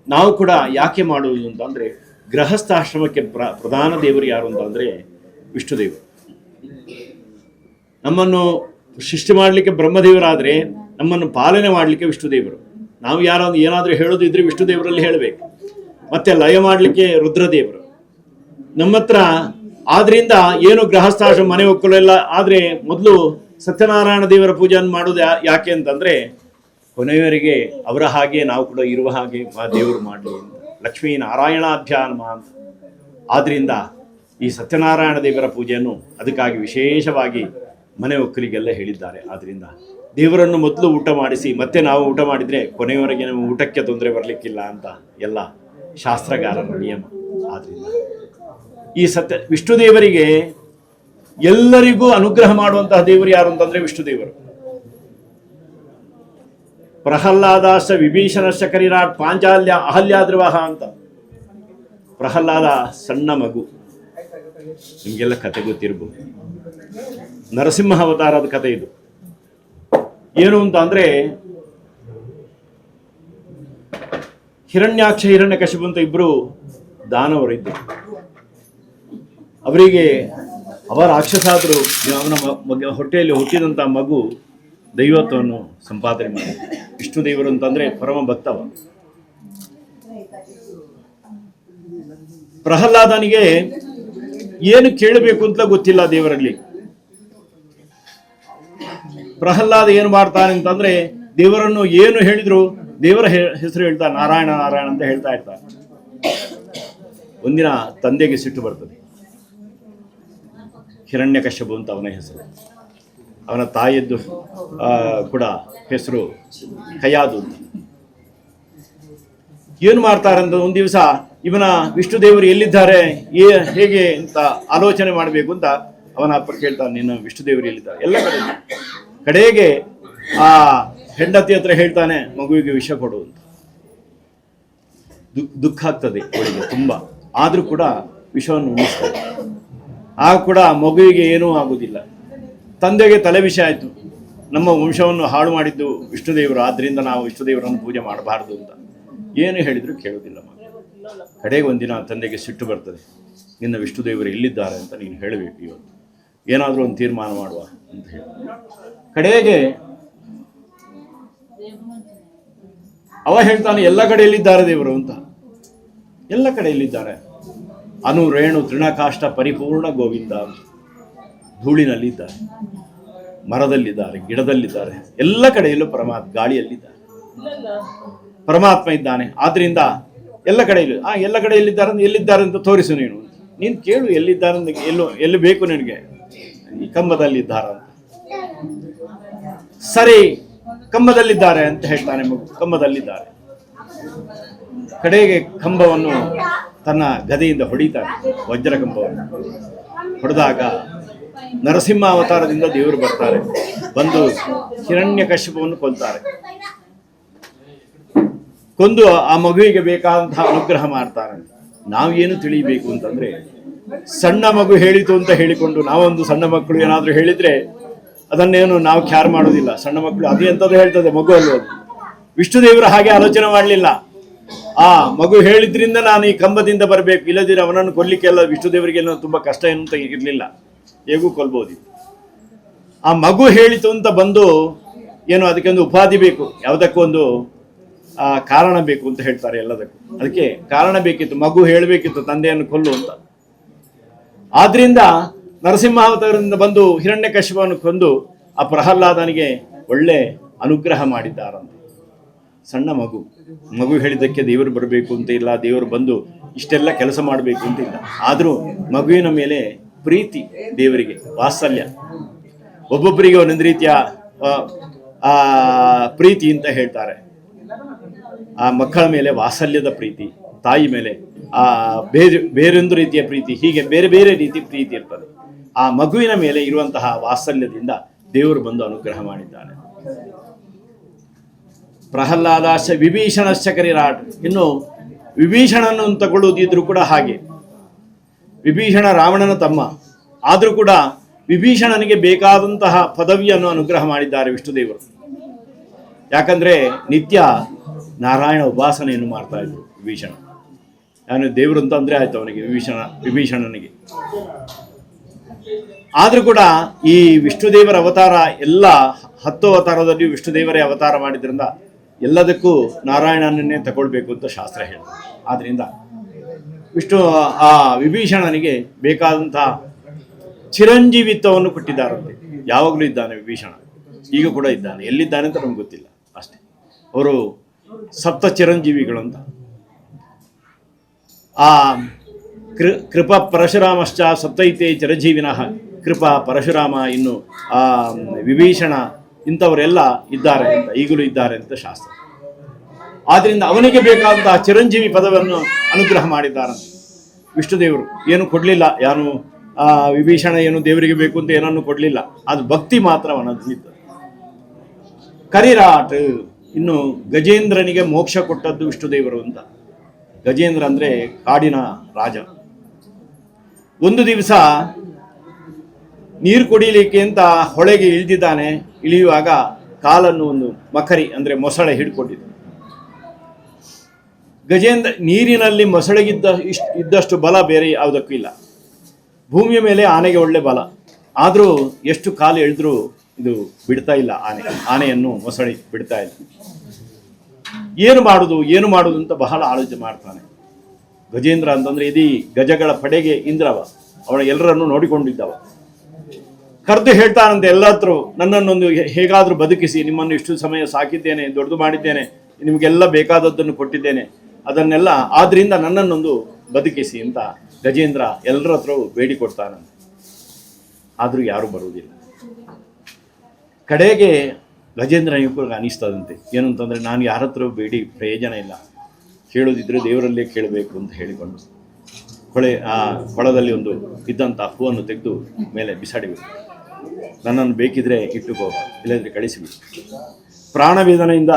ನಾವು ಕೂಡ ಯಾಕೆ ಮಾಡುವುದು ಅಂತಂದರೆ, ಗೃಹಸ್ಥಾಶ್ರಮಕ್ಕೆ ಪ್ರಧಾನ ದೇವರು ಯಾರು ಅಂತಂದರೆ ವಿಷ್ಣುದೇವರು. ನಮ್ಮನ್ನು ಸೃಷ್ಟಿ ಮಾಡಲಿಕ್ಕೆ ಬ್ರಹ್ಮದೇವರಾದರೆ ನಮ್ಮನ್ನು ಪಾಲನೆ ಮಾಡಲಿಕ್ಕೆ ವಿಷ್ಣುದೇವರು. ನಾವು ಏನಾದರೂ ಹೇಳೋದು ಇದ್ರೆ ವಿಷ್ಣುದೇವರಲ್ಲಿ ಹೇಳಬೇಕು. ಮತ್ತೆ ಲಯ ಮಾಡಲಿಕ್ಕೆ ರುದ್ರದೇವರು ನಮ್ಮ ಹತ್ರ. ಆದ್ರಿಂದ ಏನು ಗೃಹಸ್ಥಾಶ್ರಮ ಮನೆ ಒಕ್ಕಲೆಲ್ಲ ಆದರೆ ಮೊದಲು ಸತ್ಯನಾರಾಯಣ ದೇವರ ಪೂಜೆಯನ್ನು ಮಾಡೋದು ಯಾಕೆ ಅಂತಂದರೆ, ಕೊನೆಯವರೆಗೆ ಅವರ ಹಾಗೆ ನಾವು ಕೂಡ ಇರುವ ಹಾಗೆ ದೇವರು ಮಾಡಲಿ ಅಂತ. ಲಕ್ಷ್ಮೀ ನಾರಾಯಣಾಧ್ಯಾನ ಅಂತ. ಆದ್ದರಿಂದ ಈ ಸತ್ಯನಾರಾಯಣ ದೇವರ ಪೂಜೆಯನ್ನು ಅದಕ್ಕಾಗಿ ವಿಶೇಷವಾಗಿ ಮನೆ ಒಕ್ಕಲಿಗೆಲ್ಲ ಹೇಳಿದ್ದಾರೆ. ಆದ್ದರಿಂದ ದೇವರನ್ನು ಮೊದಲು ಊಟ ಮಾಡಿಸಿ ಮತ್ತೆ ನಾವು ಊಟ ಮಾಡಿದರೆ ಕೊನೆಯವರೆಗೆ ನಮ್ಮ ಊಟಕ್ಕೆ ತೊಂದರೆ ಬರಲಿಕ್ಕಿಲ್ಲ ಅಂತ ಎಲ್ಲ ಶಾಸ್ತ್ರಗಾರರ ನಿಯಮ. ಆದ್ದರಿಂದ ಈ ವಿಷ್ಣುದೇವರಿಗೆ ಎಲ್ಲರಿಗೂ ಅನುಗ್ರಹ ಮಾಡುವಂತಹ ದೇವರು ಯಾರು ಅಂತಂದರೆ ವಿಷ್ಣುದೇವರು. ಪ್ರಹ್ಲಾದಾಶ ವಿಭೀಷಣಶ್ಚ ಕರಿರಾಟ್ ಪಾಂಚಾಲ್ಯ ಅಹಲ್ಯಾದ್ರವಹ ಅಂತ. ಪ್ರಹ್ಲಾದ ಸಣ್ಣ ಮಗು, ನಿಮಗೆಲ್ಲ ಕತೆ ಗೊತ್ತಿರ್ಬೋದು. ನರಸಿಂಹ ಅವತಾರದ ಕತೆ ಇದು. ಏನು ಅಂತ ಅಂದರೆ, ಹಿರಣ್ಯಾಕ್ಷ ಹಿರಣ್ಯಕಶಿಪು ಅಂತ ಇಬ್ಬರು ದಾನವರಿದ್ದರು. ಅವರಿಗೆ ಅವರ ರಾಕ್ಷಸಾದರು ಅವನ ಹೊಟ್ಟೆಯಲ್ಲಿ ಹುಟ್ಟಿದಂಥ ಮಗು ದೈವತ್ವವನ್ನು ಸಂಪಾದನೆ ಮಾಡಿ. ವಿಷ್ಣು ದೇವರು ಅಂತಂದರೆ ಪರಮ ಭಕ್ತವ. ಪ್ರಹ್ಲಾದನಿಗೆ ಏನು ಕೇಳಬೇಕು ಅಂತ ಗೊತ್ತಿಲ್ಲ ದೇವರಲ್ಲಿ. ಪ್ರಹ್ಲಾದ ಏನು ಮಾಡ್ತಾನೆ ಅಂತಂದ್ರೆ, ದೇವರನ್ನು ಏನು ಹೇಳಿದ್ರು ದೇವರ ಹೆಸರು ಹೇಳ್ತಾನೆ, ನಾರಾಯಣ ನಾರಾಯಣ ಅಂತ ಹೇಳ್ತಾ ಇರ್ತಾನೆ. ಒಂದಿನ ತಂದೆಗೆ ಸಿಟ್ಟು ಬರ್ತದೆ. ಹಿರಣ್ಯಕಶ್ಯಪು ಅಂತ ಅವನ ಹೆಸರು. ಅವನ ತಾಯಿಯದ್ದು ಕೂಡ ಹೆಸರು ಕಯಾದು ಅಂತ. ಏನು ಮಾಡ್ತಾರಂತ, ಒಂದು ದಿವಸ ಇವನ ವಿಷ್ಣು ದೇವರು ಎಲ್ಲಿದ್ದಾರೆ ಹೇಗೆ ಅಂತ ಆಲೋಚನೆ ಮಾಡಬೇಕು ಅಂತ ಅವನ ಅಪ್ಪ ಕೇಳ್ತಾನೆ, ನೀನು ವಿಷ್ಣು ದೇವರು ಎಲ್ಲಿದ್ದಾರೆ? ಎಲ್ಲ ಕಡೆಗೆ ಆ ಹೆಂಡತಿ ಹತ್ರ ಹೇಳ್ತಾನೆ, ಮಗುವಿಗೆ ವಿಷ ಕೊಡು ಅಂತ. ದುಃಖ ಆಗ್ತದೆ ಅವಳಿಗೆ ತುಂಬ. ಆದರೂ ಕೂಡ ವಿಷವನ್ನು ಉಣಿಸ್ತಾರೆ. ಆಗ ಕೂಡ ಮಗುವಿಗೆ ಏನೂ ಆಗುವುದಿಲ್ಲ. ತಂದೆಗೆ ತಲೆ ವಿಷ ಆಯಿತು, ನಮ್ಮ ವಂಶವನ್ನು ಹಾಳು ಮಾಡಿದ್ದು ವಿಷ್ಣುದೇವರು, ಆದ್ದರಿಂದ ನಾವು ವಿಷ್ಣುದೇವರನ್ನು ಪೂಜೆ ಮಾಡಬಾರ್ದು ಅಂತ. ಏನು ಹೇಳಿದ್ರು ಕೇಳೋದಿಲ್ಲ ಮಗ. ಕಡೆಗೆ ಒಂದಿನ ತಂದೆಗೆ ಸಿಟ್ಟು ಬರ್ತದೆ, ನಿನ್ನ ವಿಷ್ಣುದೇವರು ಎಲ್ಲಿದ್ದಾರೆ ಅಂತ ನೀನು ಹೇಳಬೇಕು ಇವತ್ತು. ಏನಾದರೂ ಒಂದು ತೀರ್ಮಾನ ಮಾಡುವ ಅಂತ ಹೇಳಿ ಕಡೆಗೆ ಅವ ಹೇಳ್ತಾನೆ, ಎಲ್ಲ ಕಡೆಯಲ್ಲಿದ್ದಾರೆ ದೇವರು ಅಂತ. ಎಲ್ಲ ಕಡೆಯಲ್ಲಿದ್ದಾರೆ. ಅನು ರೇಣು ತೃಣಕಾಷ್ಟ ಪರಿಪೂರ್ಣ ಗೋವಿಂದ. ಧೂಳಿನಲ್ಲಿದ್ದಾರೆ, ಮರದಲ್ಲಿದ್ದಾರೆ, ಗಿಡದಲ್ಲಿದ್ದಾರೆ, ಎಲ್ಲ ಕಡೆಯಲ್ಲೂ ಗಾಳಿಯಲ್ಲಿದ್ದಾರೆ, ಪರಮಾತ್ಮ ಇದ್ದಾನೆ. ಆದ್ರಿಂದ ಎಲ್ಲ ಕಡೆಯಲ್ಲೂ ಎಲ್ಲ ಕಡೆಯಲ್ಲಿದ್ದಾರೆ ಅಂದ್ರೆ ಎಲ್ಲಿದ್ದಾರೆ ಅಂತ ತೋರಿಸು ನೀನು ಕೇಳು, ಎಲ್ಲಿದ್ದಾರೆ ಅಂತ. ಎಲ್ಲಿ ಬೇಕು ನಿನಗೆ? ಈ ಕಂಬದಲ್ಲಿದ್ದಾರ ಅಂತ. ಸರಿ, ಕಂಬದಲ್ಲಿದ್ದಾರೆ ಅಂತ ಹೇಳ್ತಾನೆ ಮಗು. ಕಂಬದಲ್ಲಿದ್ದಾರೆ. ಕಡೆಗೆ ಕಂಬವನ್ನು ತನ್ನ ಗದೆಯಿಂದ ಹೊಡಿತಾನೆ, ವಜ್ರ ಕಂಬವನ್ನು ಹೊಡೆದಾಗ ನರಸಿಂಹ ಅವತಾರದಿಂದ ದೇವರು ಬರ್ತಾರೆ, ಬಂದು ಹಿರಣ್ಯಕಶ್ಯಪವನ್ನು ಕೊಲ್ತಾರೆ. ಕೊಂದು ಆ ಮಗುವಿಗೆ ಬೇಕಾದಂತಹ ಅನುಗ್ರಹ ಮಾಡ್ತಾರೆ. ನಾವೇನು ತಿಳಿಬೇಕು ಅಂತಂದ್ರೆ, ಸಣ್ಣ ಮಗು ಹೇಳಿತು ಅಂತ ಹೇಳಿಕೊಂಡು ನಾವೊಂದು ಸಣ್ಣ ಮಕ್ಕಳು ಏನಾದರೂ ಹೇಳಿದ್ರೆ ಅದನ್ನೇನು ನಾವು ಕ್ಯಾರ್ ಮಾಡೋದಿಲ್ಲ. ಸಣ್ಣ ಮಕ್ಕಳು ಅದು ಎಂಥದ್ದು ಹೇಳ್ತದೆ, ಮಗು ಅಲ್ವದು. ವಿಷ್ಣುದೇವರು ಹಾಗೆ ಆಲೋಚನೆ ಮಾಡಲಿಲ್ಲ. ಆ ಮಗು ಹೇಳಿದ್ರಿಂದ ನಾನು ಈ ಕಂಬದಿಂದ ಬರಬೇಕು, ಇಲ್ಲದಿದ್ರೆ ಅವನನ್ನು ಕೊಲ್ಲಿಕ್ಕೆಲ್ಲ ವಿಷ್ಣುದೇವರಿಗೆ ತುಂಬ ಕಷ್ಟ ಏನು ಅಂತ ಇರಲಿಲ್ಲ, ಹೇಗೂ ಕೊಲ್ಬೋದು. ಆ ಮಗು ಹೇಳಿತು ಅಂತ ಬಂದು ಏನು ಅದಕ್ಕೆ ಒಂದು ಉಪಾಧಿ ಬೇಕು, ಯಾವುದಕ್ಕೊಂದು ಕಾರಣ ಬೇಕು ಅಂತ ಹೇಳ್ತಾರೆ ಎಲ್ಲದಕ್ಕೂ. ಅದಕ್ಕೆ ಕಾರಣ ಬೇಕಿತ್ತು, ಮಗು ಹೇಳಬೇಕಿತ್ತು ತಂದೆಯನ್ನು ಕೊಲ್ಲು ಅಂತ. ಆದ್ರಿಂದ ನರಸಿಂಹಾವತಾರದಿಂದ ಬಂದು ಹಿರಣ್ಯಕಶ್ಯಪವನ್ನು ಕೊಂದು ಆ ಪ್ರಹ್ಲಾದನಿಗೆ ಒಳ್ಳೆ ಅನುಗ್ರಹ ಮಾಡಿದ್ದಾರಂತೆ. ಸಣ್ಣ ಮಗು ಹೇಳಿದ್ದಕ್ಕೆ ದೇವರು ಬರಬೇಕು ಅಂತ ಇಲ್ಲ, ದೇವರು ಬಂದು ಇಷ್ಟೆಲ್ಲ ಕೆಲಸ ಮಾಡಬೇಕು ಅಂತ ಇಲ್ಲ. ಆದರೂ ಮಗುವಿನ ಮೇಲೆ ಪ್ರೀತಿ, ದೇವರಿಗೆ ವಾತ್ಸಲ್ಯ. ಒಬ್ಬೊಬ್ಬರಿಗೆ ಒಂದೊಂದು ರೀತಿಯ ಪ್ರೀತಿ ಅಂತ ಹೇಳ್ತಾರೆ. ಆ ಮಕ್ಕಳ ಮೇಲೆ ವಾತ್ಸಲ್ಯದ ಪ್ರೀತಿ, ತಾಯಿ ಮೇಲೆ ಬೇರೊಂದು ರೀತಿಯ ಪ್ರೀತಿ, ಹೀಗೆ ಬೇರೆ ಬೇರೆ ರೀತಿ ಪ್ರೀತಿ ಇರ್ತದೆ. ಆ ಮಗುವಿನ ಮೇಲೆ ಇರುವಂತಹ ವಾತ್ಸಲ್ಯದಿಂದ ದೇವರು ಬಂದು ಅನುಗ್ರಹ ಮಾಡಿದ್ದಾನೆ. ಪ್ರಹ್ಲಾದಾಶ ವಿಭೀಷಣಶ್ಚ ಕರಿರಾಟ್. ಇನ್ನು ವಿಭೀಷಣನನ್ನು ತಗೊಳ್ಳುವುದಿದ್ರು ಕೂಡ ಹಾಗೆ. ವಿಭೀಷಣ ರಾವಣನ ತಮ್ಮ, ಆದರೂ ಕೂಡ ವಿಭೀಷಣನಿಗೆ ಬೇಕಾದಂತಹ ಪದವಿಯನ್ನು ಅನುಗ್ರಹ ಮಾಡಿದ್ದಾರೆ ವಿಷ್ಣುದೇವರು. ಯಾಕಂದ್ರೆ ನಿತ್ಯ ನಾರಾಯಣ ಉಪಾಸನೆಯನ್ನು ಮಾಡ್ತಾ ಇದ್ರು ವಿಭೀಷಣ. ನಾನು ದೇವರು ಅಂತಂದ್ರೆ ಆಯ್ತು ಅವನಿಗೆ, ವಿಭೀಷಣನಿಗೆ. ಆದರೂ ಕೂಡ ಈ ವಿಷ್ಣುದೇವರ ಅವತಾರ ಎಲ್ಲ 10 ಅವತಾರದಲ್ಲಿ ವಿಷ್ಣುದೇವರೇ ಅವತಾರ ಮಾಡಿದ್ರಿಂದ ಎಲ್ಲದಕ್ಕೂ ನಾರಾಯಣನನ್ನೇ ತಗೊಳ್ಬೇಕು ಅಂತ ಶಾಸ್ತ್ರ ಹೇಳಿದೆ. ಆದ್ರಿಂದ ಆ ವಿಭೀಷಣನಿಗೆ ಬೇಕಾದಂತಹ ಚಿರಂಜೀವಿತ್ವವನ್ನು ಕೊಟ್ಟಿದ್ದಾರಂತೆ. ಯಾವಾಗಲೂ ಇದ್ದಾನೆ ವಿಭೀಷಣ, ಈಗ ಕೂಡ ಇದ್ದಾನೆ. ಎಲ್ಲಿದ್ದಾನೆ ಅಂತ ನಮ್ಗೆ ಗೊತ್ತಿಲ್ಲ ಅಷ್ಟೇ. ಅವರು ಸಪ್ತ ಚಿರಂಜೀವಿಗಳು ಅಂತ. ಆ ಕೃಪಾ ಪರಶುರಾಮಶ್ಚ ಸಪ್ತೈತೆ ಚಿರಂಜೀವಿನಃ. ಕೃಪಾ ಪರಶುರಾಮ, ಇನ್ನು ಆ ವಿಭೀಷಣ, ಇಂಥವರೆಲ್ಲ ಇದ್ದಾರೆ ಅಂತ, ಈಗಲೂ ಇದ್ದಾರೆ ಅಂತ ಶಾಸ್ತ್ರ. ಆದ್ರಿಂದ ಅವನಿಗೆ ಬೇಕಾದಂತಹ ಚಿರಂಜೀವಿ ಪದವನ್ನು ಅನುಗ್ರಹ ಮಾಡಿದ್ದಾರಂತೆ ವಿಷ್ಣುದೇವರು. ಏನು ಕೊಡಲಿಲ್ಲ, ಯಾರು ವಿಭೀಷಣ ಏನು ದೇವರಿಗೆ ಬೇಕು ಅಂತ ಏನನ್ನು ಕೊಡಲಿಲ್ಲ. ಅದು ಭಕ್ತಿ ಮಾತ್ರ ಅವನಲ್ಲಿತ್ತು. ಕರಿರಾಟ್. ಇನ್ನು ಗಜೇಂದ್ರನಿಗೆ ಮೋಕ್ಷ ಕೊಟ್ಟದ್ದು ವಿಷ್ಣುದೇವರು ಅಂತ. ಗಜೇಂದ್ರ ಅಂದ್ರೆ ಕಾಡಿನ ರಾಜ. ಒಂದು ದಿವಸ ನೀರು ಕುಡಿಯಲಿಕ್ಕೆ ಅಂತ ಹೊಳೆಗೆ ಇಳಿದಿದ್ದಾನೆ. ಇಳಿಯುವಾಗ ಕಾಲನ್ನು ಒಂದು ಮಕರಿ ಅಂದ್ರೆ ಮೊಸಳೆ ಹಿಡ್ಕೊಂಡಿದ್ದ. ಗಜೇಂದ್ರ ನೀರಿನಲ್ಲಿ ಮೊಸಳೆಗಿದ್ದ ಇದ್ದಷ್ಟು ಬಲ ಬೇರೆ ಯಾವುದಕ್ಕೂ ಇಲ್ಲ. ಭೂಮಿಯ ಮೇಲೆ ಆನೆಗೆ ಒಳ್ಳೆ ಬಲ, ಆದರೂ ಎಷ್ಟು ಕಾಲು ಎಳೆದ್ರೂ ಇದು ಬಿಡ್ತಾ ಇಲ್ಲ. ಆನೆಯನ್ನು ಮೊಸಳೆ ಬಿಡ್ತಾ ಇಲ್ಲ. ಏನು ಮಾಡುದು ಅಂತ ಬಹಳ ಆಲೋಚನೆ ಮಾಡ್ತಾನೆ. ಗಜೇಂದ್ರ ಅಂತಂದ್ರೆ ಇದೀ ಗಜಗಳ ಪಡೆಗೆ ಇಂದ್ರವ, ಅವನ ಎಲ್ಲರನ್ನು ನೋಡಿಕೊಂಡಿದ್ದವ. ಕರೆದು ಹೇಳ್ತಾನಂತೆ ಎಲ್ಲ ಹತ್ರ, ನನ್ನನ್ನೊಂದು ಹೇಗಾದ್ರೂ ಬದುಕಿಸಿ, ನಿಮ್ಮನ್ನು ಇಷ್ಟು ಸಮಯ ಸಾಕಿದ್ದೇನೆ, ದೊಡ್ಡದು ಮಾಡಿದ್ದೇನೆ, ನಿಮಗೆಲ್ಲ ಬೇಕಾದದ್ದನ್ನು ಕೊಟ್ಟಿದ್ದೇನೆ, ಅದನ್ನೆಲ್ಲ ಆದ್ರಿಂದ ನನ್ನನ್ನೊಂದು ಬದುಕಿಸಿ ಅಂತ ಗಜೇಂದ್ರ ಎಲ್ಲರ ಹತ್ರವೂ ಬೇಡಿಕೊಡ್ತಾನಂತೆ. ಆದರೂ ಯಾರು ಬರುವುದಿಲ್ಲ. ಕಡೆಗೆ ಗಜೇಂದ್ರನಿಗೂ ಅನಿಸ್ತದಂತೆ, ಏನು ಅಂತಂದರೆ ನಾನು ಯಾರ ಹತ್ರ ಬೇಡಿ ಪ್ರಯೋಜನ ಇಲ್ಲ, ಕೇಳೋದಿದ್ರೆ ದೇವರಲ್ಲೇ ಕೇಳಬೇಕು ಅಂತ ಹೇಳಿಕೊಂಡು ಕೊಳದಲ್ಲಿ ಒಂದು ಇದ್ದಂಥ ಹೂವನ್ನು ತೆಗೆದು ಮೇಲೆ ಬಿಸಾಡಿಬಿಟ್ಟು, ನನ್ನನ್ನು ಬೇಕಿದ್ರೆ ಇಟ್ಟುಕೋ, ಇಲ್ಲದ್ರೆ ಕಳಿಸಿಬಿಟ್ಟು. ಪ್ರಾಣವೇದನೆಯಿಂದ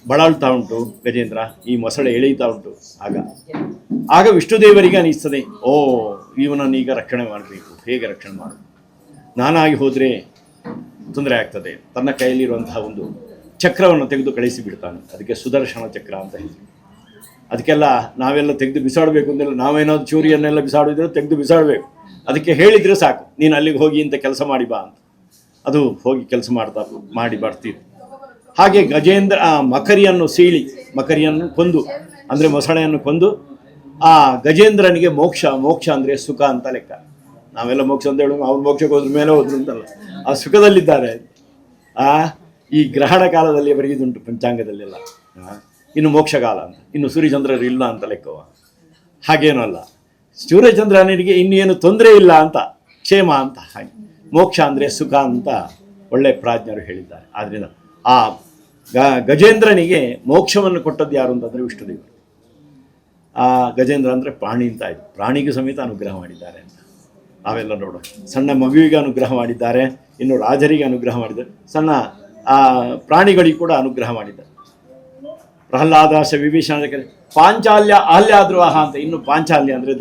ಬಳಲ್ತಾ ಉಂಟು ಗಜೇಂದ್ರ, ಈ ಮೊಸಳೆ ಎಳೆಯುತ್ತಾ ಉಂಟು. ಆಗ ವಿಷ್ಣುದೇವರಿಗೆ ಅನಿಸ್ತದೆ, ಓ ಇವನನ್ನು ಈಗ ರಕ್ಷಣೆ ಮಾಡಬೇಕು, ಹೇಗೆ ರಕ್ಷಣೆ ಮಾಡೋದು, ನಾನಾಗಿ ಹೋದರೆ ತೊಂದರೆ ಆಗ್ತದೆ. ತನ್ನ ಕೈಯಲ್ಲಿರುವಂತಹ ಒಂದು ಚಕ್ರವನ್ನು ತೆಗೆದು ಕಳಿಸಿ ಬಿಡ್ತಾನೆ. ಅದಕ್ಕೆ ಸುದರ್ಶನ ಚಕ್ರ ಅಂತ ಹೇಳಿ. ಅದಕ್ಕೆಲ್ಲ ನಾವೆಲ್ಲ ತೆಗೆದು ಬಿಸಾಡಬೇಕು ಅಂತೆಲ್ಲ, ನಾವೇನಾದ್ರು ಚೂರಿಯನ್ನೆಲ್ಲ ಬಿಸಾಡಿದ್ರೆ ತೆಗೆದು ಬಿಸಾಡಬೇಕು. ಅದಕ್ಕೆ ಹೇಳಿದರೆ ಸಾಕು, ನೀನು ಅಲ್ಲಿಗೆ ಹೋಗಿ ಇಂಥ ಕೆಲಸ ಮಾಡಿ ಬಾ ಅಂತ. ಅದು ಹೋಗಿ ಕೆಲಸ ಮಾಡಿ ಬರ್ತಿತ್ತು. ಹಾಗೆ ಗಜೇಂದ್ರ ಆ ಮಕರಿಯನ್ನು ಕೊಂದು, ಅಂದರೆ ಮೊಸಳೆಯನ್ನು ಕೊಂದು ಆ ಗಜೇಂದ್ರನಿಗೆ ಮೋಕ್ಷ ಅಂದರೆ ಸುಖ ಅಂತ ಲೆಕ್ಕ. ನಾವೆಲ್ಲ ಮೋಕ್ಷ ಅಂತ ಹೇಳುವ ಅವ್ರು ಮೋಕ್ಷಕ್ಕೆ ಹೋದ್ರ ಮೇಲೆ ಹೋದ್ರು ಅಂತಲ್ಲ, ಆ ಸುಖದಲ್ಲಿದ್ದಾರೆ. ಈ ಗ್ರಹಣ ಕಾಲದಲ್ಲಿ ಬರೆಯುದುಂಟು ಪಂಚಾಂಗದಲ್ಲೆಲ್ಲ, ಇನ್ನು ಮೋಕ್ಷಕಾಲ ಅಂತ, ಇನ್ನು ಸೂರ್ಯಚಂದ್ರರು ಇಲ್ಲ ಅಂತ ಲೆಕ್ಕವ. ಹಾಗೇನೂ ಅಲ್ಲ, ಸೂರ್ಯಚಂದ್ರನಿಗೆ ಇನ್ನೇನು ತೊಂದರೆ ಇಲ್ಲ ಅಂತ, ಕ್ಷೇಮ ಅಂತ. ಹಾಗೆ ಮೋಕ್ಷ ಅಂದರೆ ಸುಖ ಅಂತ ಒಳ್ಳೆ ಪ್ರಾಜ್ಞರು ಹೇಳಿದ್ದಾರೆ. ಆದ್ದರಿಂದ ಆ ಗಜೇಂದ್ರನಿಗೆ ಮೋಕ್ಷವನ್ನು ಕೊಟ್ಟದ್ದು ಯಾರು ಅಂತಂದರೆ ವಿಷ್ಣುದೇವರು. ಆ ಗಜೇಂದ್ರ ಅಂದರೆ ಪ್ರಾಣಿ ಅಂತ ಆಯಿತು, ಪ್ರಾಣಿಗೂ ಸಮೇತ ಅನುಗ್ರಹ ಮಾಡಿದ್ದಾರೆ ಅಂತ ನಾವೆಲ್ಲ ನೋಡೋಣ. ಸಣ್ಣ ಮಗುವಿಗೆ ಅನುಗ್ರಹ ಮಾಡಿದ್ದಾರೆ, ಇನ್ನು ರಾಜರಿಗೆ ಅನುಗ್ರಹ ಮಾಡಿದ್ದಾರೆ, ಸಣ್ಣ ಪ್ರಾಣಿಗಳಿಗೆ ಕೂಡ ಅನುಗ್ರಹ ಮಾಡಿದ್ದಾರೆ. ಪ್ರಹ್ಲಾದಾಶ ವಿಭೀಷಣ ಪಾಂಚಾಲ್ಯ ಅಹಲ್ಯಾದ್ರುವಾಹ ಅಂತ. ಇನ್ನು ಪಾಂಚಾಲ್ಯ ಅಂದರೆ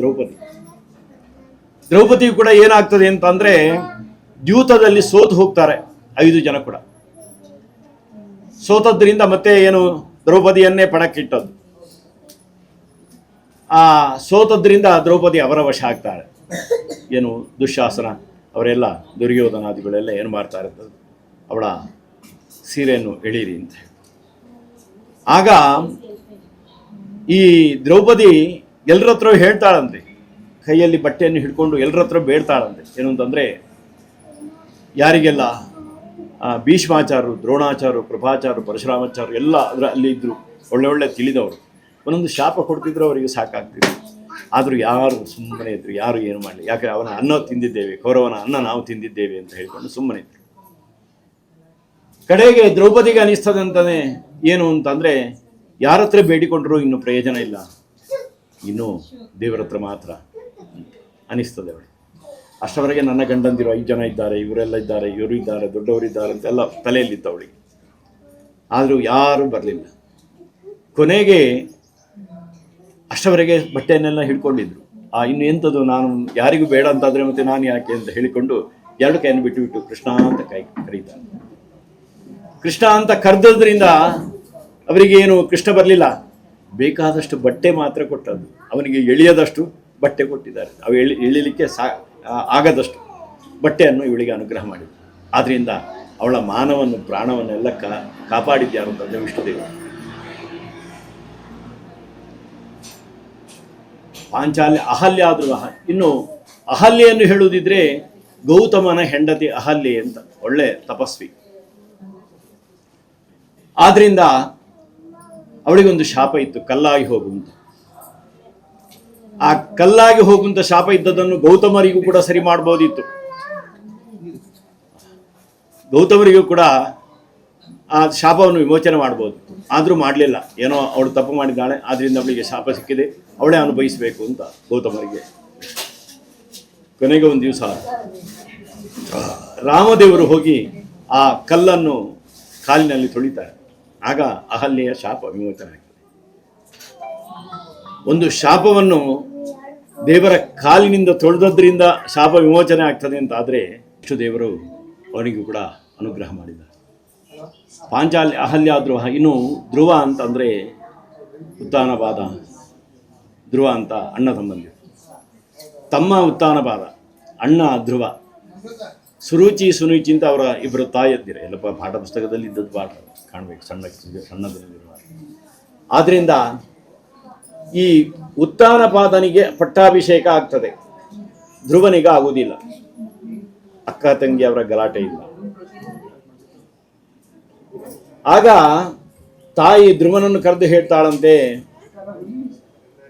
ದ್ರೌಪದಿಯು ಕೂಡ ಏನಾಗ್ತದೆ ಅಂತಂದರೆ ದ್ಯೂತದಲ್ಲಿ ಸೋತು ಹೋಗ್ತಾರೆ 5 ಜನ ಕೂಡ. ಸೋತದ್ರಿಂದ ಮತ್ತೆ ಏನು ದ್ರೌಪದಿಯನ್ನೇ ಪಣಕ್ಕಿಟ್ಟದ್ದು. ಆ ಸೋತದ್ರಿಂದ ದ್ರೌಪದಿ ಅವರ ವಶ ಆಗ್ತಾರೆ. ಏನು ದುಶ್ಯಾಸನ ಅವರೆಲ್ಲ ದುರ್ಯೋಧನಾದಿಗಳೆಲ್ಲ ಏನು ಮಾಡ್ತಾ ಇರ್ತದೆ, ಅವಳ ಸೀರೆಯನ್ನು ಎಳೀರಿ ಅಂತ. ಆಗ ಈ ದ್ರೌಪದಿ ಎಲ್ಲರ ಹತ್ರ ಹೇಳ್ತಾಳಂತೆ, ಕೈಯಲ್ಲಿ ಬಟ್ಟೆಯನ್ನು ಹಿಡ್ಕೊಂಡು ಎಲ್ಲರ ಹತ್ರ ಬೇಡ್ತಾಳಂತೆ. ಏನು ಅಂತಂದರೆ ಯಾರಿಗೆಲ್ಲ ಭೀಷ್ಮಾಚಾರ್ಯರು, ದ್ರೋಣಾಚಾರ್ಯರು, ಕೃಪಾಚಾರ್ಯರು, ಪರಶುರಾಮಾಚಾರ್ಯರು ಎಲ್ಲ ಅಲ್ಲಿ ಇದ್ದರು, ಒಳ್ಳೆ ತಿಳಿದವರು. ಒಂದೊಂದು ಶಾಪ ಕೊಡ್ತಿದ್ರು, ಅವರಿಗೆ ಸಾಕಾಗ್ತಿದ್ರು. ಆದರೂ ಯಾರು ಸುಮ್ಮನೆ ಇದ್ರು, ಯಾರು ಏನು ಮಾಡಲಿ. ಯಾಕೆ ಅವನ ಅನ್ನ ತಿಂದಿದ್ದೇವೆ, ಕೌರವನ ಅನ್ನ ನಾವು ತಿಂದಿದ್ದೇವೆ ಅಂತ ಹೇಳಿಕೊಂಡು ಸುಮ್ಮನೆ ಇದ್ರು. ಕಡೆಗೆ ದ್ರೌಪದಿಗೆ ಅನಿಸ್ತದಂತಾನೆ ಏನು ಅಂತಂದರೆ, ಯಾರ ಹತ್ರ ಬೇಡಿಕೊಂಡ್ರೂ ಇನ್ನು ಪ್ರಯೋಜನ ಇಲ್ಲ, ಇನ್ನೂ ದೇವರ ಹತ್ರ ಮಾತ್ರ ಅನಿಸ್ತದೆ ಅವಳು. ಅಷ್ಟವರೆಗೆ ನನ್ನ ಗಂಡಂದಿರು 5 ಜನ ಇದ್ದಾರೆ, ಇವರೆಲ್ಲ ಇದ್ದಾರೆ, ಇವರು ಇದ್ದಾರೆ, ದೊಡ್ಡವರಿದ್ದಾರೆ ಅಂತೆಲ್ಲ ತಲೆಯಲ್ಲಿತ್ತು ಅವಳಿಗೆ. ಆದರೂ ಯಾರೂ ಬರಲಿಲ್ಲ. ಕೊನೆಗೆ ಅಷ್ಟವರೆಗೆ ಬಟ್ಟೆಯನ್ನೆಲ್ಲ ಹಿಡ್ಕೊಂಡಿದ್ರು. ಇನ್ನು ಎಂಥದ್ದು, ನಾನು ಯಾರಿಗೂ ಬೇಡ ಅಂತಾದರೆ ಮತ್ತೆ ನಾನು ಯಾಕೆ ಅಂತ ಹೇಳಿಕೊಂಡು 2 ಕೈಯನ್ನು ಬಿಟ್ಟು ಕೃಷ್ಣ ಅಂತ ಕರೀತಾರೆ. ಕೃಷ್ಣ ಅಂತ ಕರೆದ್ರಿಂದ ಅವರಿಗೆ ಏನು ಕೃಷ್ಣ ಬರಲಿಲ್ಲ, ಬೇಕಾದಷ್ಟು ಬಟ್ಟೆ ಮಾತ್ರ ಕೊಟ್ಟದ್ದು. ಅವನಿಗೆ ಎಳೆಯದಷ್ಟು ಬಟ್ಟೆ ಕೊಟ್ಟಿದ್ದಾರೆ, ಅವು ಎಳಿಲಿಕ್ಕೆ ಆಗದಷ್ಟು ಬಟ್ಟೆಯನ್ನು ಇವಳಿಗೆ ಅನುಗ್ರಹ ಮಾಡಿದರು. ಆದ್ದರಿಂದ ಅವಳ ಮಾನವನ್ನು ಪ್ರಾಣವನ್ನೆಲ್ಲ ಕಾಪಾಡಿದ್ಯಾರು ಅಂತಂದರೆ ವಿಷ್ಣುದೇವರು. ಪಾಂಚಾಲ್ಯ ಅಹಲ್ಯಾದ್ರೂ ಇನ್ನು ಅಹಲ್ಯೆಯನ್ನು ಹೇಳುವುದಿದ್ರೆ ಗೌತಮನ ಹೆಂಡತಿ ಅಹಲ್ಯೆ ಅಂತ, ಒಳ್ಳೆ ತಪಸ್ವಿ. ಆದ್ರಿಂದ ಅವಳಿಗೊಂದು ಶಾಪ ಇತ್ತು, ಕಲ್ಲಾಗಿ ಹೋಗುವಂತ. ಆ ಕಲ್ಲಾಗಿ ಹೋಗುವಂತ ಶಾಪ ಇದ್ದದನ್ನು ಗೌತಮರಿಗೂ ಕೂಡ ಸರಿ ಮಾಡ್ಬೋದಿತ್ತು. ಗೌತಮರಿಗೂ ಕೂಡ ಆ ಶಾಪವನ್ನು ವಿಮೋಚನೆ ಮಾಡ್ಬೋದು, ಆದರೂ ಮಾಡಲಿಲ್ಲ. ಏನೋ ಅವಳು ತಪ್ಪು ಮಾಡಿದ್ದಾಳೆ, ಆದ್ರಿಂದ ಅವಳಿಗೆ ಶಾಪ ಸಿಕ್ಕಿದೆ, ಅವಳೇ ಅನುಭವಿಸಬೇಕು ಅಂತ ಗೌತಮರಿಗೆ. ಕೊನೆಗೆ ಒಂದು ದಿವಸ ರಾಮದೇವರು ಹೋಗಿ ಆ ಕಲ್ಲನ್ನು ಕಾಲಿನಲ್ಲಿ ತೊಳಿತಾರೆ. ಆಗ ಅಹಲ್ಯೆಯ ಶಾಪ ವಿಮೋಚನೆ ಆಗ್ತದೆ. ಒಂದು ಶಾಪವನ್ನು ದೇವರ ಕಾಲಿನಿಂದ ತೊಳೆದದ್ರಿಂದ ಶಾಪ ವಿಮೋಚನೆ ಆಗ್ತದೆ ಅಂತ ಆದರೆ ಇಷ್ಟು ದೇವರು ಅವನಿಗೂ ಕೂಡ ಅನುಗ್ರಹ ಮಾಡಿದ್ದಾರೆ. ಪಾಂಚಾಲ್ಯ ಅಹಲ್ಯ ಧ್ರುವ. ಇನ್ನು ಧ್ರುವ ಅಂತಂದರೆ ಉತ್ತಾನಪಾದ, ಧ್ರುವ ಅಂತ ಅಣ್ಣ ತಮ್ಮಂದಿರು. ತಮ್ಮ ಉತ್ತಾನಪಾದ, ಅಣ್ಣ ಧ್ರುವ. ಸುರುಚಿ ಸುನುಚಿ ಅಂತ ಅವರ ಇಬ್ಬರು ತಾಯಿಯದ್ದಿರ. ಎಲ್ಲಪ್ಪ ಪಾಠ ಪುಸ್ತಕದಲ್ಲಿ ಇದ್ದದ್ದು ಪಾಠ ಕಾಣಬೇಕು, ಸಣ್ಣದಲ್ಲಿರುವ. ಆದ್ದರಿಂದ ಈ ಉತ್ತಾನಪಾದನಿಗೆ ಪಟ್ಟಾಭಿಷೇಕ ಆಗ್ತದೆ, ಧ್ರುವನಿಗೆ ಆಗುವುದಿಲ್ಲ. ಅಕ್ಕ ತಂಗಿ ಅವರ ಗಲಾಟೆ ಇಲ್ಲ. ಆಗ ತಾಯಿ ಧ್ರುವನನ್ನು ಕರೆದು ಹೇಳ್ತಾಳಂತೆ,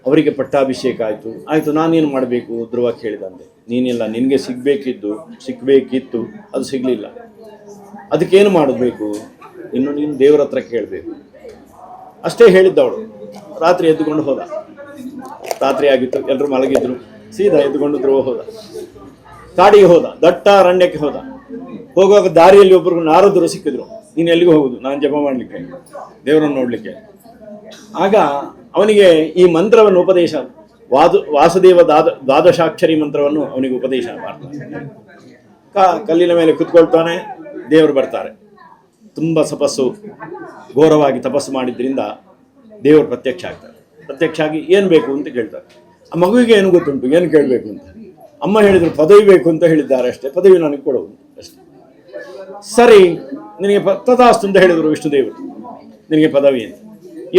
ಅವರಿಗೆ ಪಟ್ಟಾಭಿಷೇಕ ಆಯಿತು, ನಾನೇನು ಮಾಡಬೇಕು? ಧ್ರುವ ಕೇಳಿದಂತೆ. ನೀನಿಲ್ಲ, ನಿನಗೆ ಸಿಗಬೇಕಿತ್ತು, ಅದು ಸಿಗಲಿಲ್ಲ. ಅದಕ್ಕೇನು ಮಾಡಬೇಕು? ಇನ್ನು ನೀನು ದೇವರ ಹತ್ರ ಕೇಳಬೇಕು ಅಷ್ಟೇ ಹೇಳಿದ್ದವಳು. ರಾತ್ರಿ ಎದ್ದುಕೊಂಡು ಹೋದ. ರಾತ್ರಿ ಆಗಿತ್ತು, ಎಲ್ಲರೂ ಮಲಗಿದ್ರು. ಸೀದಾ ಎದ್ದುಕೊಂಡು ಧ್ರುವ ಹೋದ, ಕಾಡಿಗೆ ಹೋದ, ದಟ್ಟ ಅರಣ್ಯಕ್ಕೆ ಹೋದ. ಹೋಗುವಾಗ ದಾರಿಯಲ್ಲಿ ಒಬ್ಬರು ನಾರದರು ಸಿಕ್ಕಿದ್ರು. ನೀನು ಎಲ್ಲಿಗೂ ಹೋಗುದು? ನಾನು ಜಪ ಮಾಡಲಿಕ್ಕೆ, ದೇವರನ್ನು ನೋಡಲಿಕ್ಕೆ. ಆಗ ಅವನಿಗೆ ಈ ಮಂತ್ರವನ್ನು ಉಪದೇಶ, ವಾಸುದೇವ ದ್ವಾದಶಾಕ್ಷರಿ ಮಂತ್ರವನ್ನು ಅವನಿಗೆ ಉಪದೇಶ ಮಾಡ್ತಾನೆ. ಕಲ್ಲಿನ ಮೇಲೆ ಕುತ್ಕೊಳ್ತಾನೆ, ದೇವರು ಬರ್ತಾರೆ. ತುಂಬ ತಪಸ್ಸು, ಘೋರವಾಗಿ ತಪಸ್ಸು ಮಾಡಿದ್ರಿಂದ ದೇವರು ಪ್ರತ್ಯಕ್ಷ ಆಗ್ತಾರೆ. ಪ್ರತ್ಯಕ್ಷ ಆಗಿ ಏನು ಬೇಕು ಅಂತ ಕೇಳ್ತಾರೆ. ಆ ಮಗುವಿಗೆ ಏನು ಗೊತ್ತುಂಟು ಏನು ಕೇಳಬೇಕು ಅಂತ. ಅಮ್ಮ ಹೇಳಿದರು ಪದವಿ ಬೇಕು ಅಂತ ಹೇಳಿದ್ದಾರೆ ಅಷ್ಟೇ, ಪದವಿ ನನಗೆ ಕೊಡುವುದು ಅಷ್ಟೇ. ಸರಿ, ನಿನಗೆ ತಥಾಸ್ತು ಅಂತ ಹೇಳಿದರು ವಿಷ್ಣುದೇವರು, ನಿನಗೆ ಪದವಿ ಅಂತ.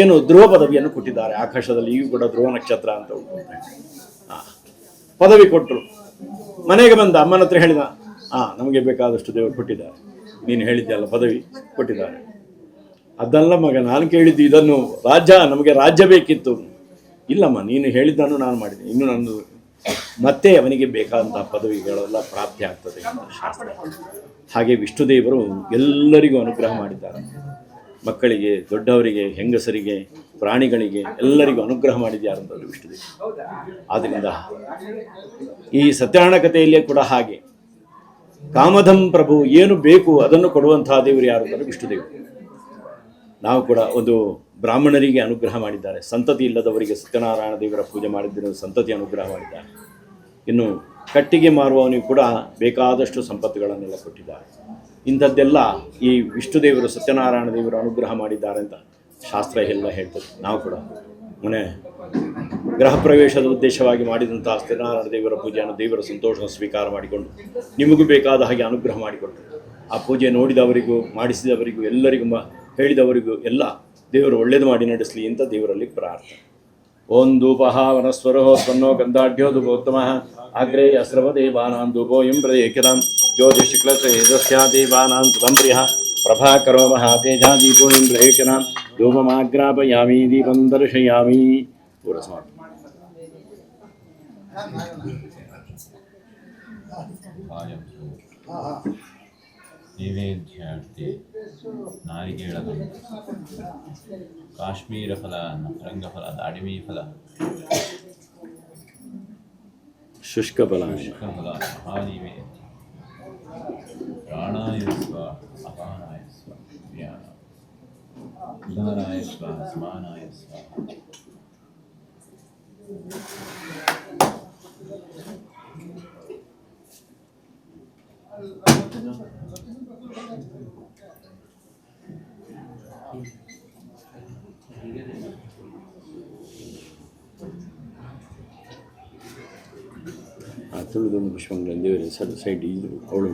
ಏನು ಧ್ರುವ ಪದವಿಯನ್ನು ಕೊಟ್ಟಿದ್ದಾರೆ ಆಕಾಶದಲ್ಲಿ, ಈಗ ಕೂಡ ಧ್ರುವ ನಕ್ಷತ್ರ ಅಂತ ಉಂಟು. ಪದವಿ ಕೊಟ್ಟರು. ಮನೆಗೆ ಬಂದ, ಅಮ್ಮನ ಹತ್ರ ಹೇಳಿದ, ನಮಗೆ ಬೇಕಾದಷ್ಟು ದೇವರು ಕೊಟ್ಟಿದ್ದಾರೆ, ನೀನು ಹೇಳಿದ್ದೆಲ್ಲ ಪದವಿ ಕೊಟ್ಟಿದ್ದಾರೆ. ಅದಲ್ಲ ಮಗ, ನಾನು ಕೇಳಿದ್ದು ಇದನ್ನು, ರಾಜ್ಯ, ನಮಗೆ ರಾಜ್ಯ ಬೇಕಿತ್ತು. ಇಲ್ಲಮ್ಮ, ನೀನು ಹೇಳಿದ್ದನ್ನು ನಾನು ಮಾಡಿದೆ, ಇನ್ನು ನನ್ನ ಮತ್ತೆ ಅವನಿಗೆ ಬೇಕಾದಂತಹ ಪದವಿಗಳೆಲ್ಲ ಪ್ರಾಪ್ತಿ ಆಗ್ತದೆ ಅಂತ ಶಾಸ್ತ್ರ. ಹಾಗೆ ವಿಷ್ಣುದೇವರು ಎಲ್ಲರಿಗೂ ಅನುಗ್ರಹ ಮಾಡಿದ್ದಾರೆ. ಮಕ್ಕಳಿಗೆ, ದೊಡ್ಡವರಿಗೆ, ಹೆಂಗಸರಿಗೆ, ಪ್ರಾಣಿಗಳಿಗೆ ಎಲ್ಲರಿಗೂ ಅನುಗ್ರಹ ಮಾಡಿದ್ಯಾರಂಥದ್ದು ವಿಷ್ಣುದೇವರು. ಆದ್ದರಿಂದ ಈ ಸತ್ಯನಾರಾಯಣ ಕಥೆಯಲ್ಲೇ ಕೂಡ ಹಾಗೆ ಕಾಮಧಂ ಪ್ರಭು ಏನು ಬೇಕು ಅದನ್ನು ಕೊಡುವಂತಹ ದೇವರು ಯಾರು ಅಂದರೆ ವಿಷ್ಣುದೇವರು. ನಾವು ಕೂಡ ಒಂದು ಬ್ರಾಹ್ಮಣರಿಗೆ ಅನುಗ್ರಹ ಮಾಡಿದ್ದಾರೆ, ಸಂತತಿ ಇಲ್ಲದವರಿಗೆ ಸತ್ಯನಾರಾಯಣ ದೇವರ ಪೂಜೆ ಮಾಡಿದ್ದರಿಂದ ಸಂತತಿ ಅನುಗ್ರಹ ಮಾಡಿದ್ದಾರೆ. ಇನ್ನು ಕಟ್ಟಿಗೆ ಮಾರುವವನಿಗೆ ಕೂಡ ಬೇಕಾದಷ್ಟು ಸಂಪತ್ತುಗಳನ್ನೆಲ್ಲ ಕೊಟ್ಟಿದ್ದಾರೆ. ಇಂಥದ್ದೆಲ್ಲ ಈ ವಿಷ್ಣುದೇವರು ಸತ್ಯನಾರಾಯಣ ದೇವರು ಅನುಗ್ರಹ ಮಾಡಿದ್ದಾರೆ ಅಂತ ಶಾಸ್ತ್ರ ಎಲ್ಲ ಹೇಳ್ತದೆ. ನಾವು ಕೂಡ ಮನೆ ಗೃಹ ಪ್ರವೇಶದ ಉದ್ದೇಶವಾಗಿ ಮಾಡಿದಂತಹ ಸತ್ಯನಾರಾಯಣ ದೇವರ ಪೂಜೆಯನ್ನು ದೇವರ ಸಂತೋಷವನ್ನು ಸ್ವೀಕಾರ ಮಾಡಿಕೊಂಡು ನಿಮಗೂ ಬೇಕಾದ ಹಾಗೆ ಅನುಗ್ರಹ ಮಾಡಿಕೊಂಡು ಆ ಪೂಜೆ ನೋಡಿದವರಿಗೂ, ಮಾಡಿಸಿದವರಿಗೂ, ಎಲ್ಲರಿಗೂ, ಹೇಳಿದವರಿಗೂ ಎಲ್ಲ ದೇವರು ಒಳ್ಳೇದು ಮಾಡಿ ನಡೆಸಲಿ ಅಂತ ದೇವರಲ್ಲಿ ಪ್ರಾರ್ಥನೆ. ಓಂ ಧೂಪಃ ವನಸ್ವರೋತ್ಪನ್ನೋ ಗಂಧಾಢ್ಯೋ ಧೂಪೋತ್ತಮಃ ಅಗ್ರೇ ಅಸ್ರವ ದೇವಾನಾಂ ಧೂಪೋಯಂ ಪ್ರದೇಕಿತಾಂ ಜ್ಯೋತಿಷ್ಕ್ಲಸ್ಯ ದೇವಾನಾಂ ತುದಂಬ್ರಿಯಃ ಪ್ರಭಾಕರೋ ಮಹಾತೇಜಾ ದೀಪೋಯಂ ಪ್ರದೇಕಿತಾಂ ಧೂಪಮಾಗ್ರಾಪಯಾಮಿ ದೀಪಂ ದರ್ಶಯಾಮಿ. ಪೂರಸ್ವಾಮಿ ನೈವೇದ್ಯಾರ್ಥಿ ನಾರಿಕೇಳದ ಕಾಶ್ಮೀರ ಫಲ, ರಂಗಫಲ, ದಾಡಿಮಿ ಫಲ, ಶುಷ್ಕ ಫಲ, ಮಹಾನೈವೇದ್ಯ. ಪ್ರಾಣಾಯ ಸ್ವಾಹ, ಅಪಾನಾಯ ಸ್ವಾಹ, ವ್ಯಾನ ಉದಾರಾಯ ಸ್ವಾಹ, ಸಮಾನಾಯ ಸ್ವಾಹ. ತುಳಿದೊಂದು ಪುಷ್ಪಂಗಳ ದೇವರೇ ಸೈಡ್ ಇದು ಅವಳು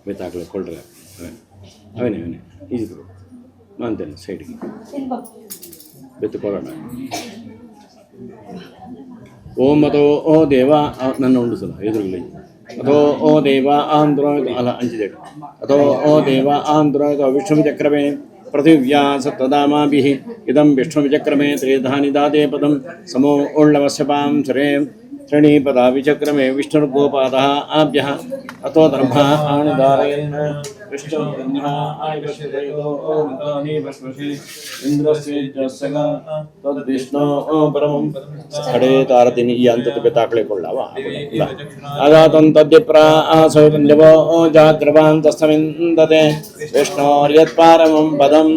ಬೆತ್ತಾಕಲೆ ಕೊಳ್ಳ್ರೆ ಅವನೇ ಈಜಿದ್ರು ಅಂತೇನೆ ಸೈಡ್ಗೆ ಬೆತ್ತುಕೊಳ್ಳೋಣ. ಓಂ ಅಥೋ ಓ ದೇವ, ನನ್ನ ಉಂಡು ಸಲ ಎದುರುಗಲಿ. ಅಥೋ ಓ ದೇವ ಆಂಧ್ರ ಅಲ್ಲ ಅಂಚಿದೇಡು. ಅಥೋ ಓ ದೇವ ಆಂಧ್ರ ವಿಷ್ಣುವಿಚಕ್ರಮೇ ಪೃಥಿವ್ಯಾ ಸತ್ವದಾಮಾಭಿಃ ಇದಂ ವಿಷ್ಣುವಿಚಕ್ರಮೇ ತ್ರೇಧಾನಿ ದಾತೆ ಪದಂ ಸಮೋ ಉಳ್ಳವಸ್ಯಪಾಂ ಶ್ರೇ ಶ್ರೇಣೀಪದ ವಿಚಕ್ರಮೇ ವಿಷ್ಣುರ್ಗೋಪಾದಃ ಆಭ್ಯಃ ಅಥೋ ಧರ್ಮ ಆಣಿಧಾರಯನ್ ವಿಷ್ಣು ಬ್ರಹ್ಮ ಆಯುಷ್ಯೋ ಓಂನಿ ಭಸ್ಮಶಿ ಇಂದ್ರಸ್ಯೇಜಸ್ಸಗ ತದ್ವಿಷ್ಣು ಪರಮಂ ಸ್ಥಳೇ ತಾರತಿನಿ. ಈ ಅಂತದ ಬೆತ್ತಾಕಳೆ ಕೊಳ್ಳವ ಅಗಾತಂ ತದ್ವಿಪ್ರ ಆಸೌಕಂಜವೋ ಜಾಗ್ರವಾಂತಸ್ತಮಿಂದತೆ ವಿಷ್ಣೋರ್ಯತ್ಪಾರಮಂ ಪದಂ.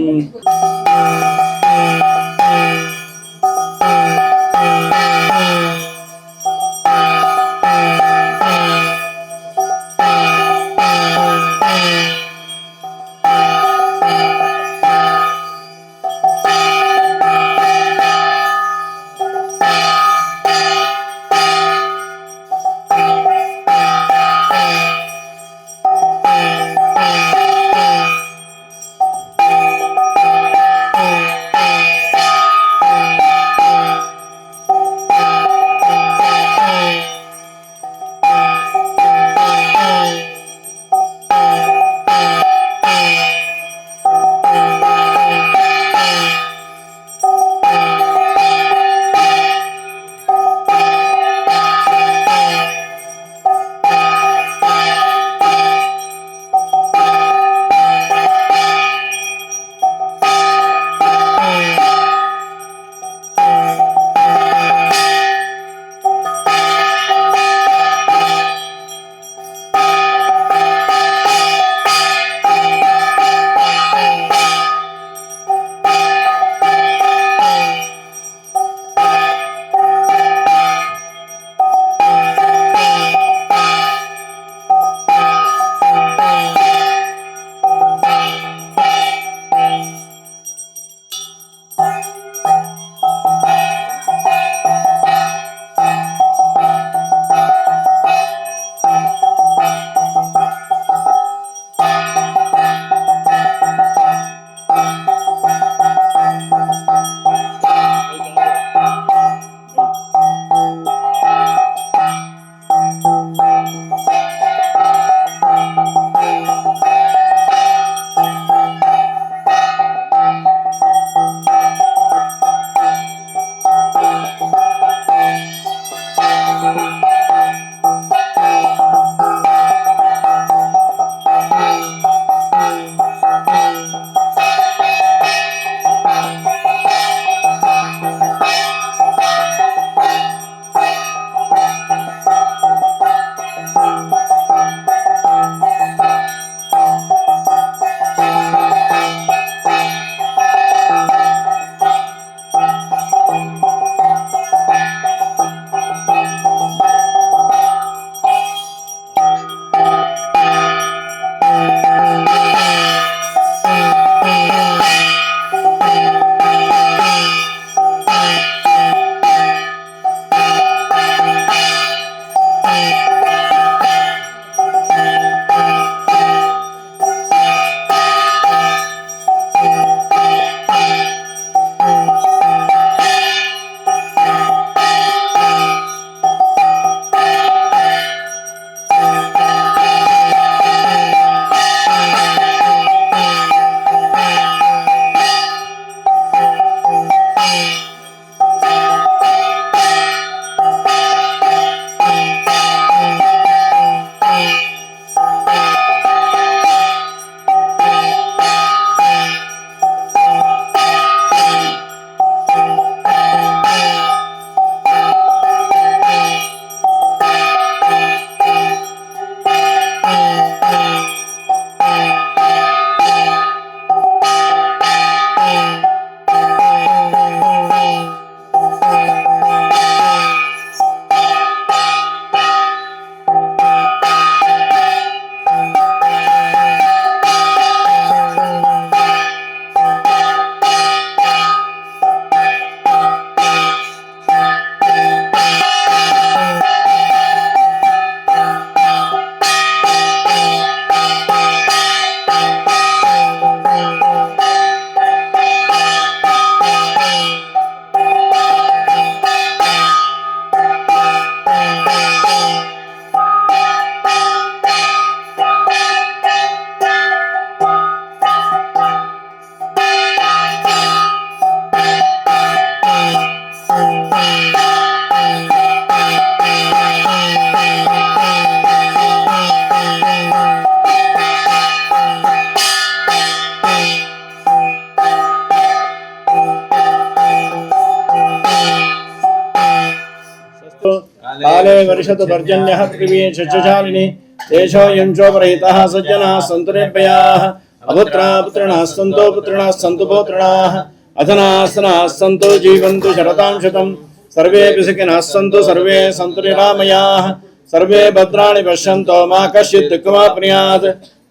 काले वर्षतु पर्जन्यः पृथिवी शस्यशालिनी तेषो यञ्चोपरहितः सज्जनाः सन्तु निर्भयाः अपुत्राः पुत्रिणः सन्तु पुत्रिणः सन्तु पौत्रिणाः अधनासनाः सन्तु जीवन्तु शरतां शतं सर्वेऽपि सुखिनः सन्तु सर्वे सन्तु निरामयाः सर्वे भद्राणि पश्यन्तु मा कश्चित् दुःखमाप्नुयात्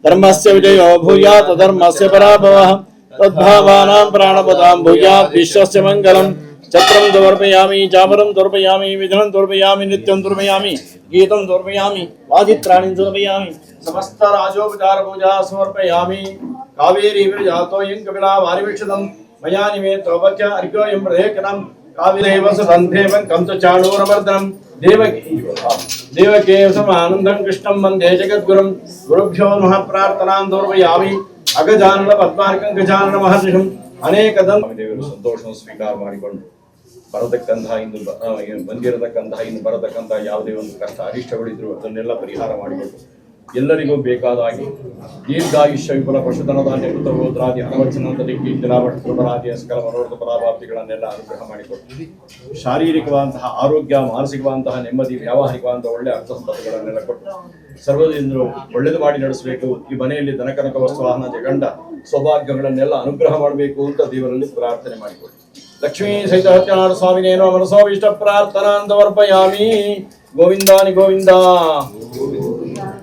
धर्मस्य विजयो भूयात् अधर्मस्य पराभवः तद्भावानां प्राणपदां भूयात् विश्वस्य मङ्गलम् चक्रं दोर्पयामि चामरं दोर्पयामि विघ्नं दोर्पयामि नित्यं दोर्पयामि गीतं दोर्पयामि वादित्राणि दोर्पयामि समस्त राजोपचार पूजा समर्पयामि कावेरी विरजातो यं कपिला वारिविक्षतं मया निमेतोपच अर्घ्योऽयं प्रदेकनं कावेरेव सुगन्धेवं कंसचाणूरमर्दनं देवके समानन्दं कृष्णं वन्दे जगद्गुरुं गुरुभ्यो नमः प्रार्थनां दोर्पयामि अगजानन पद्मार्कं गजानन महर्षिं ಅನೇಕದಂ ದೇವರು ಸಂತೋಷವನ್ನು ಸ್ವೀಕಾರ ಮಾಡಿಕೊಂಡು ಬರತಕ್ಕಂತಹ ಇನ್ನು ಬಂದಿರತಕ್ಕಂತಹ ಇನ್ನು ಬರತಕ್ಕಂತಹ ಯಾವುದೇ ಒಂದು ಕಷ್ಟ ಅರಿಷ್ಟಗಳಿದ್ರು ಅದನ್ನೆಲ್ಲ ಪರಿಹಾರ ಮಾಡಿಕೊಂಡು ಎಲ್ಲರಿಗೂ ಬೇಕಾದಾಗಿ ದೀರ್ಘಾಯುಷ್ಯ ವಿಪುಲ ಪಶುಧನಧಾನ್ಯ ಪುತ್ರಗೋತ್ರಾದಿ ಅನವಚನಂತದಿ ಕೀರ್ತಿಲಾಭರಾದಿಯ ಸಕಲ ಮನೋರಥ ಫಲಾಭಾಪ್ತಿಗಳನ್ನೆಲ್ಲ ಅನುಗ್ರಹ ಮಾಡಿಕೊಟ್ಟು ಶಾರೀರಿಕವಾದಂತಹ ಆರೋಗ್ಯ ಮಾನಸಿಕವಾದಂತಹ ನೆಮ್ಮದಿ ವ್ಯಾವಹಾರಿಕವಾದಂತಹ ಒಳ್ಳೆ ಅರ್ಥ ಸಂಪತ್ತುಗಳನ್ನೆಲ್ಲ ಕೊಟ್ಟು ಸರ್ವದಿಂದಲೂ ಒಳ್ಳೆದು ಮಾಡಿ ನಡೆಸಬೇಕು ಈ ಮನೆಯಲ್ಲಿ ದನಕನಕ ವಸ್ತುವಾಹನ ಜಗಂಡ ಸೌಭಾಗ್ಯಗಳನ್ನೆಲ್ಲ ಅನುಗ್ರಹ ಮಾಡಬೇಕು ಅಂತ ದೇವರಲ್ಲಿ ಪ್ರಾರ್ಥನೆ ಮಾಡಿಕೊಟ್ಟು ಲಕ್ಷ್ಮೀ ಸಹಿತ ಸತ್ಯನಾರಾಯಣ ಸ್ವಾಮಿನೇನೋ ಮನಸೋವಿಷ್ಟ ಪ್ರಾರ್ಥನಾಂತವರ್ಪಯಾಮಿ ಗೋವಿಂದಾನಿ ಗೋವಿಂದ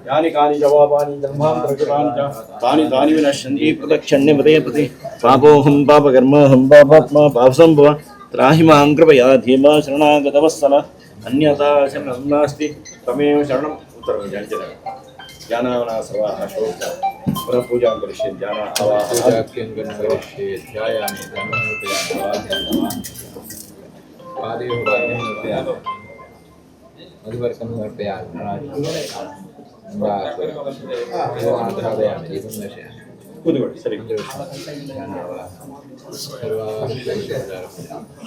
ಯಾನಿ ಕಾನಿ ಜವಾಬಾನಿ ಜನ್ಮಾಂತರಕೃತಾನಿ ಚ ತಾನಿ ತಾನಿ ವಿನಶ್ಯಂತಿ ಪ್ರದಕ್ಷಿಣ್ಯ ಪದೇ ಪದೇ ಪಾಪೋಹಂ ಪಾಪಕರ್ಮೋಹಂ ಪಾಪಾತ್ಮ ಪಾಪಸಂಭವ ತ್ರಾಹಿ ಮಾಂ ಕೃಪಯಾ ಧೀಮಾ ಶರಣಾಗತವತ್ಸಲ ಅನ್ಯಥಾ ಶರಣಂ ನಾಸ್ತಿ ತಮೇವ ಶರಣಂ ಉತ್ತರ ಜ್ಞಾನಾವನ ಸರ್ವಾಹ ಶೋಕ ಪುನಃ ಪೂಜಾಂ ಕರಿಷ್ಯೆ ಜ್ಞಾನ ಅವಾಹ ಧ್ಯಾಯಾಮಿ मधुवर्कं समर्पयामि ಕೂತ್ಕೊಳ್ಳಿ ಸರಿ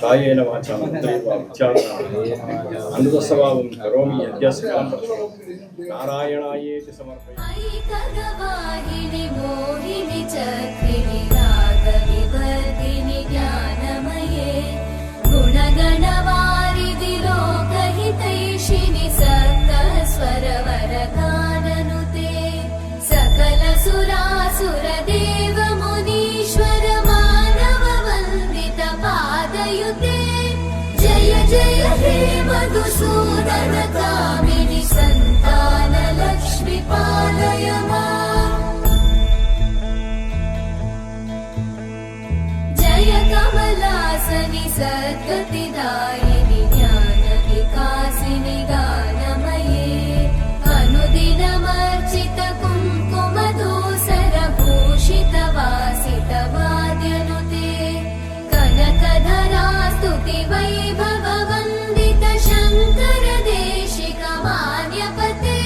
ಕಾಯೇನ ವಾಚಾ ಮಂತ್ರೇಣ ಅನುದಸ್ಸವಾವಂ ಕರೋಮಿ ಯಜ್ಞಸ್ಯ ನಾರಾಯಣಾಯೇತಿ ಸಮರ್ಪಯಾಮಿ ಐಕಗವಾಹಿನಿ ಮೋಹಿನಿ ಚಕ್ರಿಣಿ ರಾಗವಿವರ್ಧಿನಿ ಜ್ಞಾನಮಯೇ ಗುಣಗಣವಾರಿಧಿ ಲೋಕಹಿತೈಷಿಣಿ ಸಪ್ತಸ್ವರವರಗಾನನುತೆ ಸಕಲ ಸುರಾಸುರ ದೇವ ಮುನೀಶ್ವರ ಮಾನವ ವಂದಿತ ಪಾದಯುತೆ ಜಯ ಜಯ ಹೇ ಮಧುಸೂದನ ಕಾಮಿನಿ ಸಂತಾನ ಲಕ್ಷ್ಮಿ ಪಾಲಯ ಮಾಂ ಜಯ ಕಮಲಾಸನಿ ಸದ್ಗತಿದಾಯಿನಿ ಜ್ಞಾನ ವಿಕಾಸಿನಿ ಗಾನಮಯೇ ಅನುದಿನಮರ್ಚಿತ ಕುಂಕುಮಧೂಸರ ಭೂಷಿತ ವಾಸಿತ ವಾದ್ಯನುತೆ ಕನಕಧರಾ ಸ್ತುತಿ ವೈಭವ ವಂದಿತ ಶಂಕರ ದೇಶಿಕ ಮಾನ್ಯಪತೆ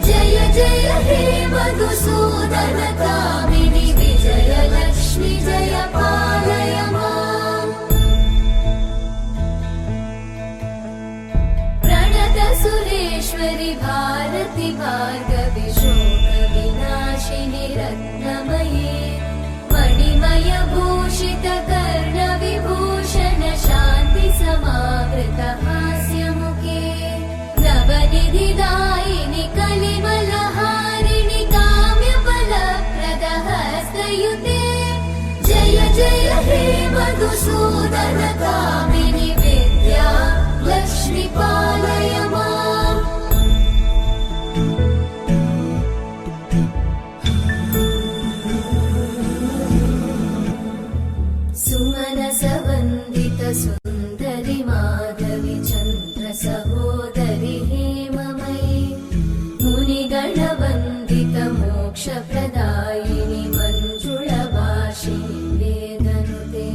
ಜಯ ಜಯ ಹೇ ಮಧುಸೂದನ ಕಾಮಿನಿ ವಿಜಯ ಲಕ್ಷ್ಮಿ ಜಯ ಪಾಲಯ ಮಾಂ ಪ್ರಣತ ಸುರೇಶ್ವರಿ ಭಾರತಿ ಭಾರ್ಗವಿ ಶೋಕ ವಿನಾಶಿನಿ ರತ್ನಮಯೇ ಮಣಿಮಯ ಭೂಷಿತ ಕರ್ಣ ವಿಭೂಷಣ ಶಾಂತಿ ಸಮಾವೃತ ಹಾಸ್ಯ ಮುಖೇ ನವನಿಧಿದಾಯಿನಿ ಕಲಿಮಲಹಾರಿಣಿ ಕಾಮ್ಯ ಫಲಪ್ರದ ಹಸ್ತಯುತೆ ಜಯ ಜಯ ಹೇ ಮಧುಸೂದನ ಕಾಮಿನಿ ವಿದ್ಯಾ ಲಕ್ಷ್ಮಿ ಪಾಲಯ ಮಾಂ ಸುಮನಸ ವಂದಿತ ಸುಂದರಿ ಮಾಧವಿ ಚಂದ್ರ ಸಹೋದರಿ ಹೇಮಮಯೇ ಮುನಿಗಣ ವಂದಿತ ಮೋಕ್ಷ ಪ್ರದಾಯಿನಿ ಮಂಜುಳ ಭಾಷಿಣಿ ವೇದನುತೆ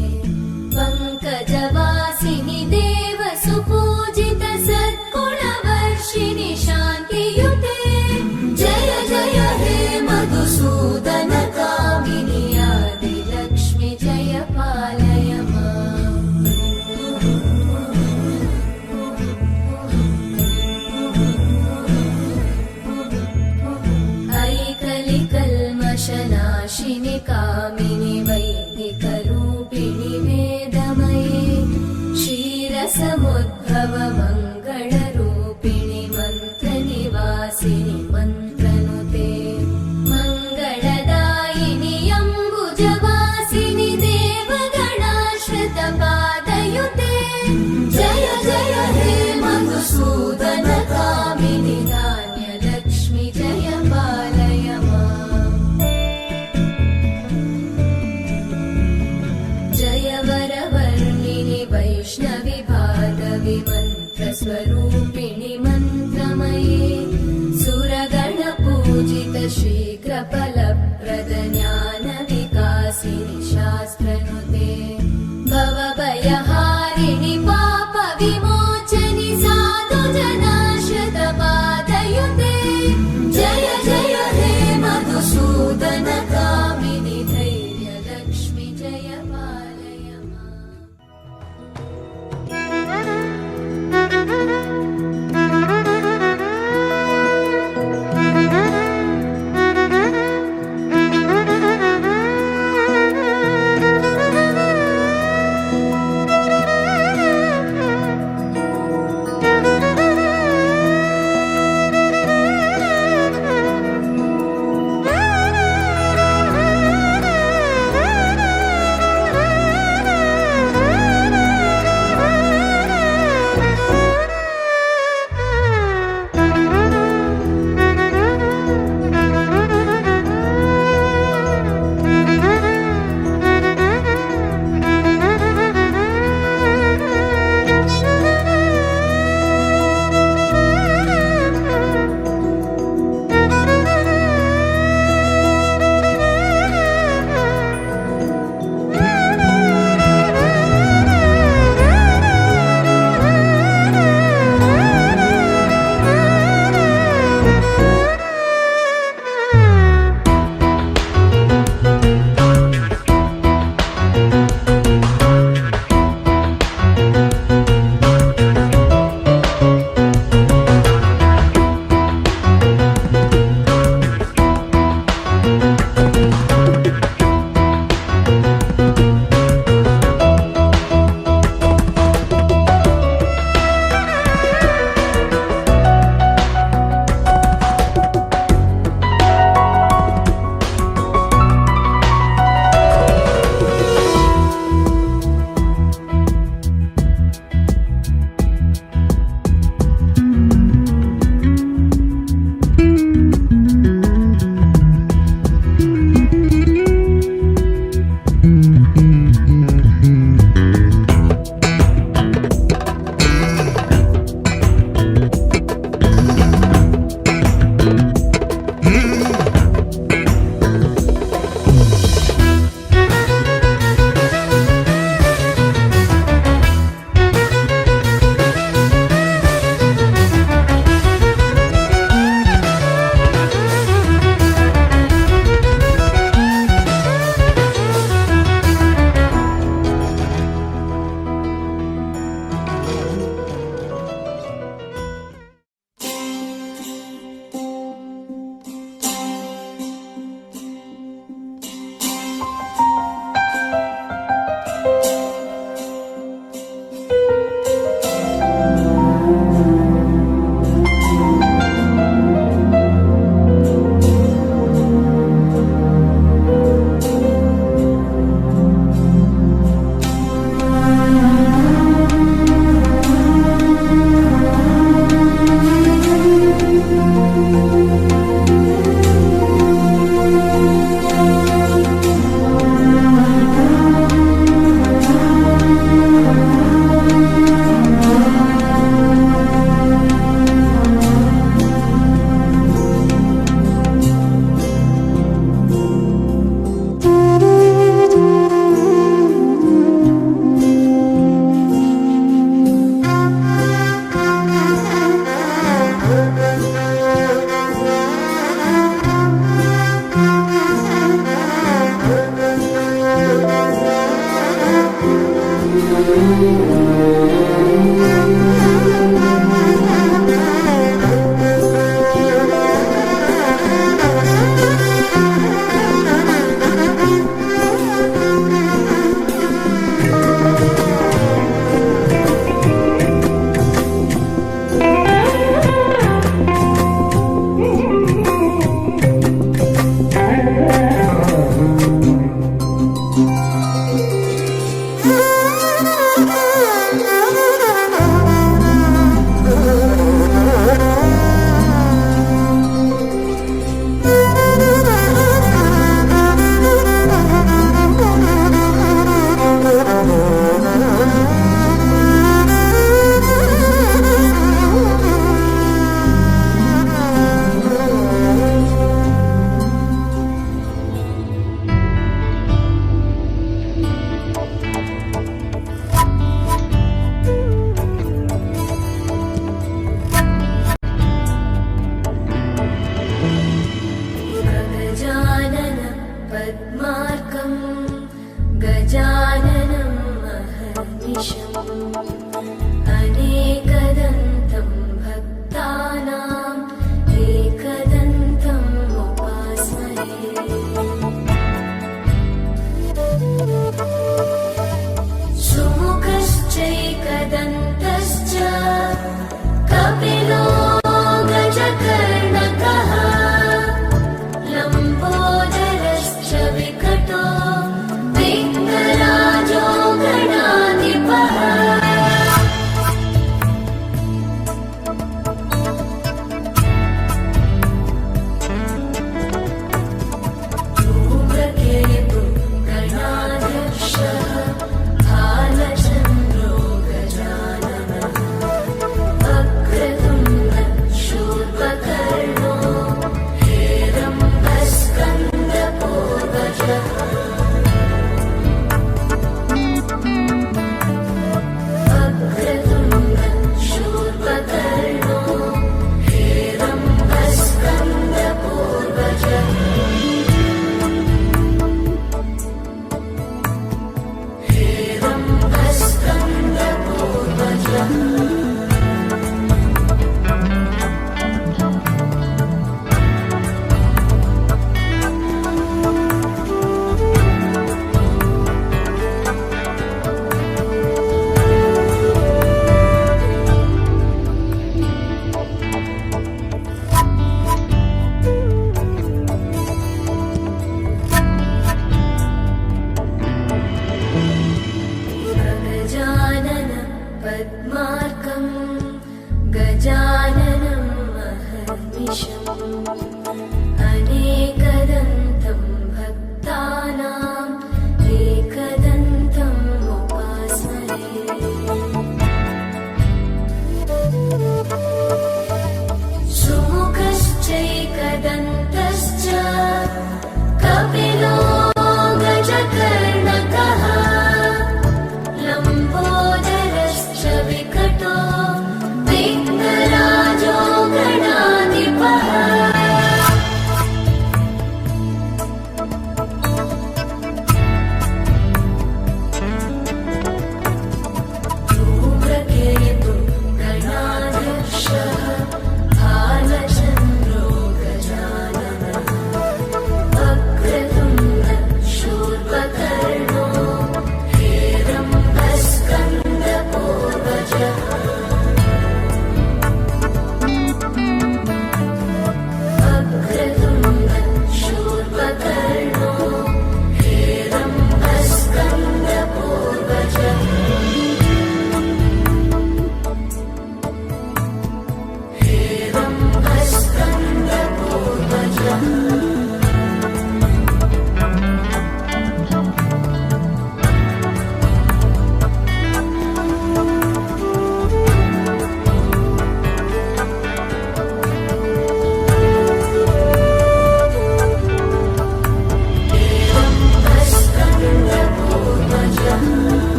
ಪಂಕಜವಾಸಿನಿ ದೇವ ಸುಪೂಜಿತ ಸದ್ಗುಣ ವರ್ಷಿಣಿ ಶಾಂತಿಯುತೆ ಜಯ ಜಯ ಹೇ ಮಧುಸೂದನ ಕಾಮಿನಿ ಆದಿ ಲಕ್ಷ್ಮಿ ಜಯ ಪಾಲಯ ಮಾಂ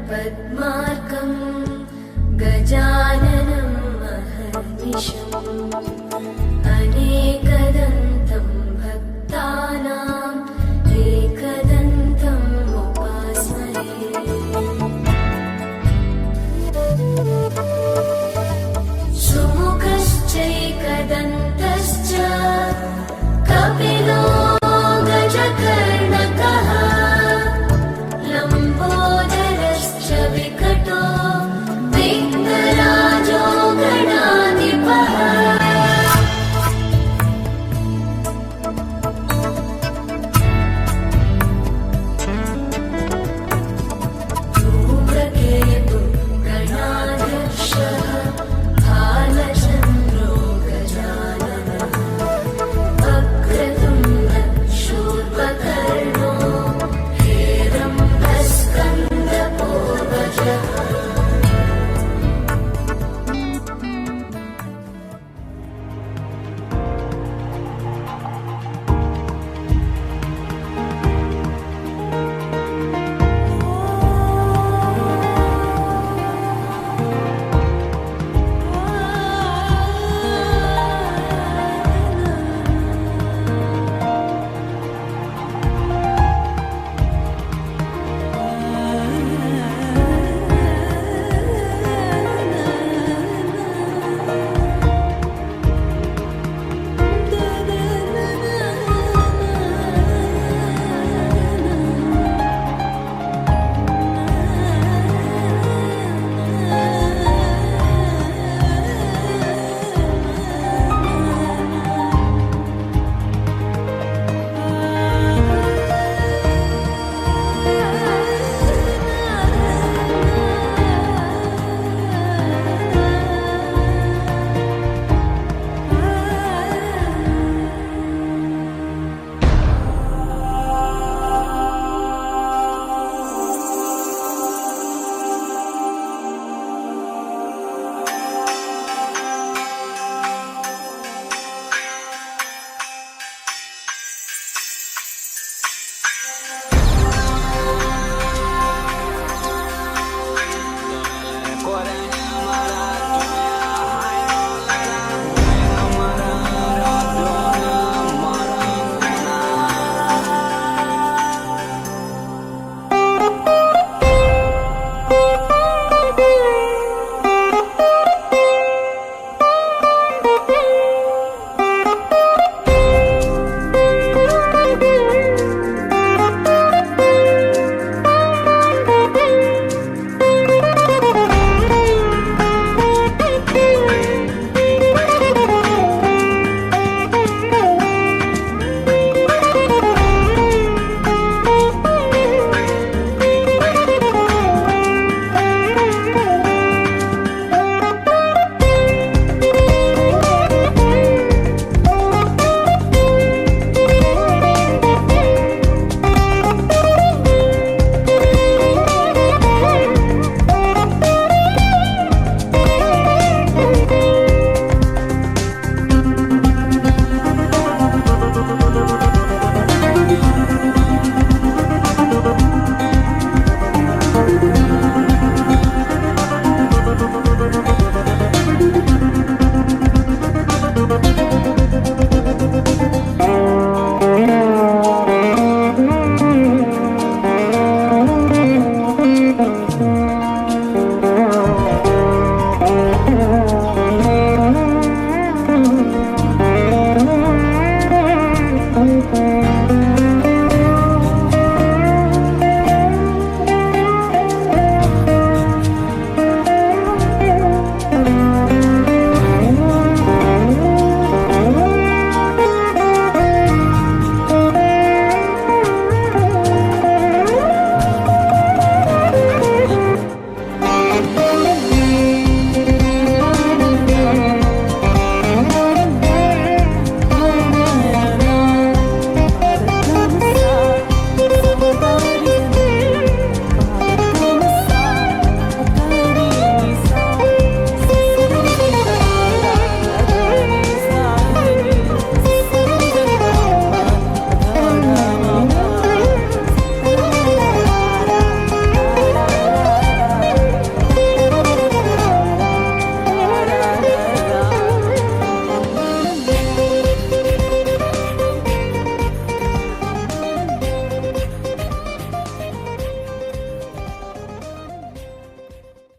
पद्मार्कं गजाननं